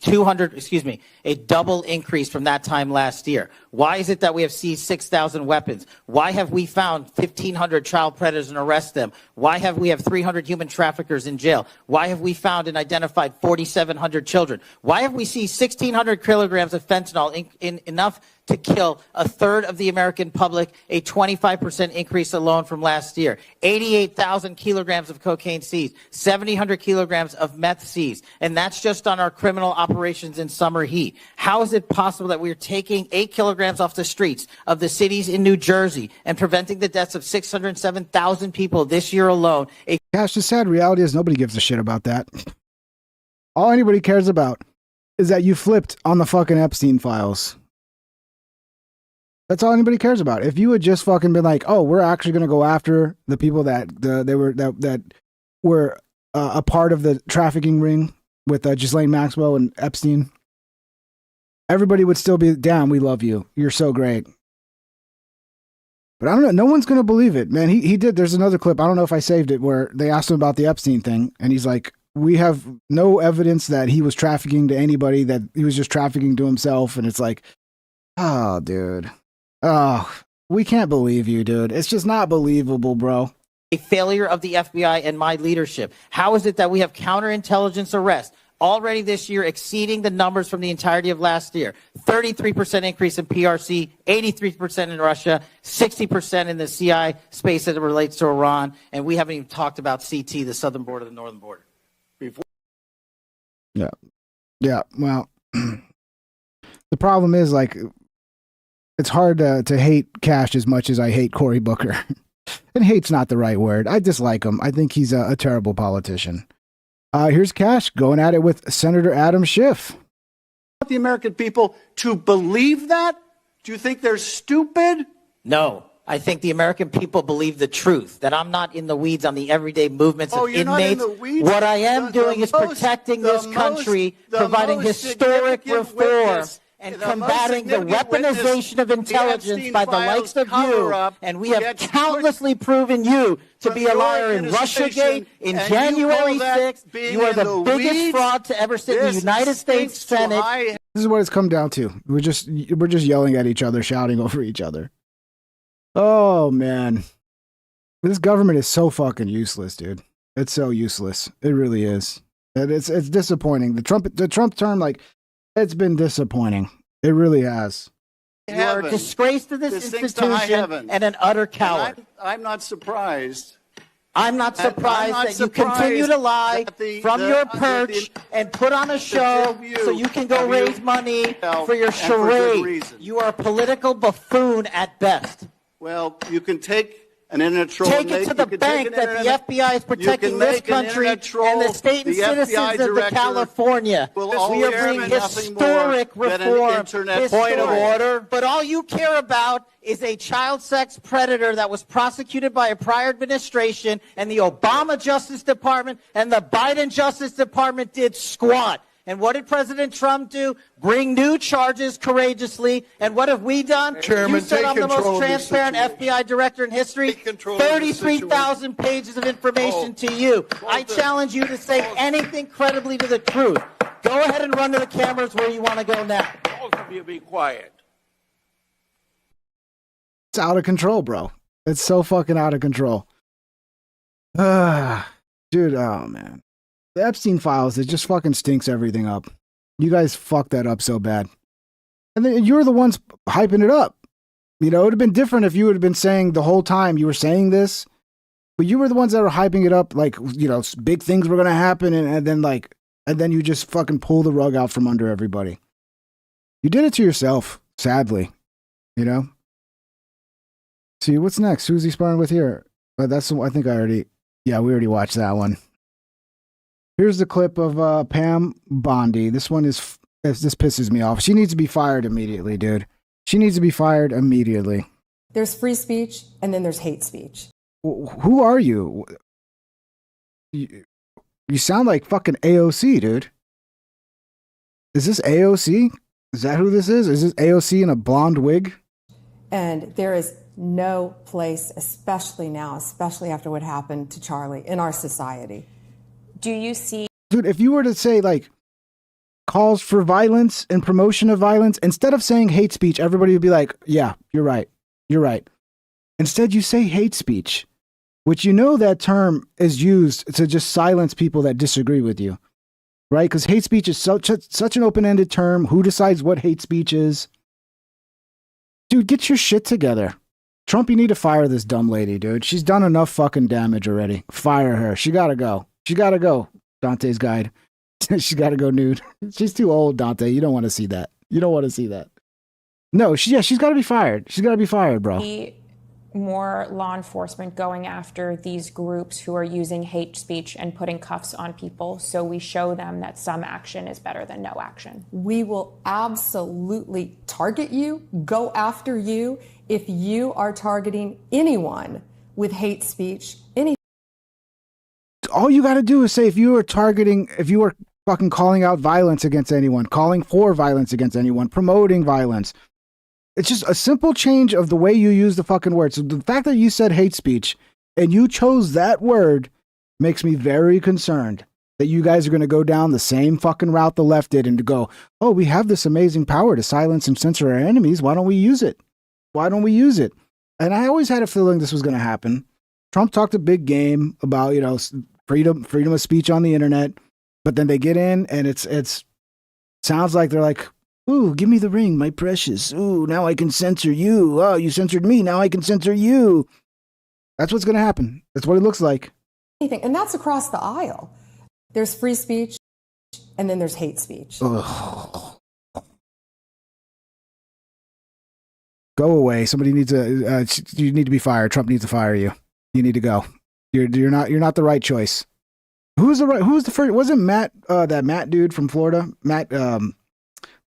a double increase from that time last year. Why is it that we have seized 6,000 weapons? Why have we found 1,500 child predators and arrested them? Why have we 300 human traffickers in jail? Why have we found and identified 4,700 children? Why have we seized 1,600 kilograms of fentanyl, enough to kill a third of the American public, a 25% increase alone from last year? 88,000 kilograms of cocaine seized, 7,000 kilograms of meth seized, and that's just on our criminal operations in summer heat. How is it possible that we are taking 8 kilograms off the streets of the cities in New Jersey and preventing the deaths of 607,000 people this year alone? Cash, the sad reality is nobody gives a shit about that. All anybody cares about is that you flipped on the fucking Epstein files. That's all anybody cares about. If you had just fucking been like, oh, we're actually going to go after the people that were a part of the trafficking ring with Ghislaine Maxwell and Epstein, everybody would still be, damn, we love you. You're so great. But I don't know. No one's going to believe it, man. He did. There's another clip. I don't know if I saved it where they asked him about the Epstein thing. And he's like, we have no evidence that he was trafficking to anybody, that he was just trafficking to himself. And it's like, oh, dude. Oh, we can't believe you, dude. It's just not believable, bro. A failure of the FBI and my leadership. How is it that we have counterintelligence arrests already this year exceeding the numbers from the entirety of last year? 33% increase in PRC, 83% in Russia, 60% in the CI space as it relates to Iran, and we haven't even talked about CT, the southern border, the northern border. Yeah. Well, the problem is, like, it's hard to hate Cash as much as I hate Cory Booker. And hate's not the right word. I dislike him. I think he's a terrible politician. Here's Cash going at it with Senator Adam Schiff. The American people to believe that? Do you think they're stupid? No. I think the American people believe the truth, that I'm not in the weeds on the everyday movements of you're inmates. Not in the weeds? What I am doing is protecting this country, providing historic reform, and combating the weaponization of intelligence by the likes of you. And we have countlessly proven you to be a liar in Russiagate, in January 6th. You are the biggest fraud to ever sit in the United States Senate. This is what it's come down to. We're just yelling at each other, shouting over each other. Oh, man. This government is so fucking useless, dude. It's so useless. It really is. And it's disappointing. The Trump term, like, it's been disappointing. It really has. You are a disgrace to this institution and an utter coward. I'm not surprised. I'm not surprised that you continue to lie from your perch and put on a show so you can go raise money for your charade. You are a political buffoon at best. Well, you can take an internet troll. Take it to the bank that the FBI is protecting this country and the state and citizens of California. We are bringing historic reform. Point of order. But all you care about is a child sex predator that was prosecuted by a prior administration, and the Obama Justice Department and the Biden Justice Department did squat. And what did President Trump do? Bring new charges courageously. And what have we done? Chairman, you said I'm the most transparent FBI director in history. 33,000 pages of information to you. I challenge you to say anything credibly to the truth. Go ahead and run to the cameras where you want to go now. Both of you be quiet. It's out of control, bro. It's so fucking out of control. Dude, oh, man. The Epstein files, it just fucking stinks everything up. You guys fucked that up so bad. And then you're the ones hyping it up. You know, it would have been different if you would have been saying the whole time you were saying this. But you were the ones that were hyping it up like, you know, big things were going to happen. And then you just fucking pull the rug out from under everybody. You did it to yourself, sadly. You know? See, what's next? Who's he sparring with here? I think we already watched that one. Here's the clip of Pam Bondi. This pisses me off. She needs to be fired immediately, dude. She needs to be fired immediately. There's free speech, and then there's hate speech. Who are you? You sound like fucking AOC, dude. Is this AOC? Is that who this is? Is this AOC in a blonde wig? And there is no place, especially now, especially after what happened to Charlie, in our society. Do you see? Dude, if you were to say, like, calls for violence and promotion of violence, instead of saying hate speech, everybody would be like, yeah, you're right. You're right. Instead, you say hate speech, which you know that term is used to just silence people that disagree with you, right? Because hate speech is such an open-ended term. Who decides what hate speech is? Dude, get your shit together. Trump, you need to fire this dumb lady, dude. She's done enough fucking damage already. Fire her. She gotta go. She gotta go. Dante's guide. She's gotta go nude. She's too old, Dante. You don't want to see that. You don't want to see that. No, she's gotta be fired. She's gotta be fired, bro. More law enforcement going after these groups who are using hate speech and putting cuffs on people, so we show them that some action is better than no action. We will absolutely target you, go after you, if you are targeting anyone with hate speech. All you got to do is say if you are fucking calling out violence against anyone, calling for violence against anyone, promoting violence. It's just a simple change of the way you use the fucking word. So the fact that you said hate speech and you chose that word makes me very concerned that you guys are going to go down the same fucking route the left did and to go, oh, we have this amazing power to silence and censor our enemies. Why don't we use it? Why don't we use it? And I always had a feeling this was going to happen. Trump talked a big game about, you know, freedom of speech on the internet, but then they get in and it's sounds like they're like, ooh, give me the ring, my precious. Ooh, now I can censor you. Oh, you censored me. Now I can censor you. That's what's going to happen. That's what it looks like. And that's across the aisle. There's free speech, and then there's hate speech. Ugh. Go away. Somebody needs to. You need to be fired. Trump needs to fire you. You need to go. You're not the right choice. Who's the first? Wasn't Matt that Matt dude from Florida? Matt.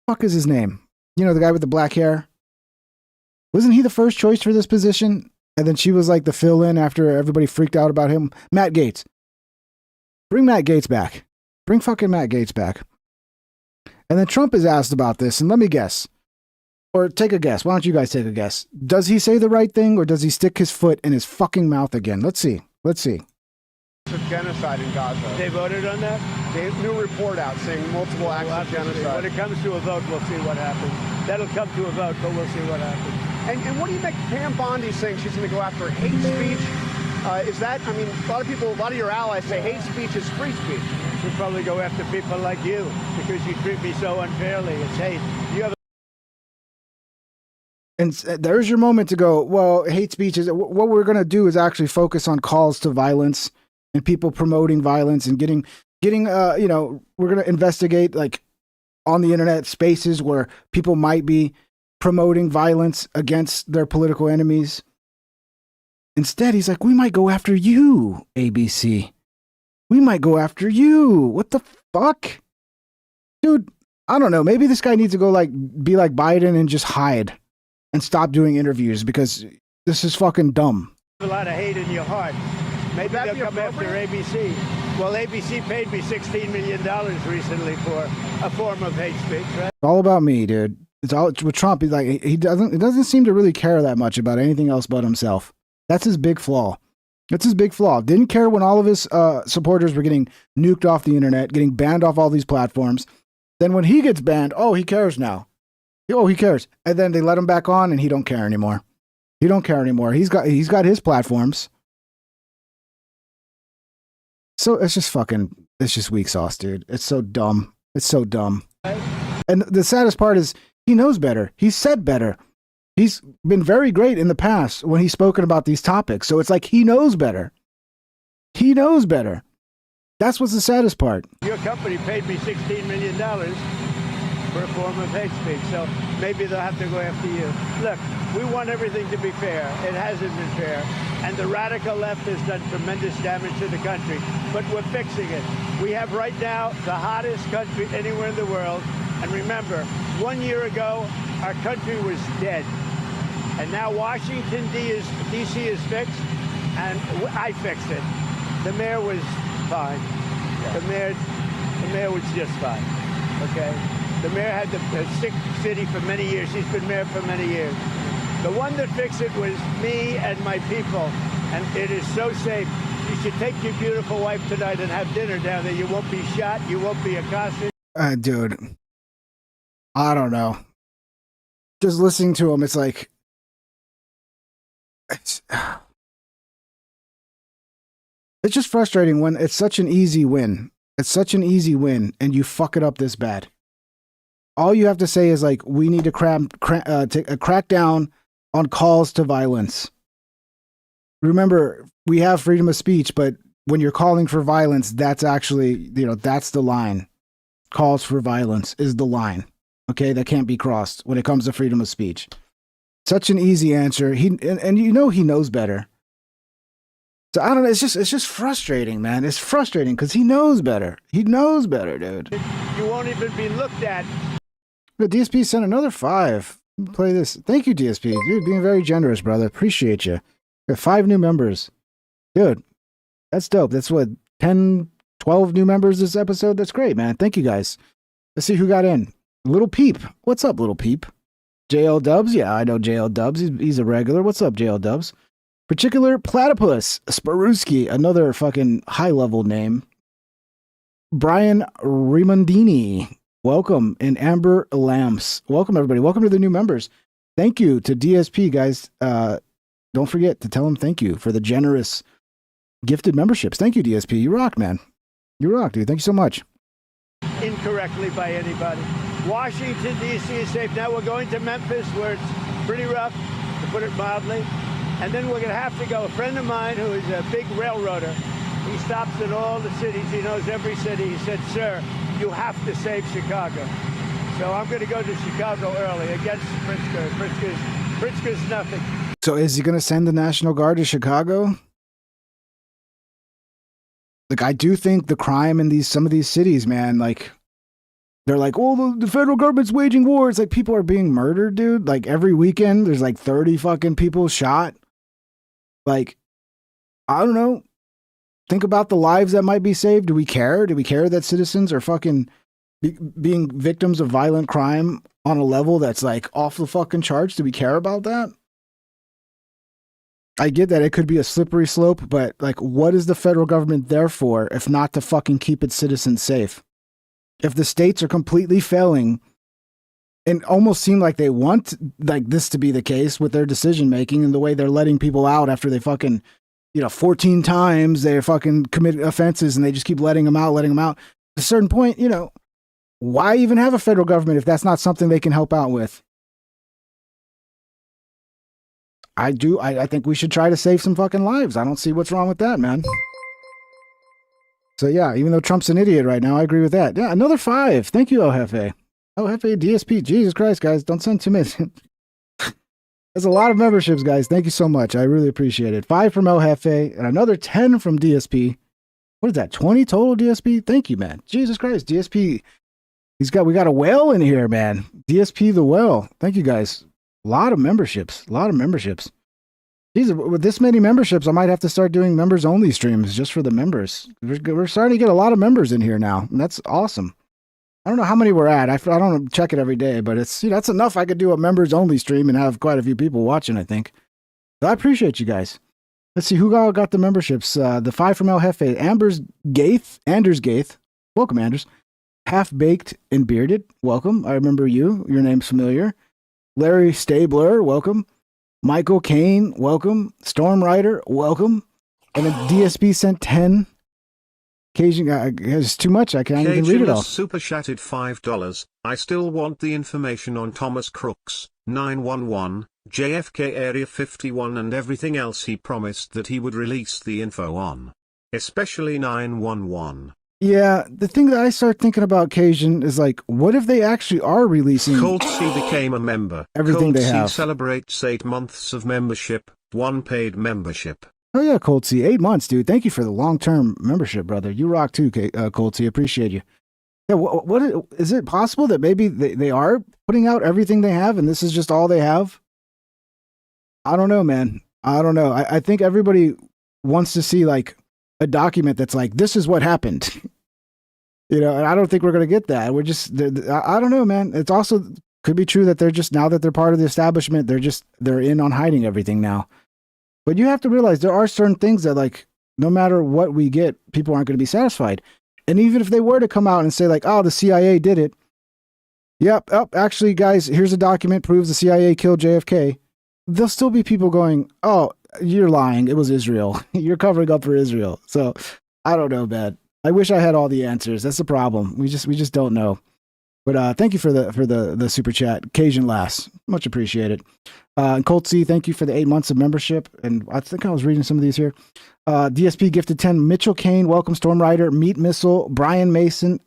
Fuck is his name? You know, the guy with the black hair. Wasn't he the first choice for this position? And then she was like the fill-in after everybody freaked out about him. Matt Gaetz. Bring Matt Gaetz back. Bring fucking Matt Gaetz back. And then Trump is asked about this, and let me guess. Or take a guess. Why don't you guys take a guess? Does he say the right thing, or does he stick his foot in his fucking mouth again? Let's see. Let's see. Genocide in Gaza. They voted on that? The new report out saying multiple acts of genocide. When it comes to a vote, we'll see what happens. That'll come to a vote, but we'll see what happens. And what do you make Pam Bondi saying she's going to go after hate speech? Is that, I mean, a lot of your allies say hate speech is free speech. She'll probably go after people like you because you treat me so unfairly. It's hate. You have And there's your moment to go, well, hate speech is, what we're going to do is actually focus on calls to violence and people promoting violence and getting, you know, we're going to investigate like on the internet spaces where people might be promoting violence against their political enemies. Instead, he's like, we might go after you, ABC. We might go after you. What the fuck? Dude, I don't know. Maybe this guy needs to go like, be like Biden and just hide and stop doing interviews because this is fucking dumb. a lot of hate in your heart. Maybe they'll come after ABC. Well, ABC paid me $16 million recently for a form of hate speech, right? It's all about me, dude. It's all with Trump. He's like, it doesn't seem to really care that much about anything else but himself. That's his big flaw. That's his big flaw. Didn't care when all of his supporters were getting nuked off the internet, getting banned off all these platforms. Then when he gets banned, oh, he cares now. Oh, he cares. And then they let him back on and he don't care anymore. He don't care anymore. He's got his platforms. So it's just weak sauce, dude. It's so dumb. It's so dumb. And the saddest part is he knows better. He's said better. He's been very great in the past when he's spoken about these topics. So it's like he knows better. He knows better. That's what's the saddest part. Your company paid me $16 million for a form of hate speech, so maybe they'll have to go after you. Look, we want everything to be fair. It hasn't been fair. And the radical left has done tremendous damage to the country, but we're fixing it. We have right now the hottest country anywhere in the world. And remember, 1 year ago, our country was dead. And now Washington, D.C. is fixed, and I fixed it. The mayor was fine. The mayor was just fine, okay? The mayor had the sick city for many years. He's been mayor for many years. The one that fixed it was me and my people, and it is so safe. You should take your beautiful wife tonight and have dinner down there. You won't be shot. You won't be accosted. Dude, I don't know. Just listening to him, it's like, it's just frustrating when it's such an easy win. It's such an easy win, and you fuck it up this bad. All you have to say is like, we need to crack down on calls to violence. Remember, we have freedom of speech, but when you're calling for violence, that's actually, that's the line. Calls for violence is the line. Okay, that can't be crossed when it comes to freedom of speech. Such an easy answer. He knows better. So I don't know. It's just frustrating, man. It's frustrating because he knows better. He knows better, dude. You won't even be looked at. The DSP sent another 5. Play this. Thank you, DSP. Dude, being very generous, brother. Appreciate you. We have 5 new members. Dude, that's dope. That's what, 10, 12 new members this episode? That's great, man. Thank you, guys. Let's see who got in. Little Peep. What's up, Little Peep? JL Dubs. Yeah, I know JL Dubs. He's a regular. What's up, JL Dubs? Particular Platypus. Sparuski. Another fucking high-level name. Brian Rimondini. Welcome. And Amber Lamps. Welcome, everybody. Welcome to the new members. Thank you to DSP, guys. Don't forget to tell him thank you for the generous gifted memberships. Thank you, DSP. You rock, man. You rock, dude. Thank you so much. Incorrectly by anybody. Washington, D.C. is safe. Now we're going to Memphis, where it's pretty rough, to put it mildly. And then we're going to have to go. A friend of mine who is a big railroader, he stops in all the cities. He knows every city. He said, sir, you have to save Chicago. So I'm going to go to Chicago early against Pritzker. Pritzker's nothing. So is he going to send the National Guard to Chicago? Like, I do think the crime in some of these cities, man, like, they're like, oh, the federal government's waging war. It's like people are being murdered, dude. Like, every weekend, there's like 30 fucking people shot. Like, I don't know. Think about the lives that might be saved. Do we care? Do we care that citizens are fucking being victims of violent crime on a level that's like off the fucking charts? Do we care about that? I get that it could be a slippery slope, but like, what is the federal government there for if not to fucking keep its citizens safe? If the states are completely failing and almost seem like they want like this to be the case with their decision making and the way they're letting people out after they fucking, 14 times they fucking commit offenses and they just keep letting them out. At a certain point, why even have a federal government if that's not something they can help out with? I think we should try to save some fucking lives. I don't see what's wrong with that, man. So yeah, even though Trump's an idiot right now, I agree with that. Yeah, another 5. Thank you, El Jefe. El Jefe, DSP. Jesus Christ, guys. Don't send too many. That's a lot of memberships, guys. Thank you so much. I really appreciate it. 5 from El Jefe and another 10 from DSP. What is that? 20 total DSP? Thank you, man. Jesus Christ. DSP. We got a whale in here, man. DSP the whale. Thank you, guys. A lot of memberships. Jesus, with this many memberships, I might have to start doing members only streams just for the members. We're starting to get a lot of members in here now, and that's awesome. I don't know how many we're at. I don't check it every day, but it's that's enough. I could do a members only stream and have quite a few people watching, I think. But I appreciate you guys. Let's see who got the memberships. The 5 from El Jefe. Anders Gaith. Welcome, Anders. Half Baked and Bearded. Welcome. I remember you. Your name's familiar. Larry Stabler, welcome. Michael Kane, welcome. Storm Rider, welcome. And then DSP sent 10. Cajun, it's too much. I can't even read it all. Super chatted $5. I still want the information on Thomas Crooks, 911, JFK Area 51 and everything else he promised that he would release the info on. Especially 911. Yeah, the thing that I start thinking about, Cajun, is like, what if they actually are releasing... Colt C became a member. Everything Colt they C have. Celebrates 8 months of membership, 1 paid membership. Oh yeah, Colt C. 8 months, dude. Thank you for the long-term membership, brother. You rock too, Colt C. Appreciate you. Yeah, what is it possible that maybe they are putting out everything they have and this is just all they have? I don't know, man. I don't know. I think everybody wants to see like a document that's like, this is what happened. And I don't think we're going to get that. We're just, I don't know, man. It's also could be true that they're just, now that they're part of the establishment, they're in on hiding everything now. But you have to realize there are certain things that like, no matter what we get, people aren't going to be satisfied. And even if they were to come out and say like, oh, the CIA did it. Yep. Oh, actually, guys, here's a document proves the CIA killed JFK. There'll still be people going, oh, you're lying. It was Israel. You're covering up for Israel. So I don't know, man. I wish I had all the answers. That's the problem. We just don't know. But thank you for the super chat. Cajun Lass. Much appreciated. And Colt C, thank you for the 8 months of membership. And I think I was reading some of these here. DSP gifted 10. Mitchell Kane, welcome. Storm Rider, Meat Missile, Brian Mason,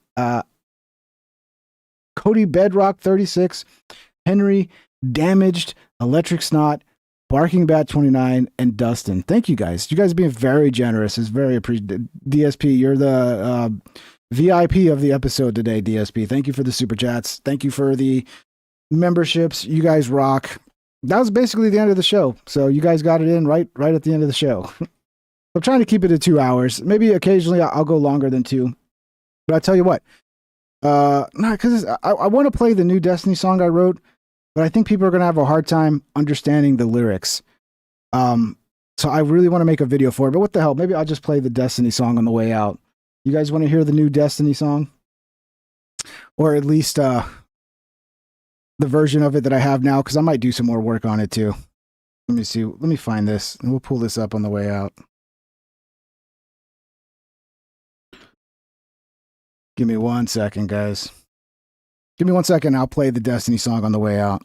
Cody Bedrock 36, Henry, Damaged, Electric Snot, Barking Bat 29, and Dustin. Thank you guys. You guys are being very generous. It's very appreciated. DSP, you're the VIP of the episode today, DSP. Thank you for the super chats. Thank you for the memberships. You guys rock. That was basically the end of the show. So you guys got it in right at the end of the show. I'm trying to keep it at 2 hours. Maybe occasionally I'll go longer than 2. But I'll tell you what. No, because I want to play the new Destiny song I wrote, but I think people are going to have a hard time understanding the lyrics. So I really want to make a video for it. But what the hell? Maybe I'll just play the Destiny song on the way out. You guys want to hear the new Destiny song? Or at least the version of it that I have now, because I might do some more work on it too. Let me see. Let me find this, and we'll pull this up on the way out. Give me 1 second, guys. Give me 1 second. I'll play the Destiny song on the way out.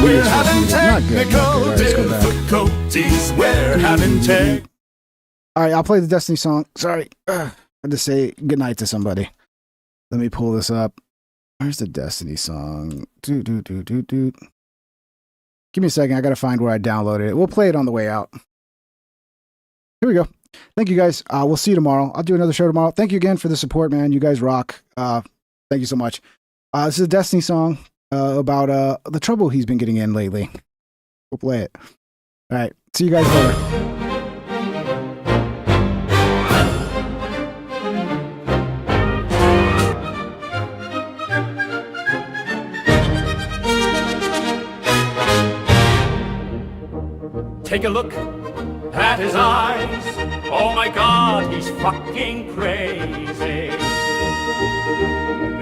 We're having technical difficulties. We're having tech. All right, I'll play the Destiny song. Sorry. I had to say goodnight to somebody. Let me pull this up. Where's the Destiny song? Give me a second. I got to find where I downloaded it. We'll play it on the way out. Here we go. Thank you, guys. We'll see you tomorrow. I'll do another show tomorrow. Thank you again for the support, man. You guys rock. Thank you so much. This is a Destiny song about the trouble he's been getting in lately. We'll play it. All right. See you guys later. Take a look at his eyes. Oh my God, he's fucking crazy.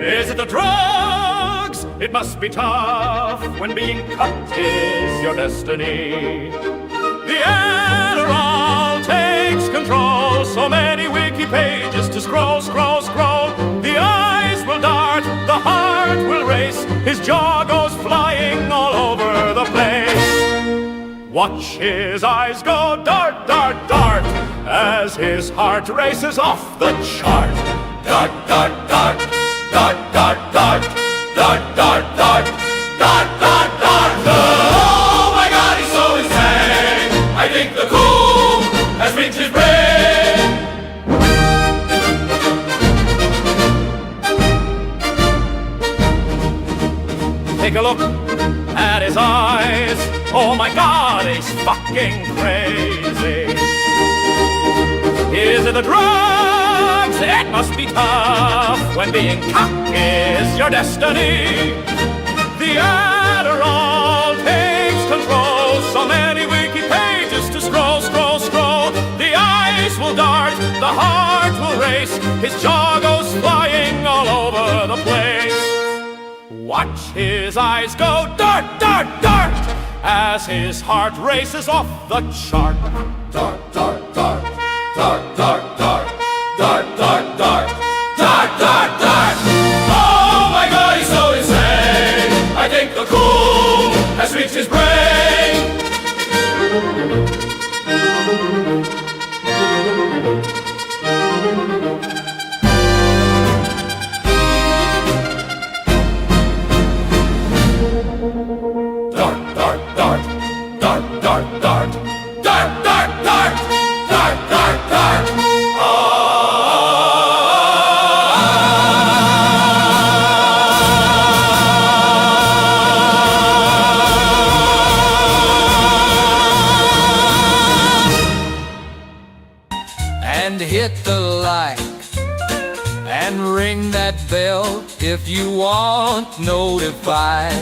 Is it the drugs? It must be tough when being cut is your destiny. The Adderall takes control. So many wiki pages to scroll, scroll, scroll. The eyes will dart, the heart will race. His jaw goes flying all over the place. Watch his eyes go dart, dart, dart, as his heart races off the chart. Dart, dart, dart, dart, dart, dart, dart, dart, dart, dart, dart, dart. Oh my God, he's so insane. I think the cool has reached his brain. Take a look at his eyes. Oh my God, he's fucking crazy. Is it the drugs? It must be tough when being cock is your destiny. The Adderall takes control. So many wiki pages to scroll, scroll, scroll. The eyes will dart, the heart will race. His jaw goes flying all over the place. Watch his eyes go dart, dart, dart, as his heart races off the chart. Dart, dart, dart, dart, dart, dart, dart, dart, dart, dart, dart, dart. Oh my God, he's so insane. I think the cool has reached his brain. Dart, dart, dart, dart, dart, dart, dart, dart, dart, dart. and hit the like and ring that bell if you want notified.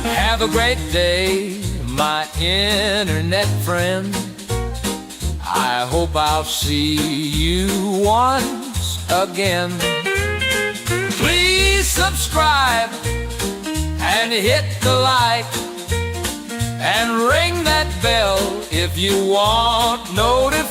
Have a great day, my internet friend. I hope I'll see you once again. Please subscribe and hit the like and ring that bell if you want notice.